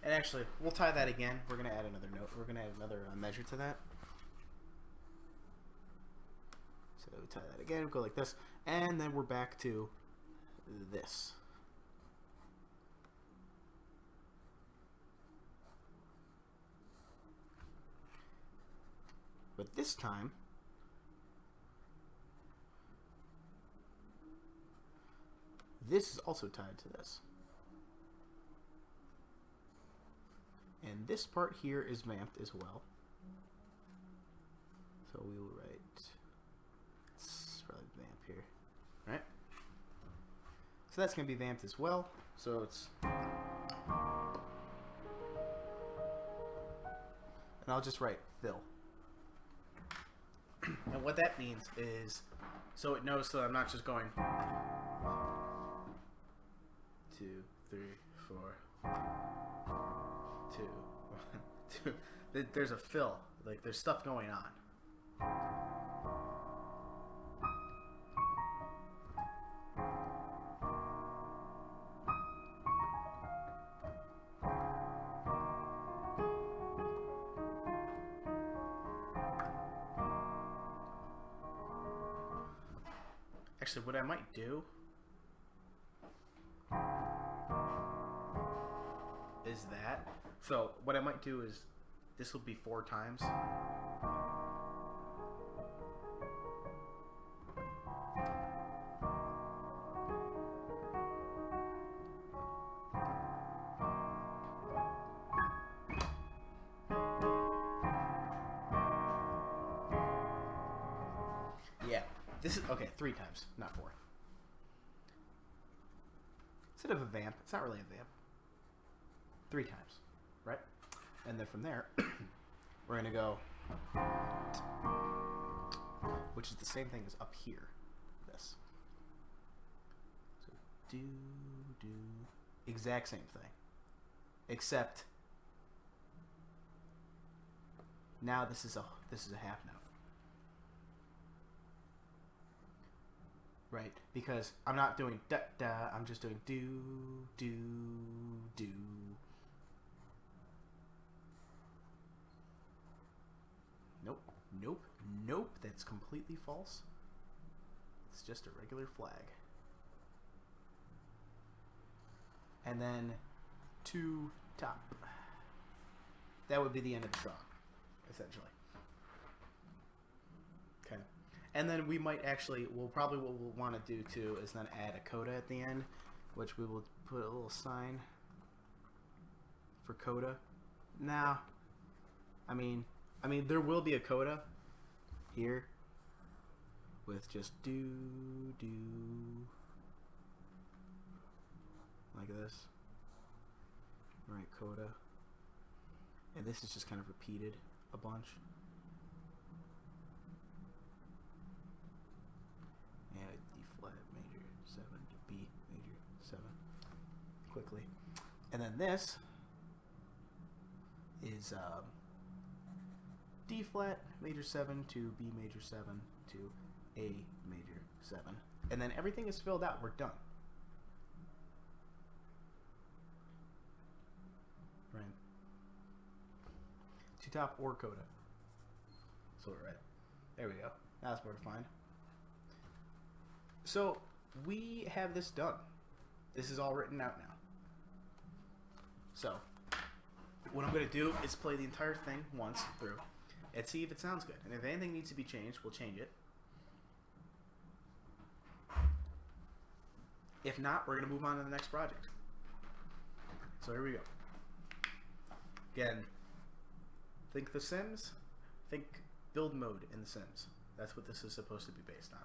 And actually, we'll tie that again. We're going to add another note. We're going to add another measure to that. So we tie that again. We'll go like this. And then we're back to this. But this time, this is also tied to this. And this part here is vamped as well. So we will write, it's probably vamp here, right? So that's going to be vamped as well. So it's, and I'll just write fill. And what that means is, so it knows that I'm not just going 2, 3, 4, 2, 1, 2. There's a fill. Like there's stuff going on. Actually, what I might do is that. So what I might do is this will be 4 times. Yeah, this is okay. 3 times, not 4. Instead of a vamp, it's not really a vamp. 3 times, right? And then from there, we're gonna go, which is the same thing as up here. This. So do exact same thing, except now this is a half note. Right, because I'm not doing da da, I'm just doing do do do. Nope, nope, nope, that's completely false. It's just a regular flag. And then 2 top. That would be the end of the song, essentially. Okay. And then we might actually, what we'll want to do too is then add a coda at the end, which we will put a little sign for coda. Now, I mean, there will be a coda here with just do like this, right? Coda, and this is just kind of repeated a bunch. And a D flat major 7 to B major 7 quickly, and then this is D flat major 7 to B major 7 to A major 7, and then everything is filled out. We're done. Right. 2 top or coda. So we're right. There we go. That's more defined. So we have this done. This is all written out now. So what I'm going to do is play the entire thing once through and see if it sounds good. And if anything needs to be changed, we'll change it. If not, we're going to move on to the next project. So here we go. Again, think The Sims, think build mode in The Sims. That's what this is supposed to be based on.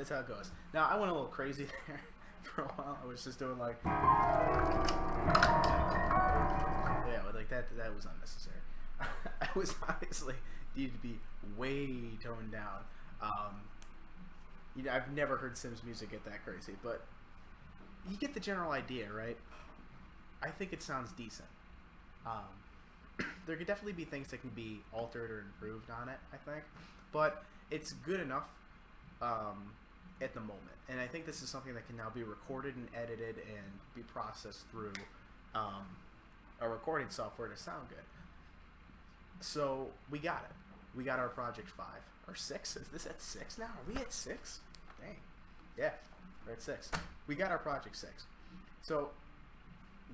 that's how it goes. Now I went a little crazy there for a while. I was just doing like, yeah, like that. That was unnecessary. I was obviously needed to be way toned down. I've never heard Sims music get that crazy, but you get the general idea, right? I think it sounds decent. There could definitely be things that can be altered or improved on it, I think, but it's good enough at the moment. And I think this is something that can now be recorded and edited and be processed through a recording software to sound good. So we got it. We got our Project 5. Or 6? Is this at 6 now? Are we at 6? Dang. Yeah, we're at 6. We got our Project 6. So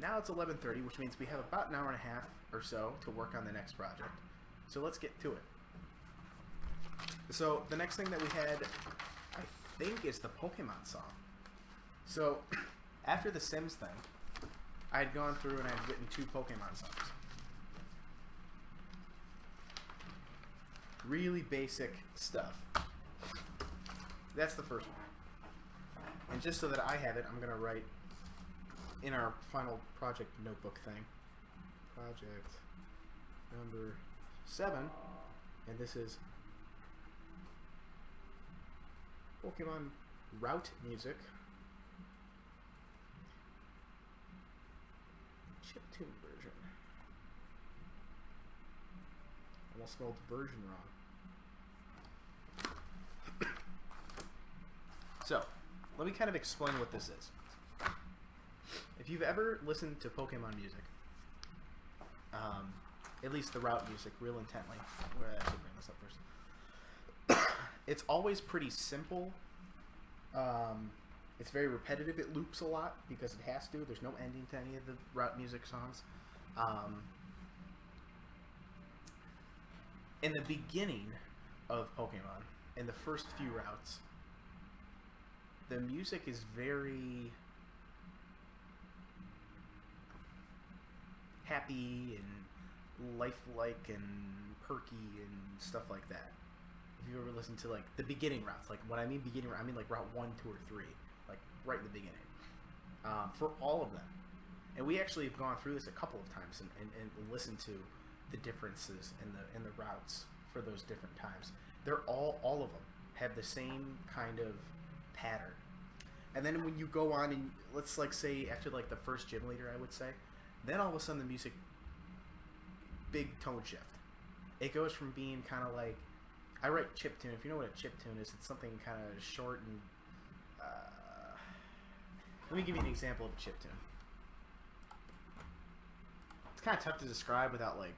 now it's 11:30, which means we have about an hour and a half or so to work on the next project. So let's get to it. So the next thing that we had, I think, is the Pokemon song. So after the Sims thing, I had gone through and I had written 2 Pokemon songs. Really basic stuff. That's the first one. And just so that I have it, I'm going to write in our final project notebook thing, project number 7, and this is Pokemon route music, chiptune version. Almost spelled version wrong. So, let me kind of explain what this is. If you've ever listened to Pokemon music, at least the route music, real intently, where I actually bring this up first, it's always pretty simple. It's very repetitive. It loops a lot because it has to. There's no ending to any of the route music songs. In the beginning of Pokemon, in the first few routes, the music is very happy and lifelike and perky and stuff like that. If you ever listen to like the beginning routes, like when I mean beginning, I mean like route 1, 2, or 3, like right in the beginning, for all of them. And we actually have gone through this a couple of times and listened to the differences in the routes for those different times. They're all of them have the same kind of pattern. And then when you go on and let's like say after like the first gym leader, I would say, then all of a sudden the music, big tone shift. It goes from being kind of like, I write chiptune. If you know what a chiptune is, it's something kind of short and let me give you an example of a chiptune. It's kind of tough to describe without like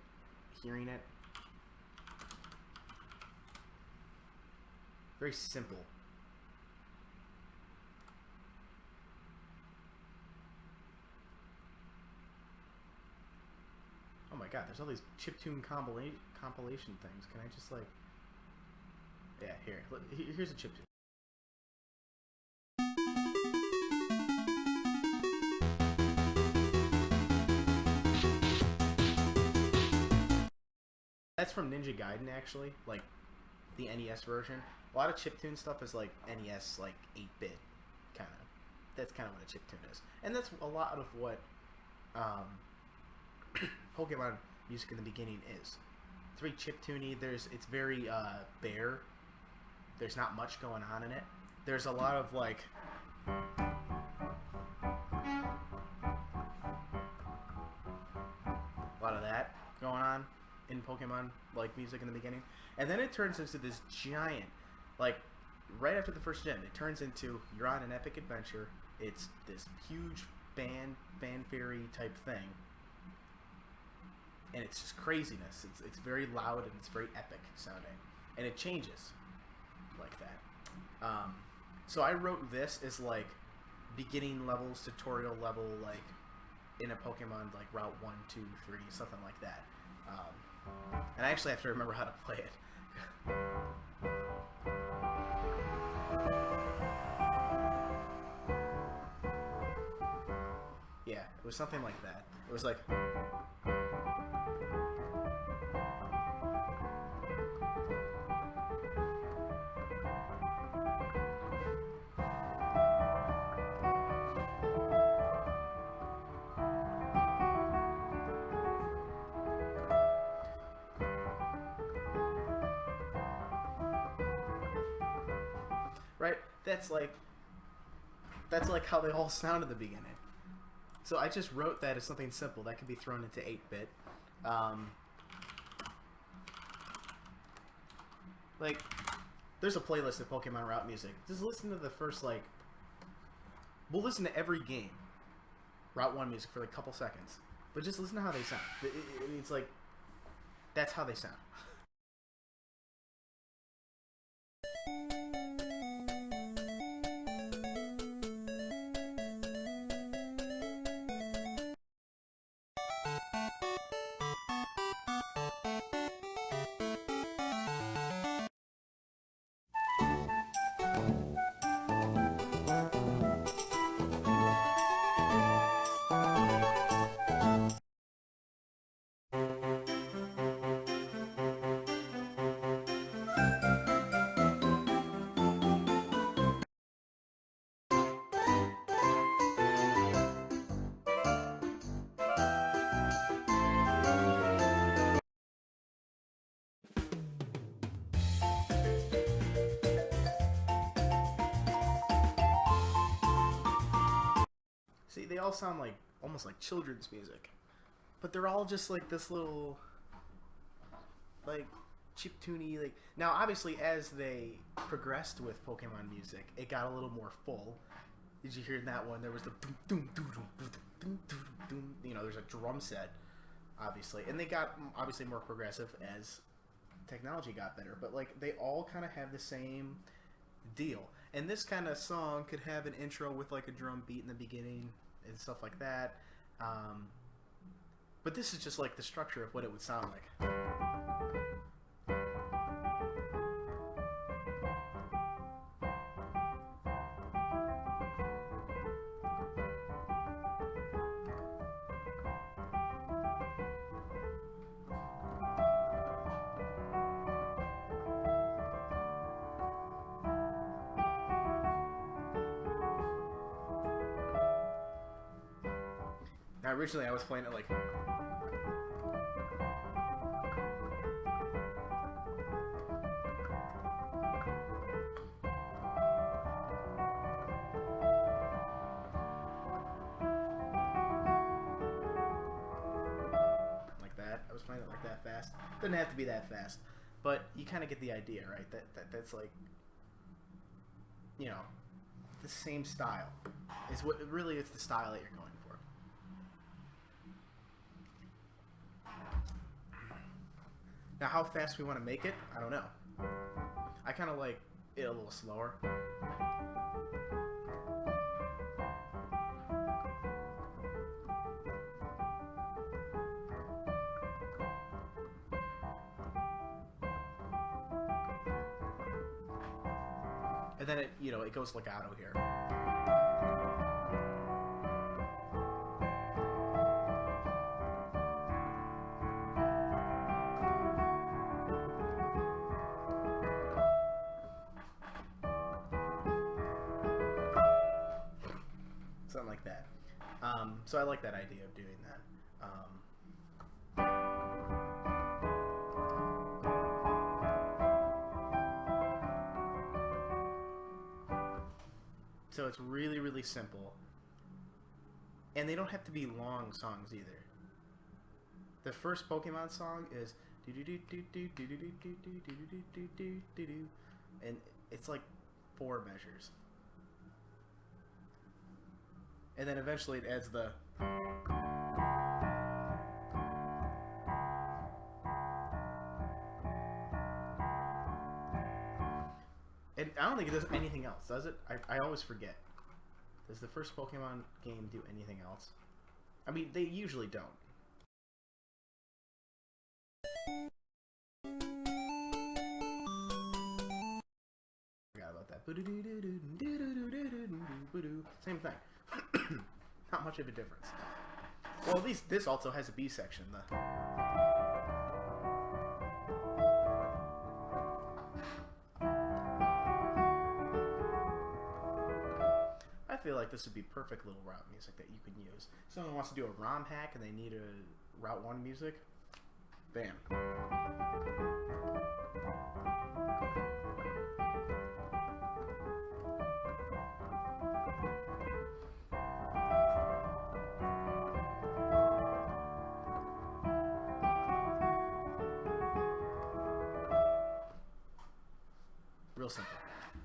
hearing it. Very simple. Oh my god, there's all these chiptune compilation things. Can I just like... Yeah, here. Here's a chiptune. That's from Ninja Gaiden, actually. Like, the NES version. A lot of chiptune stuff is like NES, like 8-bit, kind of. That's kind of what a chiptune is. And that's a lot of what Pokemon music in the beginning is. It's very chiptuney. It's very bare. There's not much going on in it. There's a lot of like a lot of that going on in Pokemon like music in the beginning, and then it turns into this giant, like right after the first gym, it turns into you're on an epic adventure. It's this huge fanfare type thing. And it's just craziness. It's very loud and it's very epic sounding, and it changes like that. So I wrote this as like beginning levels, tutorial level, like in a Pokemon like Route 1, 2, 3, something like that. And I actually have to remember how to play it. Yeah, it was something like that. It was like. that's like how they all sound at the beginning. So I just wrote that as something simple that could be thrown into 8-bit. Like, there's a playlist of Pokemon route music. Just listen to the first, like... We'll listen to every game. Route 1 music for like a couple seconds. But just listen to how they sound. It's like... That's how they sound. See, they all sound like almost like children's music, but they're all just like this little, like, chiptune-y. Like, now, obviously, as they progressed with Pokemon music, it got a little more full. Did you hear that one? There was the doom doom doom doom doom doom doom. You know, there's a drum set, obviously, and they got obviously more progressive as technology got better. But like, they all kind of have the same deal. And this kind of song could have an intro with like a drum beat in the beginning and stuff like that. But this is just like the structure of what it would sound like. Now, originally I was playing it like... like that. I was playing it like that fast. Doesn't have to be that fast. But you kind of get the idea, right? That's like... You know, the same style. It's what really it's the style that you're going for. Now, how fast we want to make it, I don't know. I kind of like it a little slower. And then it, you know, it goes legato here. Something like that. So I like that idea of doing that. So it's really, really simple. And they don't have to be long songs either. The first Pokemon song is and it's like 4 measures. And then eventually it adds the... And I don't think it does anything else, does it? I always forget. Does the first Pokemon game do anything else? I mean, they usually don't. Forgot about that. Same thing. Not much of a difference. Well, at least this also has a B section. I feel like this would be perfect little route music that you can use. If someone wants to do a ROM hack and they need a Route 1 music, bam.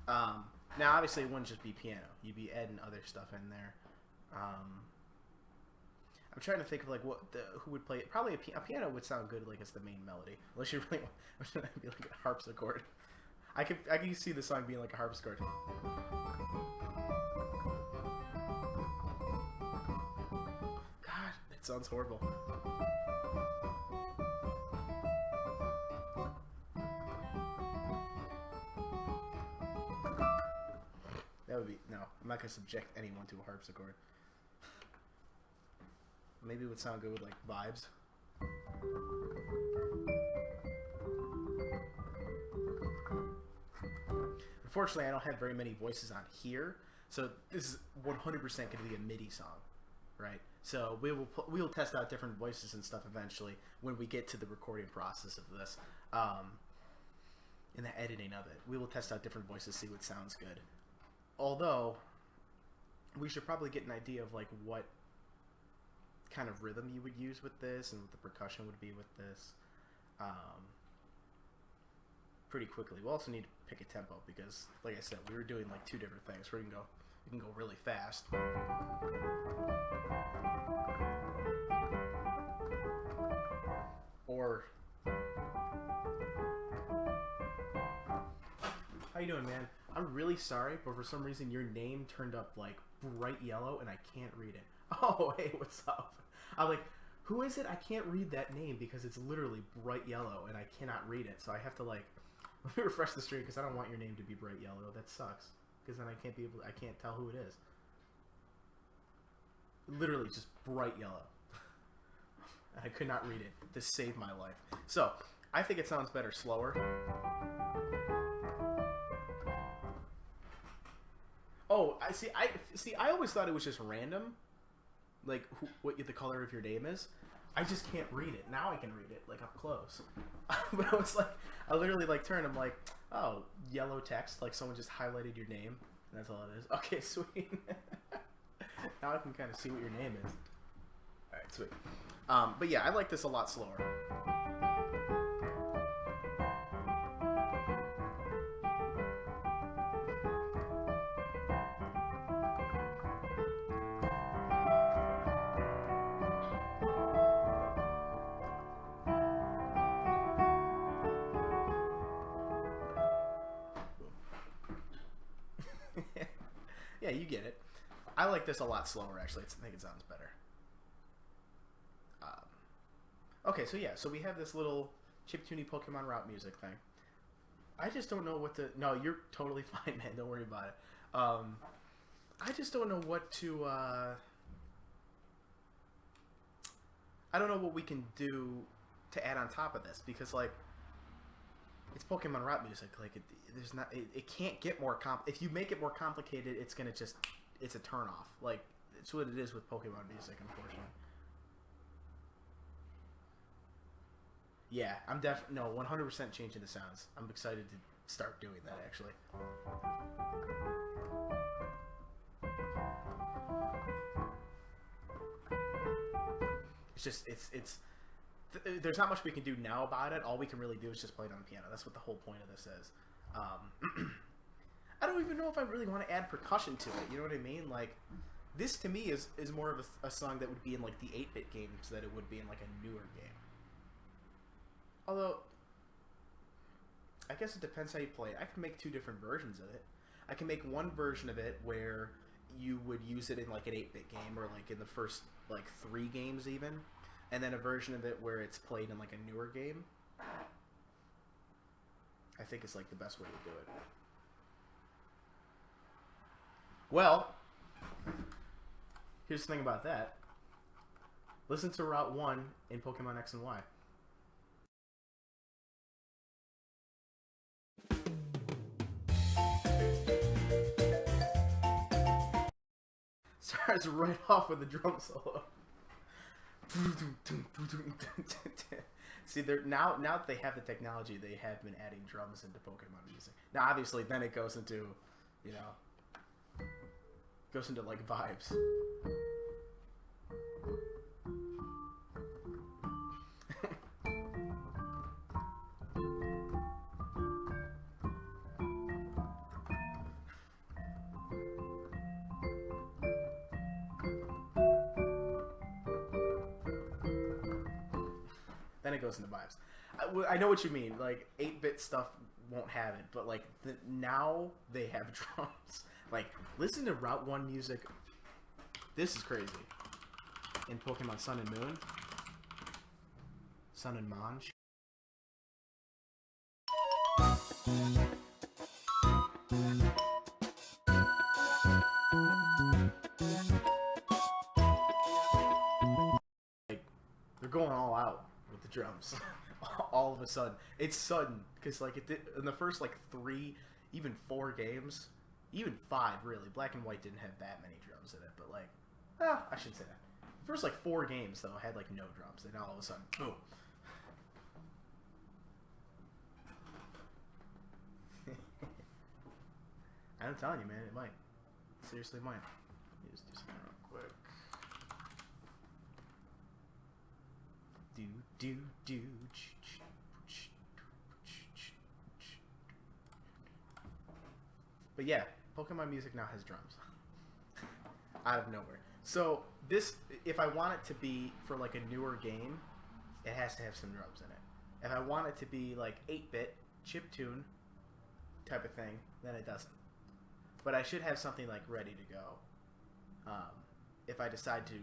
Now, obviously, it wouldn't just be piano. You'd be adding other stuff in there. I'm trying to think of like who would play it. Probably a piano would sound good like as the main melody, unless you really want it to be like a harpsichord. I can see the song being like a harpsichord. God, that sounds horrible. That would be no. I'm not gonna subject anyone to a harpsichord. Maybe it would sound good with like vibes. Unfortunately, I don't have very many voices on here, so this is 100% going to be a MIDI song, right? So we will test out different voices and stuff eventually when we get to the recording process of this, and the editing of it. We will test out different voices, see what sounds good. Although we should probably get an idea of like what kind of rhythm you would use with this and what the percussion would be with this pretty quickly. We'll also need to pick a tempo because, like I said, we were doing like two different things. We can go really fast. Or how you doing, man? I'm really sorry, but for some reason your name turned up like bright yellow and I can't read it. Oh, hey, what's up? I'm like, who is it? I can't read that name because it's literally bright yellow and I cannot read it. So I have to like let me refresh the stream because I don't want your name to be bright yellow. That sucks because then I can't tell who it is. Literally just bright yellow. And I could not read it. This saved my life. So I think it sounds better slower. Oh, I see. I always thought it was just random, like what the color of your name is. I just can't read it. Now I can read it like up close. But I was like, I literally like turned. I'm like, oh, yellow text. Like someone just highlighted your name. That's all it is. Okay, sweet. Now I can kind of see what your name is. All right, sweet. But yeah, I like this a lot slower. Yeah, you get it. I like this a lot slower, actually. I think it sounds better. Okay, so yeah, so we have this little chiptune Pokemon route music thing. I just don't know what to... No, you're totally fine, man. Don't worry about it. I just don't know what to... I don't know what we can do to add on top of this, because, like, it's Pokemon route music. Like, it can't get more if you make it more complicated, it's gonna just... It's a turn-off. Like, it's what it is with Pokemon music, unfortunately. Yeah, I'm no, 100% changing the sounds. I'm excited to start doing that, actually. It's just, there's not much we can do now about it. All we can really do is just play it on the piano. That's what the whole point of this is. I don't even know if I really want to add percussion to it. You know what I mean? Like, this to me is more of a song that would be in like the 8-bit games than it would be in like a newer game. Although, I guess it depends how you play it. I can make two different versions of it. I can make one version of it where you would use it in like an 8-bit game or like in the first like 3 games even, and then a version of it where it's played in like a newer game. I think it's like the best way to do it. Well, here's the thing about that. Listen to Route 1 in Pokemon X and Y. Starts right off with a drum solo. See, now that they have the technology, they have been adding drums into Pokemon music. Now, obviously, then it goes into, you know, goes into like vibes. it goes into vibes. I know what you mean. Like 8-bit stuff won't have it, but like now they have drums. Like listen to Route 1 music. This is crazy. In Pokemon Sun and Moon, Sun and Mon. Like they're going all out with the drums. All of a sudden, it's sudden because like it did in the first like 3, even 4 games, even 5 really. Black and White didn't have that many drums in it, but like, I shouldn't say that. The first like 4 games though had like no drums, and now all of a sudden, boom. I'm telling you, man, it might. Seriously, it might. Let me just do something real quick. Do. But yeah, Pokemon music now has drums. Out of nowhere. So this, if I want it to be for like a newer game, it has to have some drums in it. If I want it to be like 8-bit, chiptune type of thing, then it doesn't. But I should have something like ready to go if I decide to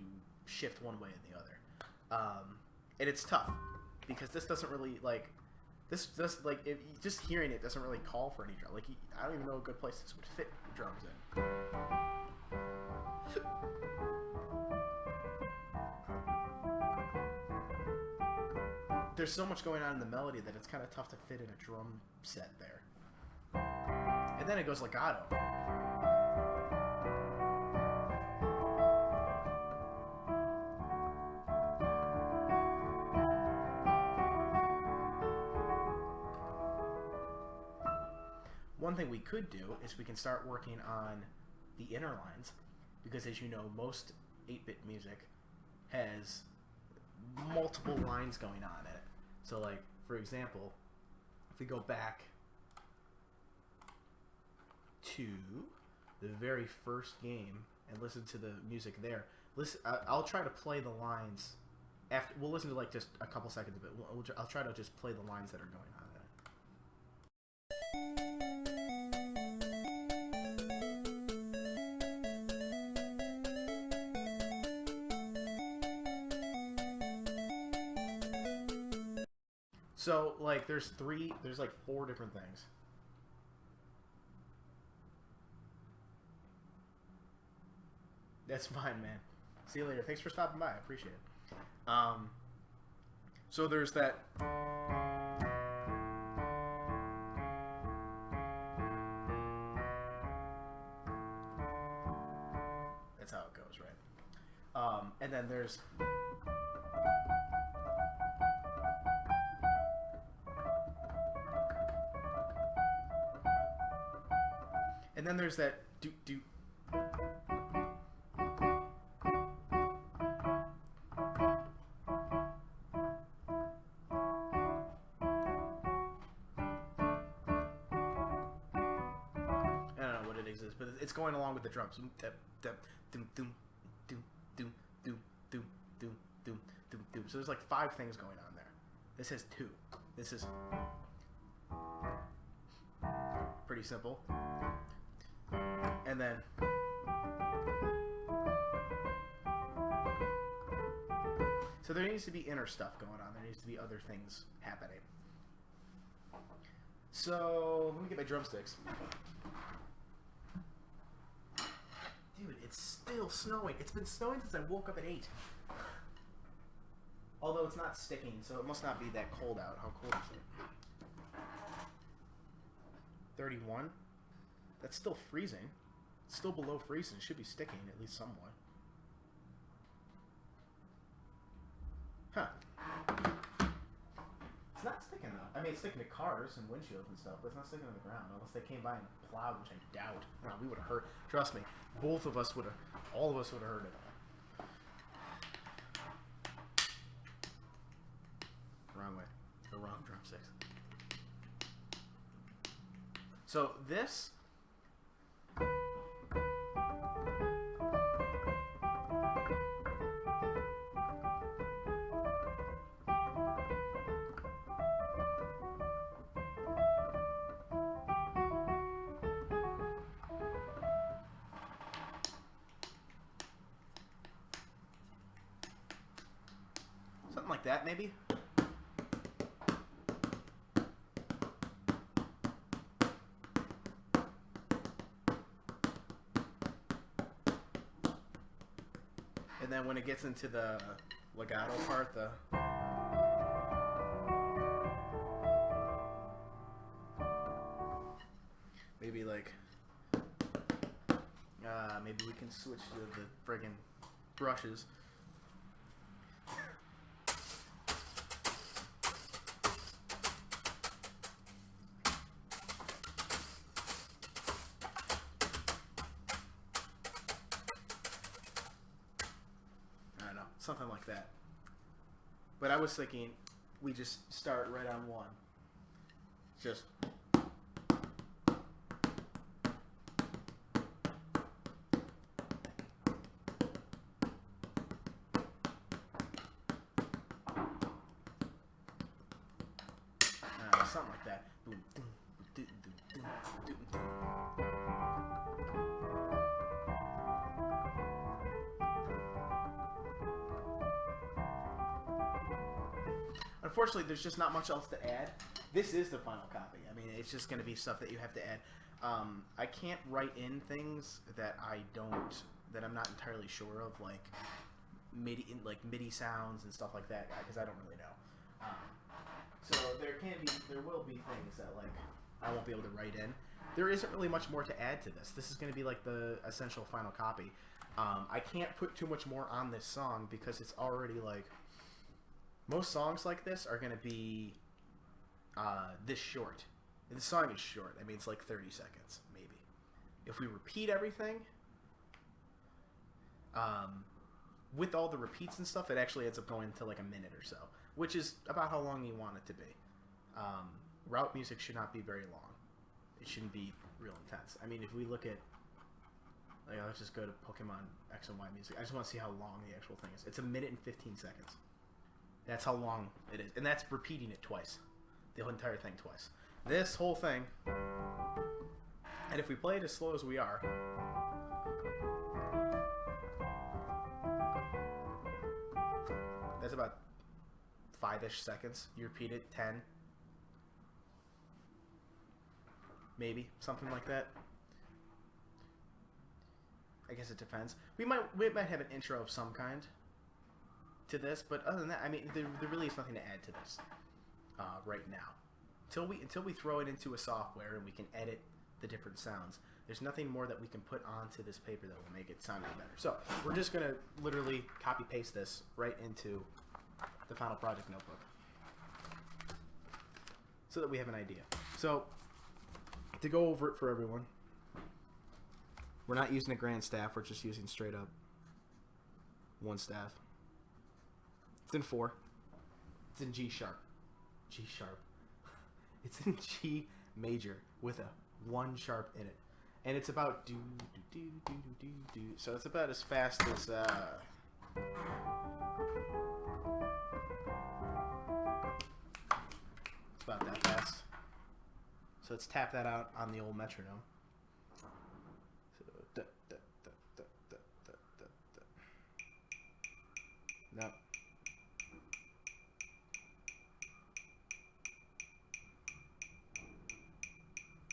shift one way or the other. And it's tough because this doesn't really like this just like if just hearing it doesn't really call for any drum. Like I don't even know a good place this would fit drums in. There's so much going on in the melody that it's kind of tough to fit in a drum set there. And then it goes legato. One thing we could do is we can start working on the inner lines, because as you know, most 8-bit music has multiple lines going on in it. So like, for example, if we go back to the very first game and listen to the music there, I'll try to play the lines after. We'll listen to like just a couple seconds of it. I'll try to just play the lines that are going on in it. So, like, there's like 4 different things. That's fine, man. See you later. Thanks for stopping by. I appreciate it. So there's that. That's how it goes, right? And then there's. And then there's that do. I don't know what it is, but it's going along with the drums. So there's like 5 things going on there. This has 2. This is pretty simple. And then so there needs to be inner stuff going on. There needs to be other things happening. So let me get my drumsticks. Dude, it's still snowing. It's been snowing since I woke up at 8. Although it's not sticking, so it must not be that cold out. How cold is it? 31? That's still freezing. It's still below freezing. It should be sticking, at least somewhat. Huh. It's not sticking, though. I mean, it's sticking to cars and windshields and stuff, but it's not sticking to the ground, unless they came by and plowed, which I doubt. No, we would have heard. Trust me, both of us would have, all of us would have heard it. Wrong way. The wrong drumsticks. So this that, maybe? And then when it gets into the legato part, the... Maybe like... maybe we can switch to the friggin' brushes. I don't know, something like that. But I was thinking we just start right on one. Just... something like that. Unfortunately, there's just not much else to add. This is the final copy. I mean, it's just going to be stuff that you have to add. I can't write in things that I'm not entirely sure of, like MIDI sounds and stuff like that, because I don't really know. So there will be things that like I won't be able to write in. There isn't really much more to add to this. This is going to be like the essential final copy. I can't put too much more on this song because it's already like most songs like this are going to be this short. And the song is short. I mean, it's like 30 seconds maybe. If we repeat everything, with all the repeats and stuff, it actually ends up going to like a minute or so, which is about how long you want it to be. Route music should not be very long. It shouldn't be real intense. I mean, if we look at, like, let's just go to Pokemon X and Y music. I just want to see how long the actual thing is. It's 1 minute and 15 seconds. That's how long it is. And that's repeating it twice. The whole entire thing twice. This whole thing, and if we play it as slow as we are, that's about 5-ish seconds. You repeat it 10, maybe something like that. I guess it depends. We might have an intro of some kind to this, but other than that, I mean, there really is nothing to add to this right now. Until we throw it into a software and we can edit the different sounds, there's nothing more that we can put onto this paper that will make it sound any better. So we're just gonna literally copy paste this right into the final project notebook so that we have an idea. So to go over it for everyone, we're not using a grand staff, we're just using straight up one staff. It's in 4. It's in G sharp. G sharp. It's in G major with a 1 sharp in it. And it's about do do do do do do. So it's about as fast as it's about that fast. So let's tap that out on the old metronome. So da, da, da, da, da, da, da, da. No.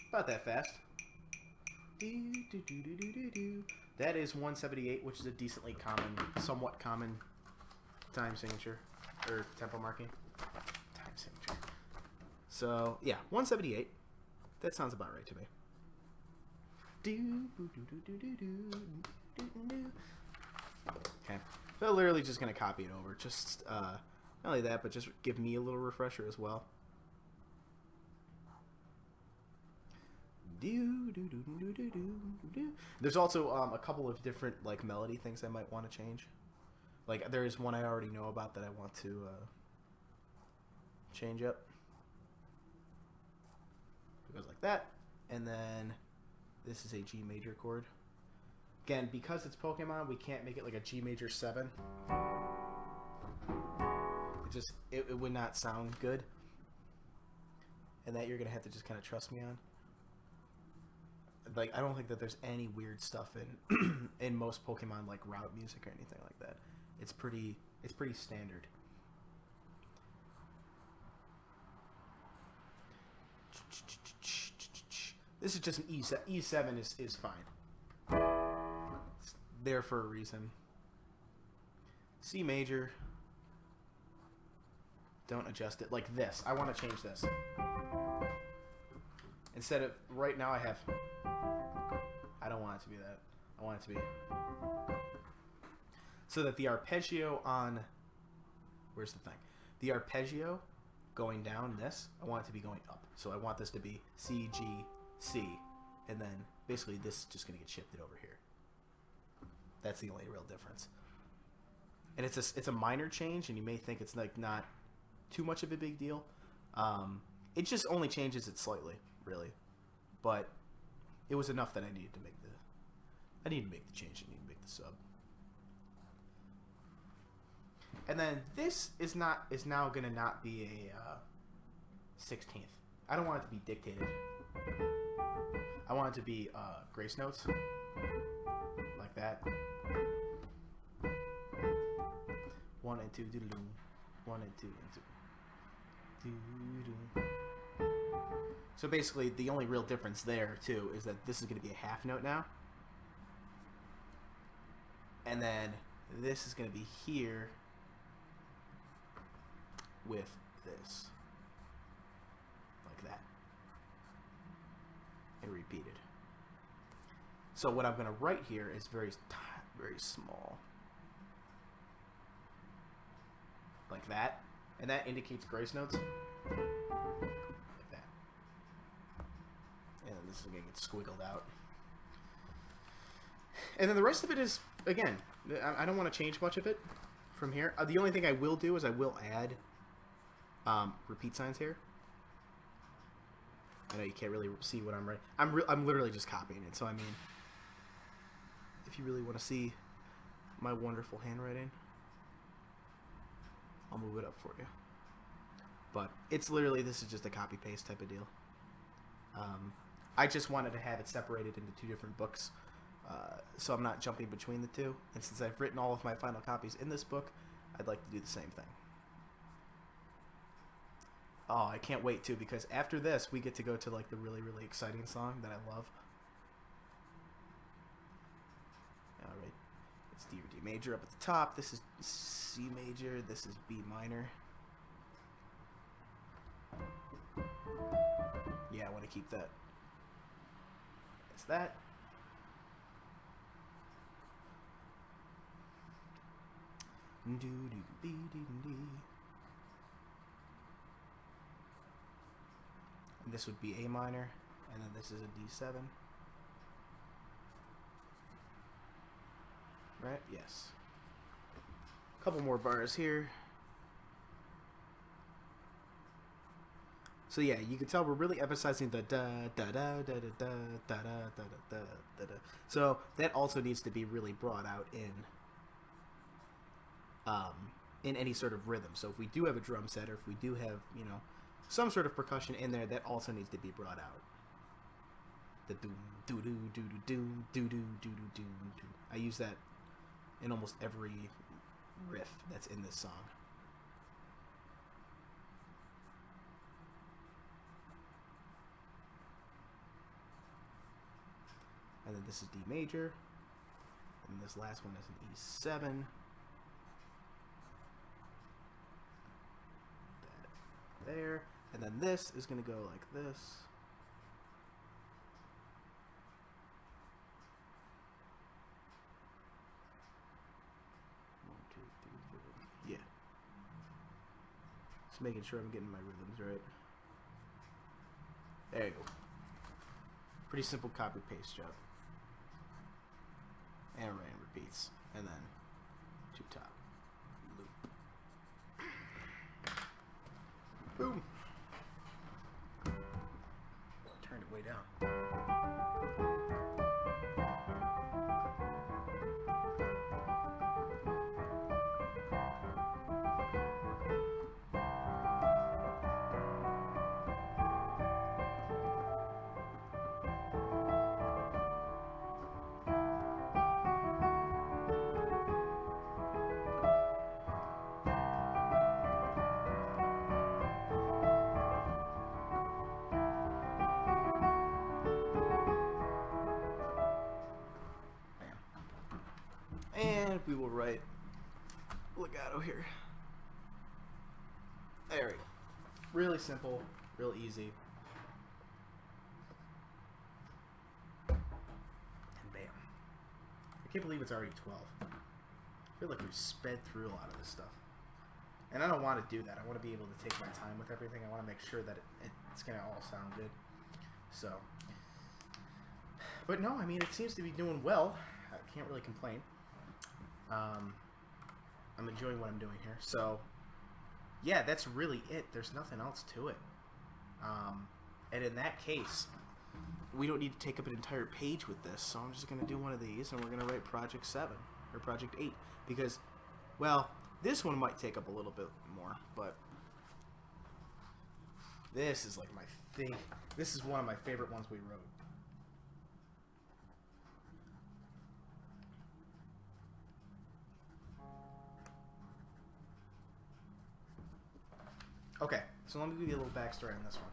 About that fast. That is 178, which is a decently common, somewhat common time signature, or tempo marking. Time signature. So, yeah, 178. That sounds about right to me. Okay. So literally just going to copy it over. Just, not only that, but just give me a little refresher as well. There's also a couple of different like melody things I might want to change. Like there is one I already know about that I want to change up. It goes like that, and then this is a G major chord. Again, because it's Pokemon, we can't make it like a G major 7. It would not sound good, and that you're gonna have to just kind of trust me on. Like, I don't think that there's any weird stuff in in most Pokemon like route music or anything like that. It's pretty standard. This is just an E7. E7 is fine. It's there for a reason. C major. Don't adjust it like this. I want to change this. Instead of right now I have. I don't want it to be that. I want it to be so that the arpeggio on. Where's the thing? The arpeggio going down this. I want it to be going up. So I want this to be C G C, and then basically this is just going to get shifted over here. That's the only real difference. And it's a minor change, and you may think it's like not too much of a big deal. It just only changes it slightly, really. But it was enough that I needed to make the change. I need to make the sub. And then this is now gonna not be a 16th. I don't want it to be dictated. I want it to be grace notes like that. 1 and 2, doodle-doo. 1 and 2 and 2. Doo-doo. So basically, the only real difference there too is that this is going to be a half note now, and then this is going to be here with this, like that, and repeated. So what I'm going to write here is very small, like that, and that indicates grace notes, like that. And then this is going to get squiggled out. And then the rest of it is, again, I don't want to change much of it from here. The only thing I will do is I will add repeat signs here. I know you can't really see what I'm writing. I'm literally just copying it. So, I mean, if you really want to see my wonderful handwriting, I'll move it up for you. But it's literally, this is just a copy-paste type of deal. I just wanted to have it separated into two different books, so I'm not jumping between the two. And since I've written all of my final copies in this book, I'd like to do the same thing. Oh, I can't wait too, because after this, we get to go to like the really, really exciting song that I love. Alright, it's D or D major up at the top. This is C major. This is B minor. Yeah, I want to keep that. It's that. And this would be A minor, and then this is a D7. Right? Yes. A couple more bars here. So yeah, you can tell we're really emphasizing the da da da da da da da da da da da da. So that also needs to be really brought out in any sort of rhythm. So if we do have a drum set, or if we do have, you know, some sort of percussion in there, that also needs to be brought out. The doom doo doo doo doo doo doo doo doo doo doo. I use that in almost every riff that's in this song. And then this is D major, and this last one is an E7. That there, and then this is going to go like this. One, two, three, four. Yeah. Just making sure I'm getting my rhythms right. There you go. Pretty simple copy paste job. And random repeats, and then two top loop. Boom. Turn it way down. And we will write legato here. There we go. Really simple, real easy. And bam. I can't believe it's already 12. I feel like we've sped through a lot of this stuff. And I don't want to do that. I want to be able to take my time with everything. I want to make sure that it's going to all sound good. So, but no, I mean, it seems to be doing well. I can't really complain. I'm enjoying what I'm doing here. So, yeah, that's really it. There's nothing else to it. And in that case, we don't need to take up an entire page with this. So I'm just going to do one of these, and we're going to write Project 7 or Project 8 because, well, this one might take up a little bit more, but this is like my thing. This is one of my favorite ones we wrote. Okay, so let me give you a little backstory on this one.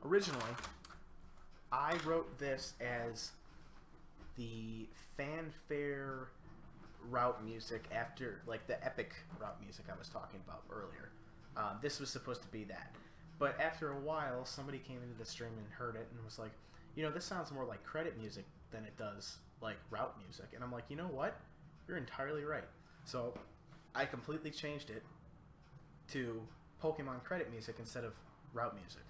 Originally, I wrote this as the fanfare route music after, like, the epic route music I was talking about earlier. This was supposed to be that. But after a while, somebody came into the stream and heard it and was like, you know, this sounds more like credit music than it does like route music. And I'm like, you know what? You're entirely right. So I completely changed it to Pokemon credit music instead of route music.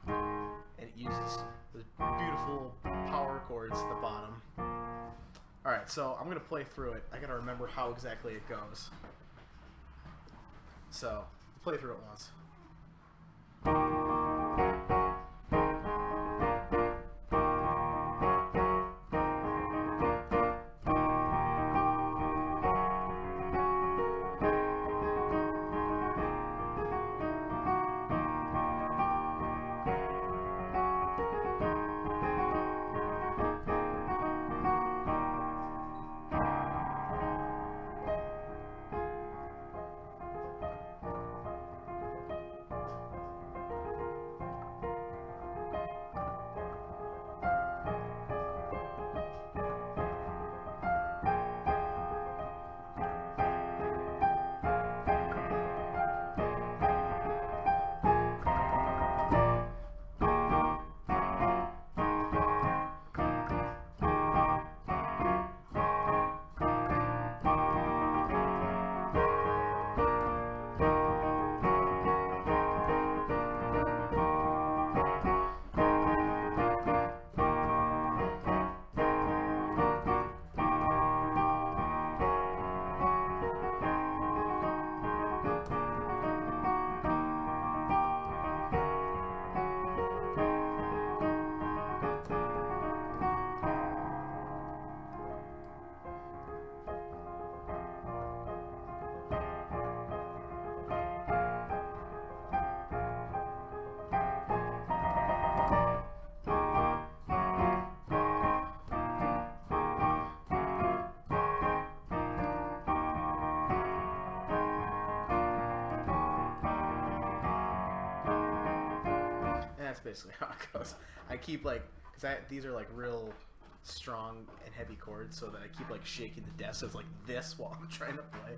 And it uses the beautiful power chords at the bottom. Alright, so I'm going to play through it. I got to remember how exactly it goes. So, play through it once. That's basically how it goes. I keep like, because these are like real strong and heavy chords, so that I keep like shaking the desk. So it's like this while I'm trying to play.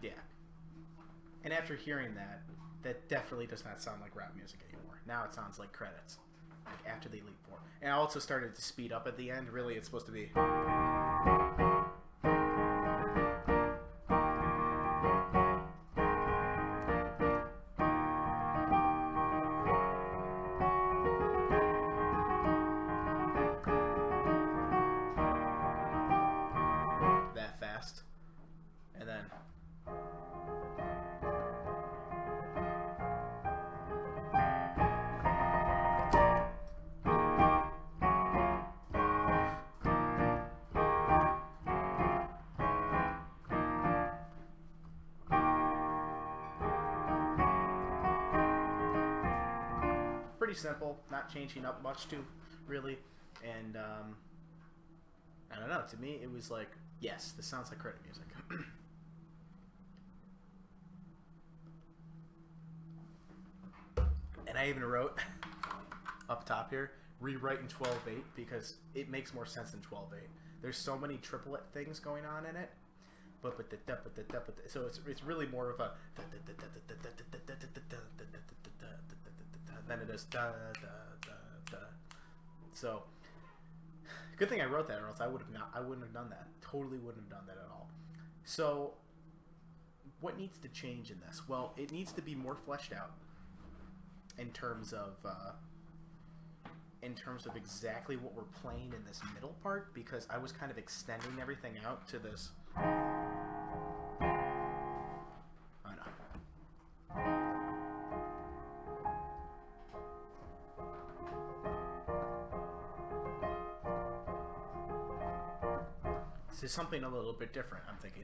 Yeah. And after hearing that, that definitely does not sound like rap music anymore. Now it sounds like credits, like after the Elite Four. And I also started to speed up at the end. Really, it's supposed to be. That fast. And then. Pretty simple, not changing up much to really, and know. To me, it was like, yes, this sounds like credit music. And I even wrote up top here, rewrite in 12/8 because it makes more sense in 12/8. There's so many triplet things going on in it, so it's really more of a than it is da da da da. So good thing I wrote that, or else I wouldn't have done that. Totally wouldn't have done that at all. So what needs to change in this? Well, it needs to be more fleshed out in terms of exactly what we're playing in this middle part, because I was kind of extending everything out to this. I know. This is something a little bit different, I'm thinking.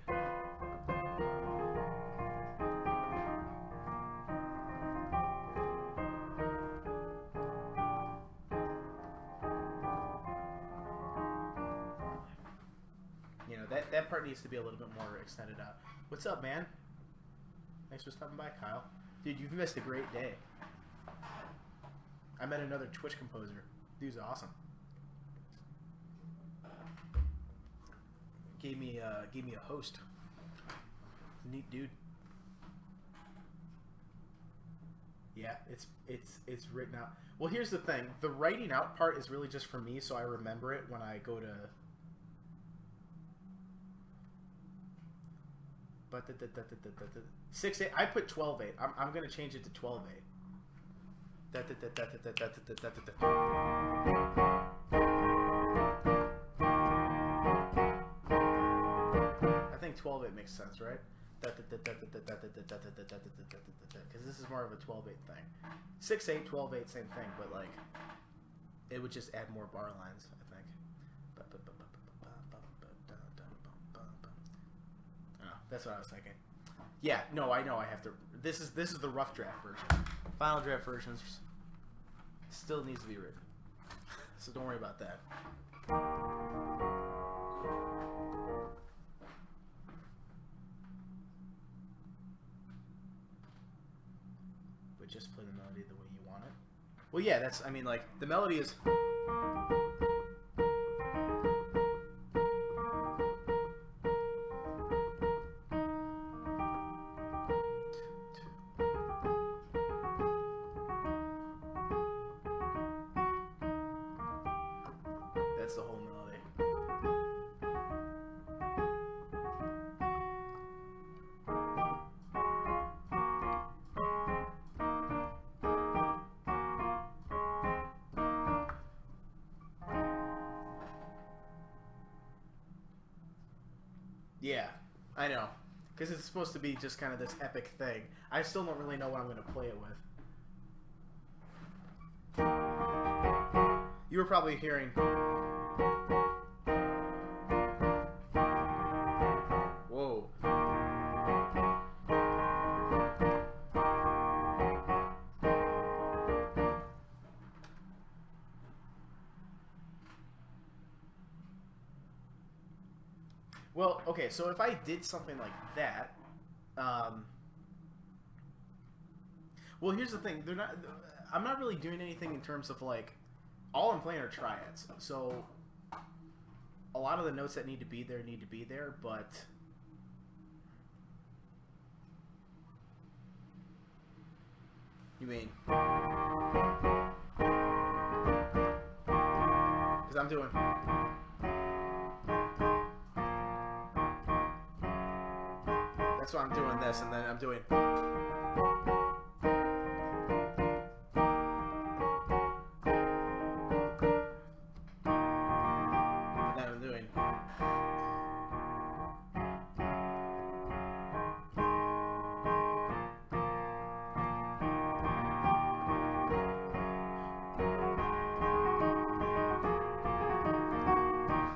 That part needs to be a little bit more extended out. What's up, man? Thanks for stopping by, Kyle. Dude, you've missed a great day. I met another Twitch composer. Dude's awesome. Gave me a host. Neat dude. Yeah, it's written out. Well, here's the thing. The writing out part is really just for me, so I remember it when I go to. But 6/8. I put 12/8. I'm gonna change it to 12/8. I think 12/8 makes sense, right? Because this is more of a 12/8 thing. 6/8, 12/8, same thing, but like it would just add more bar lines, I think. That's what I was thinking. Yeah, no, I know I have to. This is the rough draft version. Final draft version still needs to be written, so don't worry about that. But just play the melody the way you want it. Well, yeah, that's. I mean, like the melody is. That's the whole melody. Yeah, I know. Because it's supposed to be just kind of this epic thing. I still don't really know what I'm going to play it with. You were probably hearing... Whoa. Well, okay, so if I did something like that, well, here's the thing. I'm not really doing anything in terms of like, all I'm playing are triads. So a lot of the notes that need to be there, but you mean? Because I'm doing. That's why I'm doing this, and then I'm doing. And then I'm doing.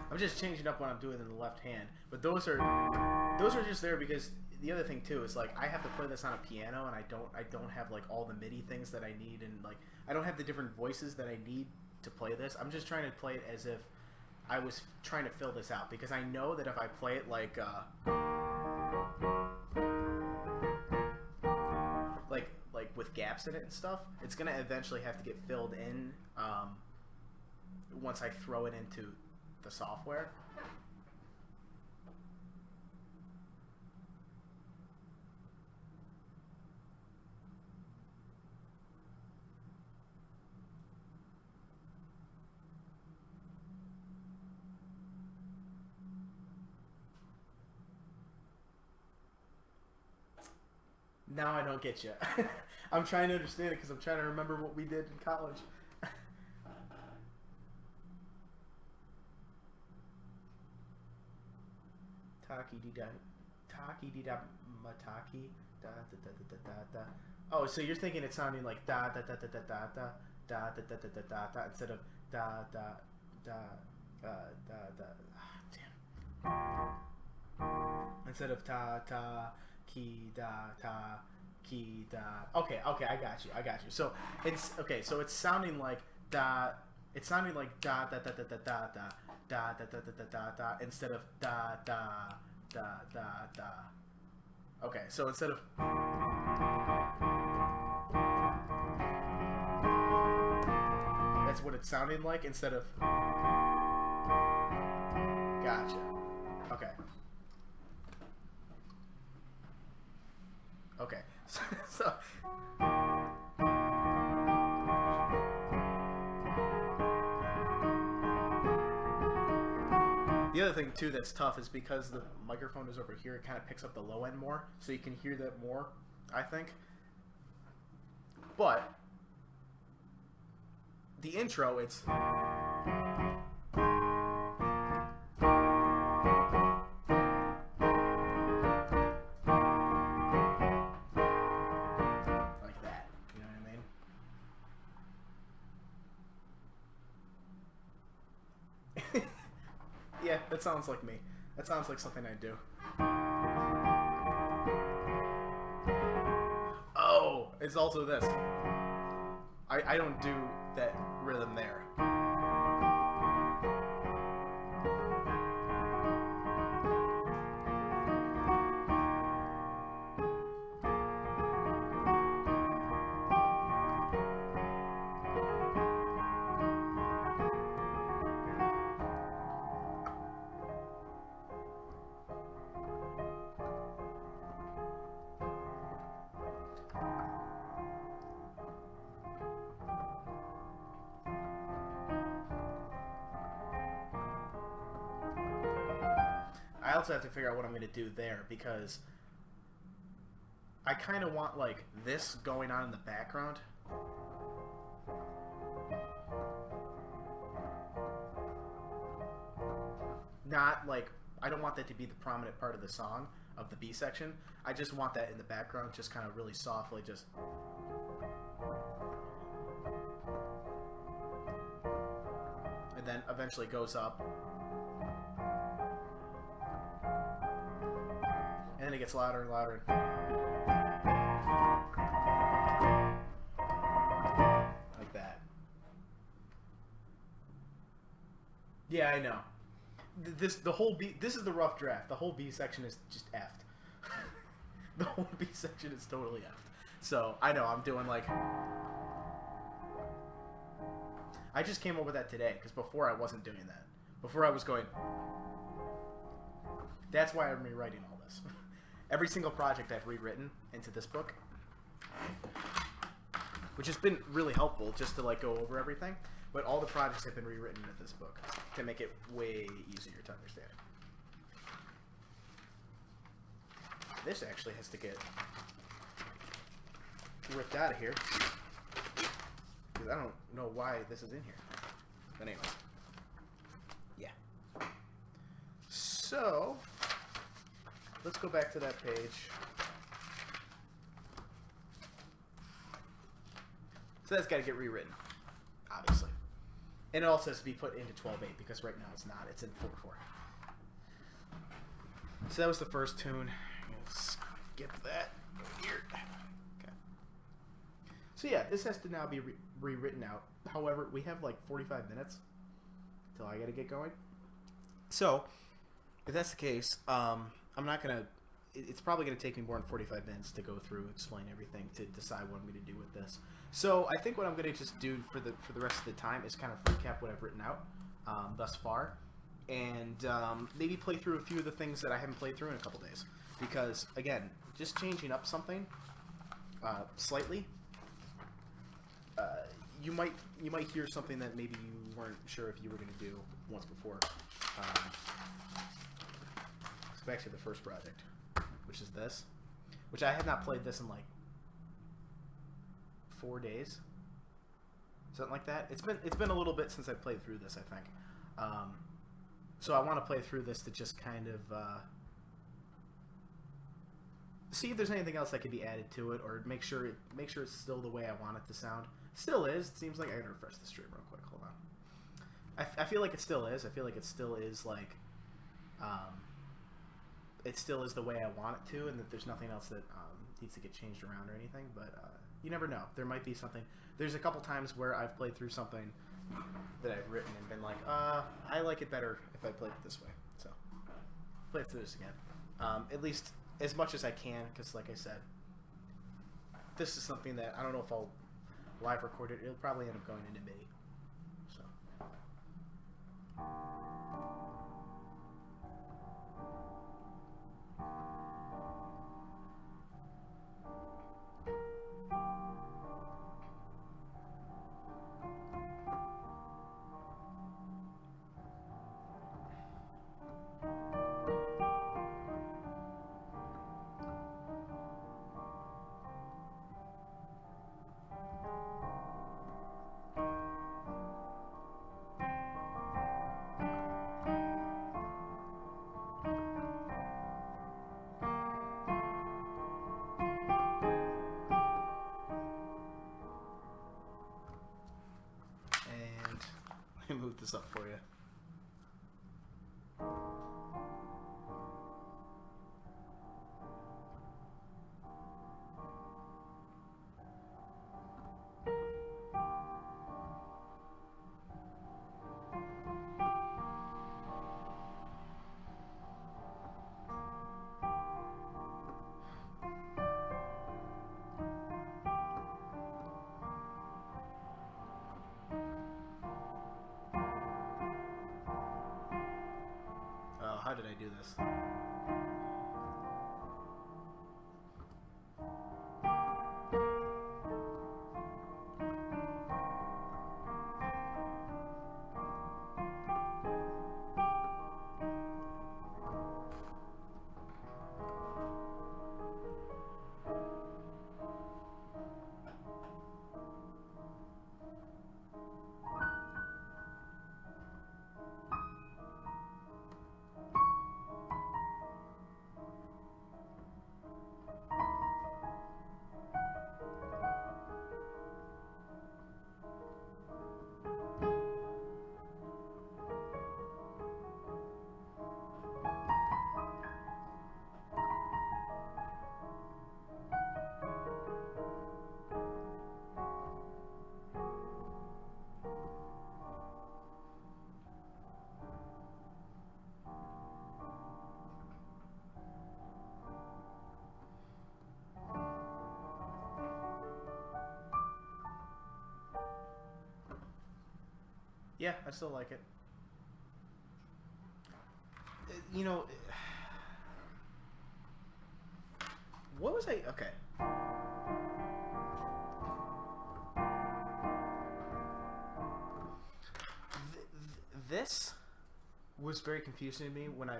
I'm just changing up what I'm doing in the left hand, but those are just there because the other thing too is like I have to play this on a piano, and I don't have like all the MIDI things that I need, and like I don't have the different voices that I need to play this. I'm just trying to play it as if I was trying to fill this out because I know that if I play it like with gaps in it and stuff, it's gonna eventually have to get filled in once I throw it into the software. Now I don't get you. I'm trying to understand it because I'm trying to remember what we did in college. Taki di da mataki da da da da da da. Oh, so you're thinking it's sounding like da da da da da da da da da da da da da instead of da da da da da. Damn. Instead of ta ta ki da ta ki da. Okay, I got you. So it's okay. So it's sounding like da. It's sounding like da da da da da da da da da da da da da instead of da da da da da. Okay, so instead of that's what it's sounding like instead of. Gotcha. Okay. Okay. So the other thing too that's tough is because the microphone is over here, it kind of picks up the low end more, so you can hear that more, I think. But the intro, it's like that. You know what I mean? Yeah, that sounds like me. That sounds like something I do. Oh, it's also this. I don't do that rhythm there. I also have to figure out what I'm going to do there because I kind of want like this going on in the background. Not like, I don't want that to be the prominent part of the song, of the B section. I just want that in the background, just kind of really softly, just. And then eventually goes up. And then it gets louder and louder. Like that. Yeah, I know. The whole B, this is the rough draft. The whole B section is just effed. The whole B section is totally effed. So, I know, I'm doing like. I just came up with that today, because before I wasn't doing that. Before I was going. That's why I'm rewriting all this. Every single project I've rewritten into this book, which has been really helpful just to like go over everything, but all the projects have been rewritten into this book to make it way easier to understand. This actually has to get ripped out of here because I don't know why this is in here. But anyway, yeah. So let's go back to that page. So that's got to get rewritten, obviously. And it also has to be put into 12/8 because right now it's not. It's in 4/4. So that was the first tune. Skip that here. Okay. So yeah, this has to now be rewritten out. However, we have like 45 minutes until I got to get going. So, if that's the case, I'm not gonna. It's probably gonna take me more than 45 minutes to go through, explain everything, to decide what I'm gonna do with this. So, I think what I'm gonna just do for the rest of the time is kind of recap what I've written out thus far, and maybe play through a few of the things that I haven't played through in a couple days. Because again, just changing up something slightly, you might hear something that maybe you weren't sure if you were gonna do once before. So back to the first project, which is this, which I had not played this in like 4 days, something like that. It's been a little bit since I played through this, I think. So I want to play through this to just kind of see if there's anything else that could be added to it, or make sure it's still the way I want it to sound. Still is. It seems like I gotta refresh the stream real quick. Hold on. I feel like it still is. I feel like it still is like it still is the way I want it to, and that there's nothing else that needs to get changed around or anything. But you never know. There might be something. There's a couple times where I've played through something that I've written and been like, I like it better if I played it this way. So play through this again, at least as much as I can, because like I said, this is something that I don't know if I'll live record it. It'll probably end up going into MIDI. So. Let me move this up for you. How did I do this? Yeah, I still like it. You know, what was I? Okay. This was very confusing to me when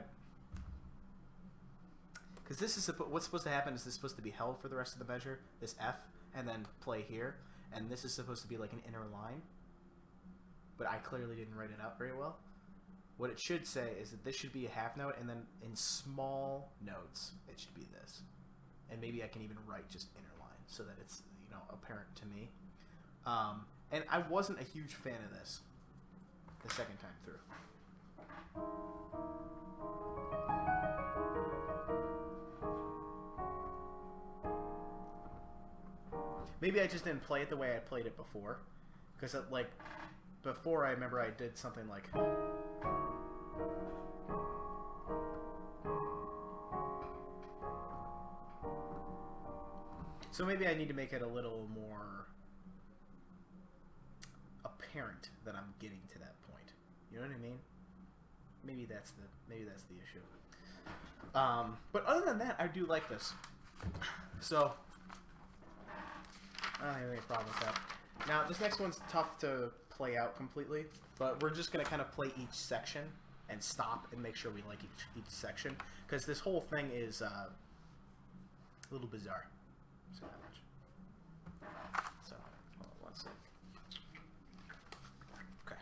because this is what's supposed to happen is this supposed to be held for the rest of the measure, this F, and then play here, and this is supposed to be like an inner line. But I clearly didn't write it out very well. What it should say is that this should be a half note, and then in small notes, it should be this. And maybe I can even write just inner line so that it's, you know, apparent to me. And I wasn't a huge fan of this the second time through. Maybe I just didn't play it the way I played it before. Because, like, before I remember I did something like... So maybe I need to make it a little more apparent that I'm getting to that point. You know what I mean? Maybe that's the issue. But other than that, I do like this. So I don't have any problem with that. Now this next one's tough to play out completely, but we're just gonna kind of play each section and stop and make sure we like each section, because this whole thing is a little bizarre. So that much. So hold on one sec. Okay.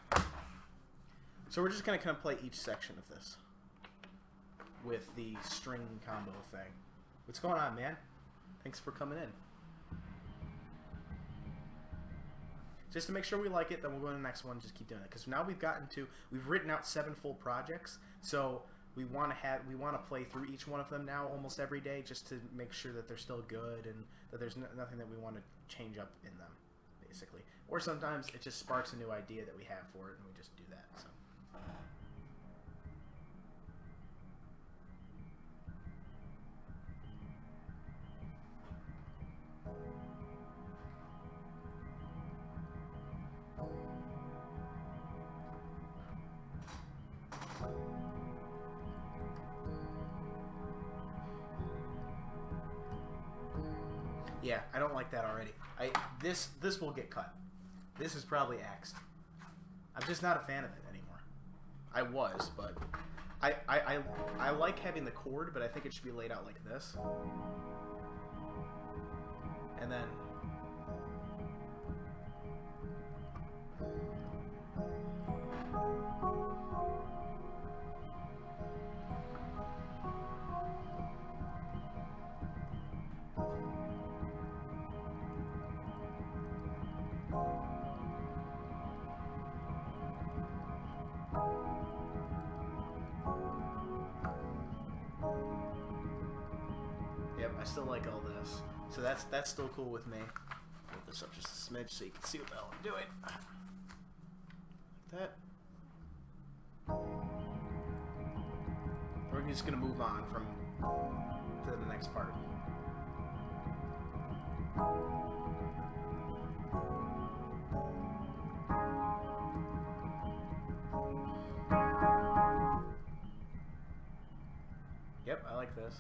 So we're just gonna kind of play each section of this with the string combo thing. What's going on, man? Thanks for coming in. Just to make sure we like it, then we'll go to the next one. Just keep doing it, because now we've written out 7 full projects, so we want to play through each one of them now almost every day, just to make sure that they're still good and that there's nothing that we want to change up in them, basically. Or sometimes it just sparks a new idea that we have for it, and we just do that. So. Yeah, I don't like that already. This will get cut. This is probably axed. I'm just not a fan of it anymore. I was, but I like having the chord, but I think it should be laid out like this. And then I still like all this. So that's still cool with me. Hold this up just a smidge so you can see what the hell I'm doing. Like that. We're just gonna move on to the next part. Yep, I like this.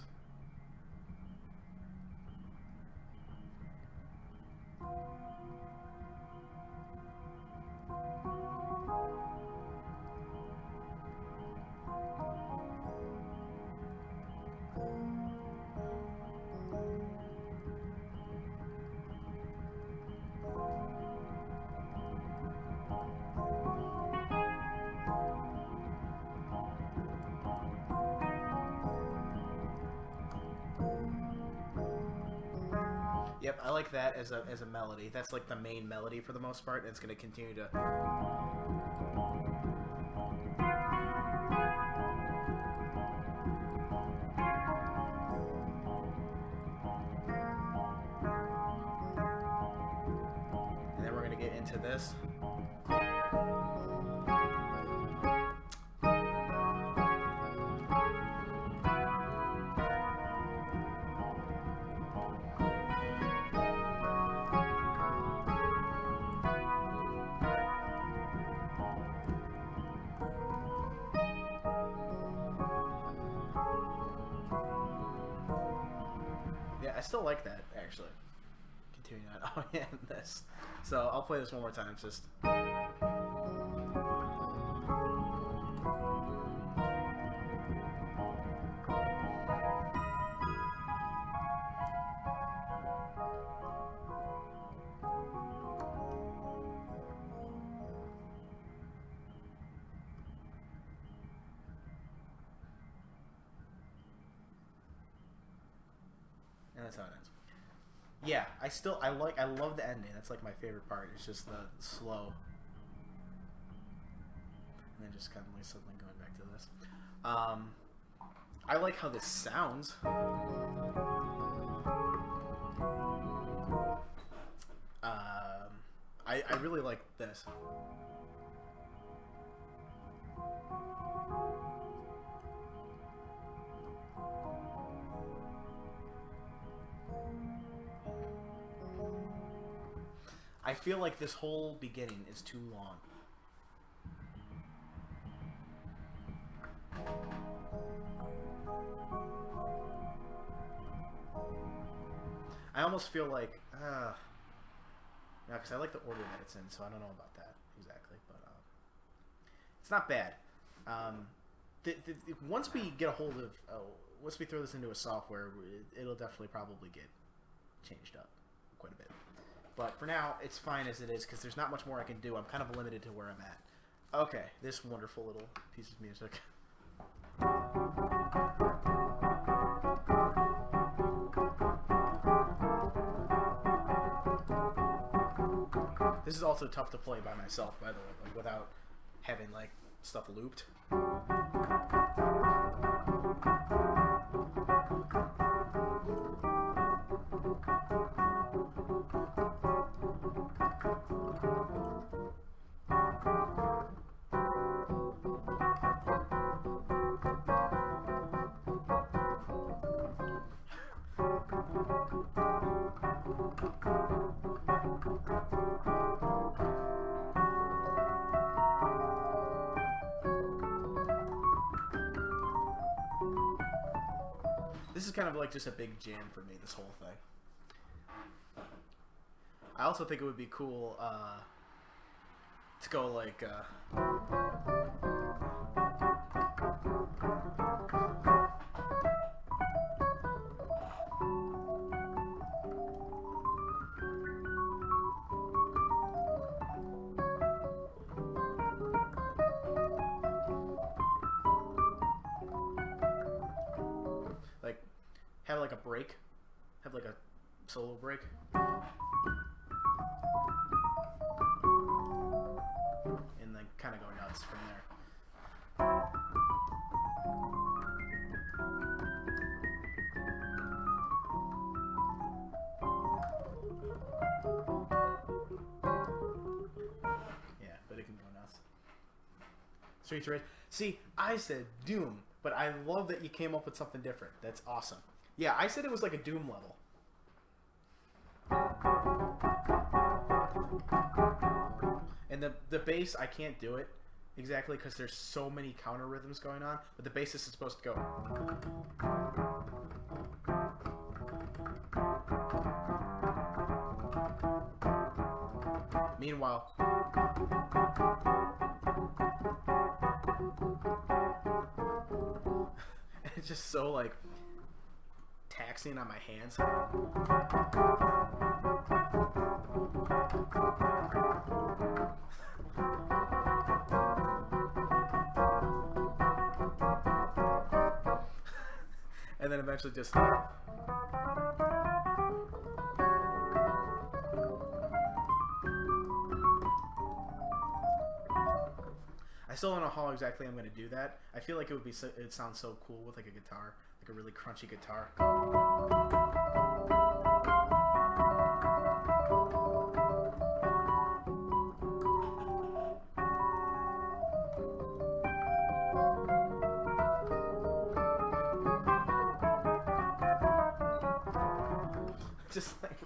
Yep, I like that as a melody. That's like the main melody for the most part, and it's going to continue to... And then we're going to get into this. I still like that, actually. Continuing on. Oh, yeah, this. So, I'll play this one more time, just... And that's how it ends. Yeah, I love the ending. That's like my favorite part. It's just the slow. And then just kind of like suddenly going back to this. I like how this sounds. I really like this. I feel like this whole beginning is too long. I almost feel like, yeah, because I like the order that it's in, so I don't know about that exactly, but it's not bad. Once we get a hold of, once we throw this into a software, it'll definitely probably get changed up quite a bit. But for now, it's fine as it is because there's not much more I can do. I'm kind of limited to where I'm at. Okay, this wonderful little piece of music. This is also tough to play by myself, by the way, like without having like stuff looped. This is kind of like just a big jam for me, this whole thing. I also think it would be cool to go like... have like a break, have like a solo break. And then kind of go nuts from there. Yeah, but it can go nuts. Streets Rage. See, I said Doom, but I love that you came up with something different. That's awesome. Yeah, I said it was like a Doom level. And the bass, I can't do it exactly because there's so many counter rhythms going on, but the bassist is supposed to go. Meanwhile, it's just so like taxing on my hands. And then eventually just I still don't know how exactly I'm going to do that. I feel like it would be it sounds so cool with like a guitar, like a really crunchy guitar. Just like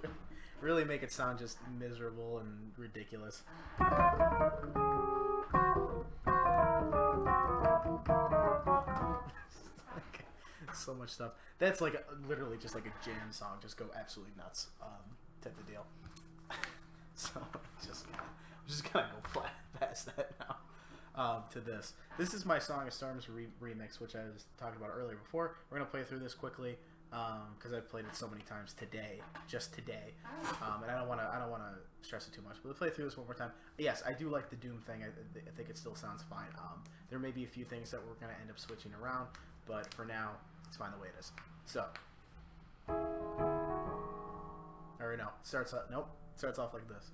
really make it sound just miserable and ridiculous. So much stuff. That's like literally just like a jam song. Just go absolutely nuts type of deal. So I'm just gonna go past that now to this. This is my Song of Storms remix, which I was talking about earlier before. We're gonna play through this quickly because I've played it so many times today, just today, and I don't want to stress it too much. But we'll play through this one more time. Yes, I do like the Doom thing. I think it still sounds fine. There may be a few things that we're gonna end up switching around, but for now, it's fine the way it is. So, or no, starts off like this.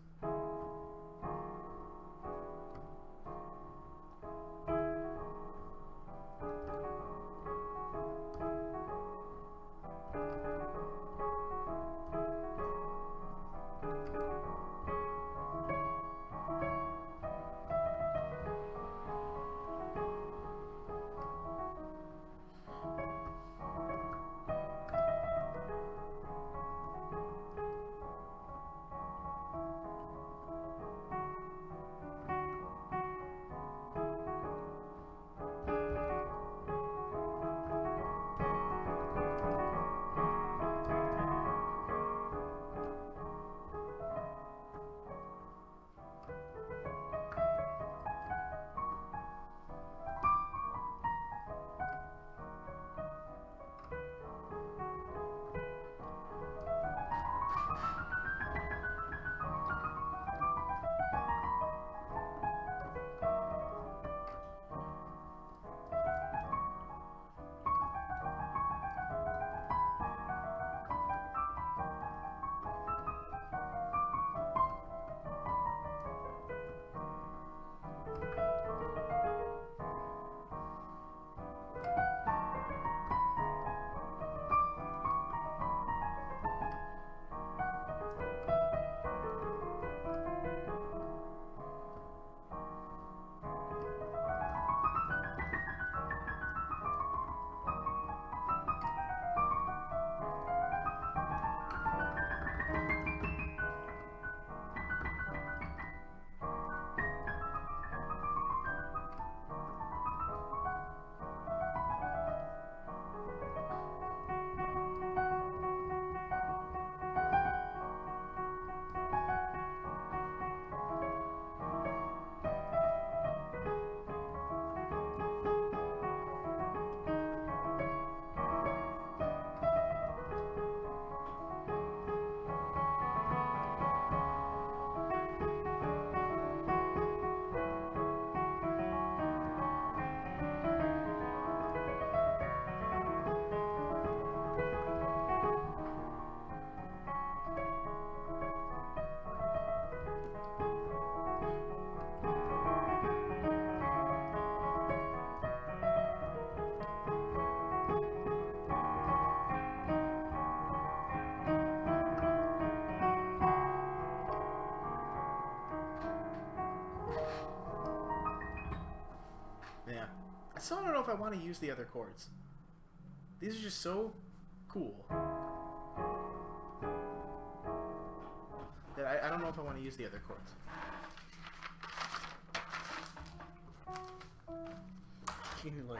if I want to use the other chords. These are just so cool that I don't know if I want to use the other chords. Can you like...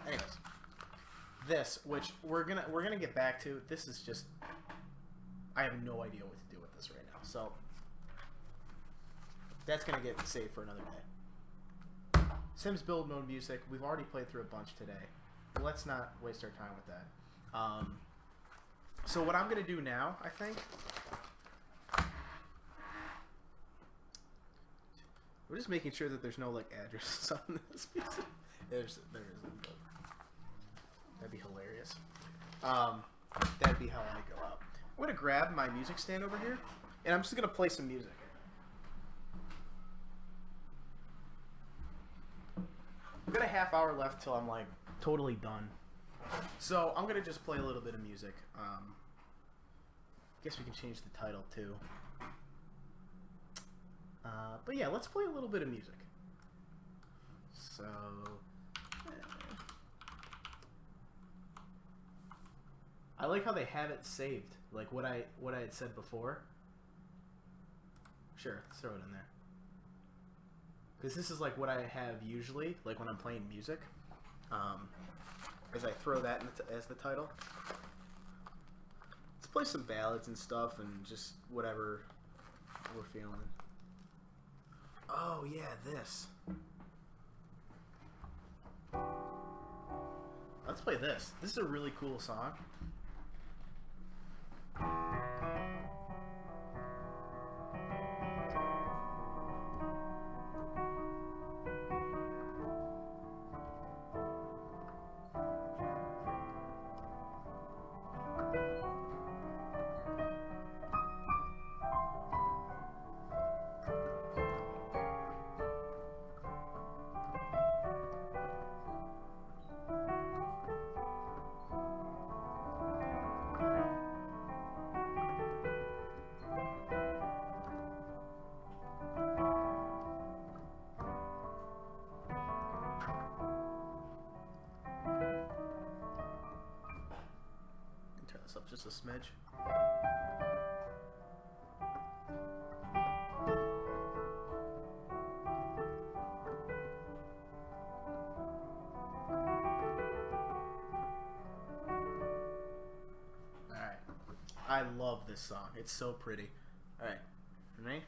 Anyways, this, which we're gonna get back to. This is just, I have no idea what to do with this right now. So that's gonna get saved for another day. Sims build mode music. We've already played through a bunch today. Let's not waste our time with that. So what I'm gonna do now, I think, we're just making sure that there's no like addresses on this piece. There isn't. But that'd be hilarious. That'd be how I go out. I'm gonna grab my music stand over here, and I'm just gonna play some music. I've got a half hour left till I'm like totally done. So I'm gonna just play a little bit of music. Guess we can change the title too. But yeah, let's play a little bit of music. So I like how they have it saved, like what I had said before. Sure, let's throw it in there. Because this is like what I have usually, like when I'm playing music. As I throw that as the title. Let's play some ballads and stuff and just whatever we're feeling. Oh yeah, this. Let's play this. This is a really cool song. Turn this up just a smidge. Alright. I love this song. It's so pretty. Alright. Ready?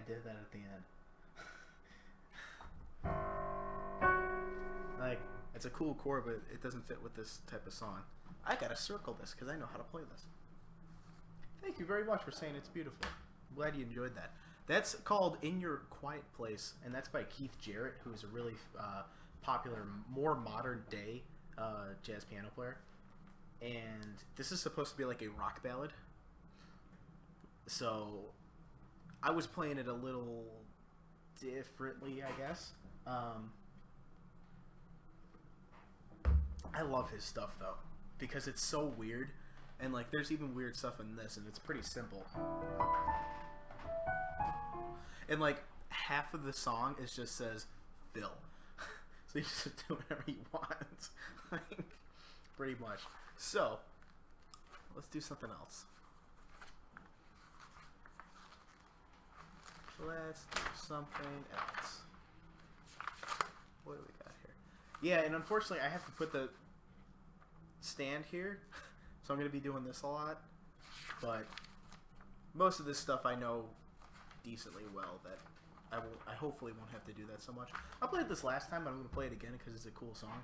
did that at the end. Like, it's a cool chord, but it doesn't fit with this type of song. I gotta circle this because I know how to play this. Thank you very much for saying it's beautiful. I'm glad you enjoyed that. That's called In Your Quiet Place, and that's by Keith Jarrett, who is a really popular, more modern day jazz piano player. And this is supposed to be like a rock ballad. So I was playing it a little differently, I guess. I love his stuff though, because it's so weird, and like there's even weird stuff in this, and it's pretty simple. And like half of the song is just says Phil, so you just do whatever you want, like pretty much. So let's do something else. Let's do something else. What do we got here? Yeah, and unfortunately I have to put the stand here, so I'm going to be doing this a lot. But most of this stuff I know decently well, that I hopefully won't have to do that so much. I played this last time, but I'm going to play it again because it's a cool song.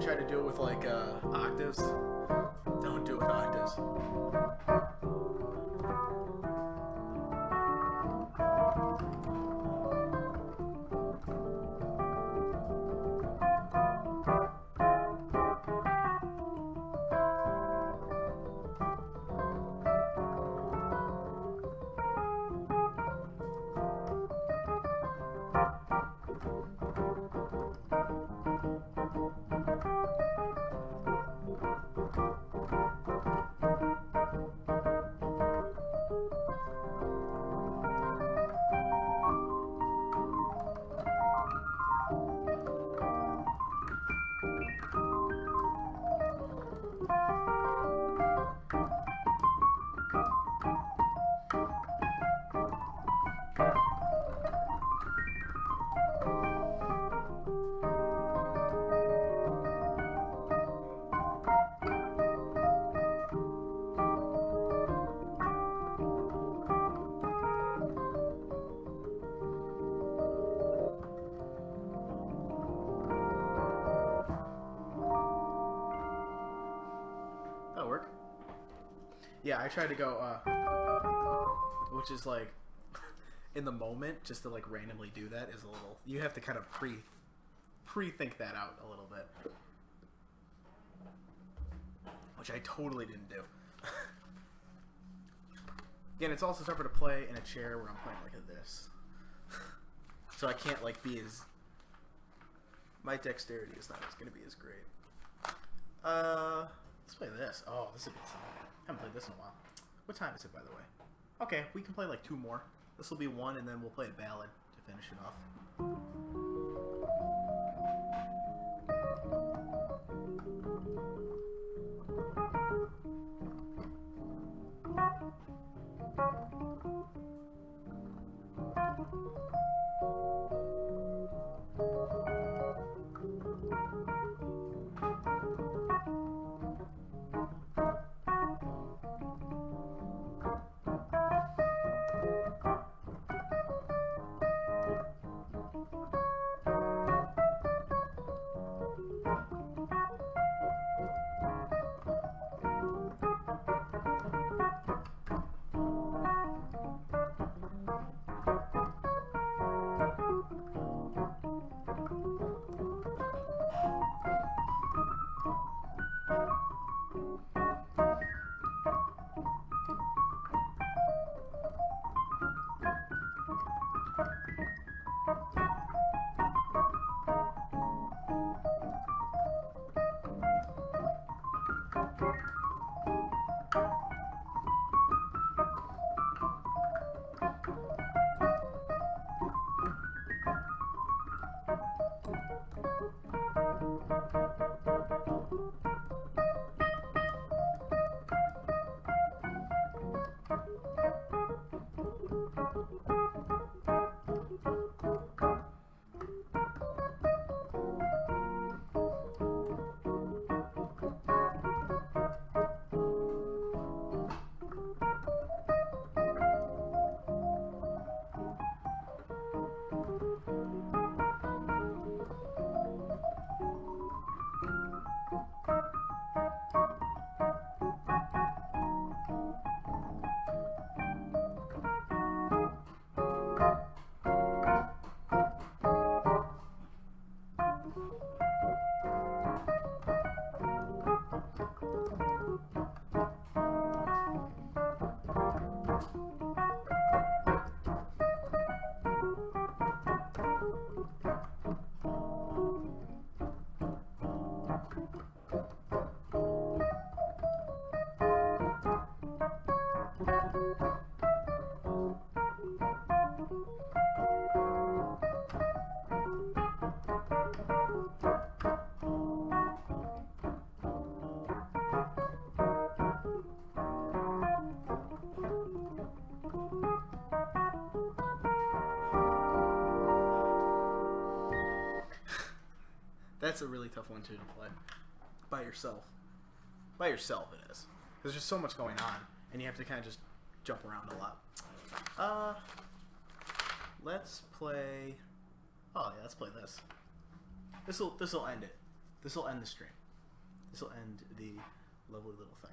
I tried to do it with like octaves. Don't do it with octaves. That'll work. Yeah, I tried to go, which is like, in the moment, just to like randomly do that is a little, you have to kind of pre-think that out a little bit. Which I totally didn't do. Again, it's also tougher to play in a chair where I'm playing like this. So I can't like be as, my dexterity is not going to be as great. Let's play this. Oh, this is a good song. I haven't played this in a while. What time is it, by the way? Okay, we can play like 2 more. This will be 1, and then we'll play a ballad to finish it off. That's a really tough one too to play by yourself. By yourself, it is. There's just so much going on, and you have to kind of just jump around a lot. Let's play. Oh yeah, let's play this. This'll end it. This will end the stream. This will end the lovely little thing.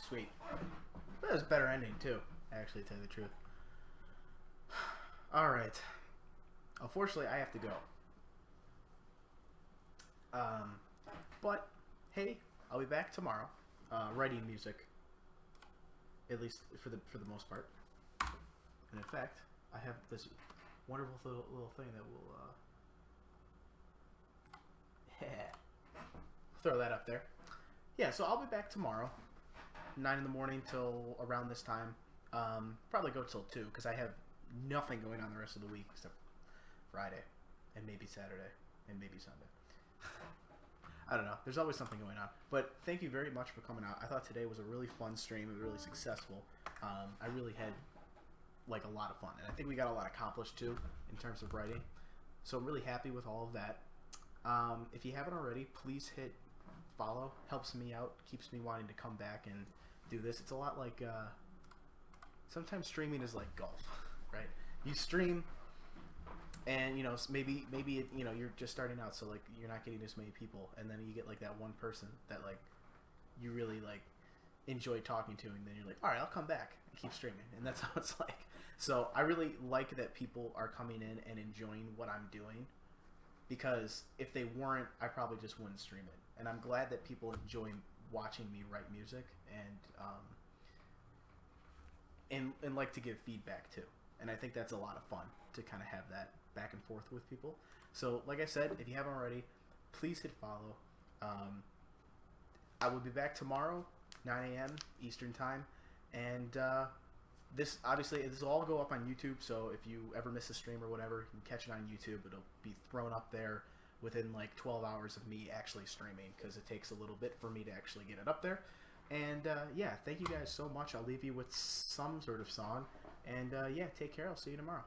Sweet. That was a better ending, too, actually, to tell you the truth. Alright. Unfortunately, I have to go. But, hey, I'll be back tomorrow, writing music. At least for the most part. And in fact, I have this wonderful little thing that will throw that up there. Yeah, so I'll be back tomorrow, 9 in the morning till around this time. Probably go till 2 because I have nothing going on the rest of the week except Friday and maybe Saturday and maybe Sunday. I don't know. There's always something going on. But thank you very much for coming out. I thought today was a really fun stream. It was really successful. I really had like a lot of fun, and I think we got a lot accomplished too in terms of writing. So I'm really happy with all of that. If you haven't already, please hit follow helps me out, keeps me wanting to come back and do this. It's a lot like sometimes streaming is like golf, right? You stream, and you know maybe you know you're just starting out, so like you're not getting as many people, and then you get like that one person that like you really like enjoy talking to, and then you're like, all right, I'll come back and keep streaming, and that's how it's like. So I really like that people are coming in and enjoying what I'm doing, because if they weren't, I probably just wouldn't stream it. And I'm glad that people enjoy watching me write music and like to give feedback too. And I think that's a lot of fun to kind of have that back and forth with people. So like I said, if you haven't already, please hit follow. I will be back tomorrow, 9 a.m. Eastern time, and this will all go up on YouTube. So if you ever miss a stream or whatever, you can catch it on YouTube. It'll be thrown up there within like 12 hours of me actually streaming, because it takes a little bit for me to actually get it up there. And yeah, thank you guys so much. I'll leave you with some sort of song, and yeah, take care. I'll see you tomorrow.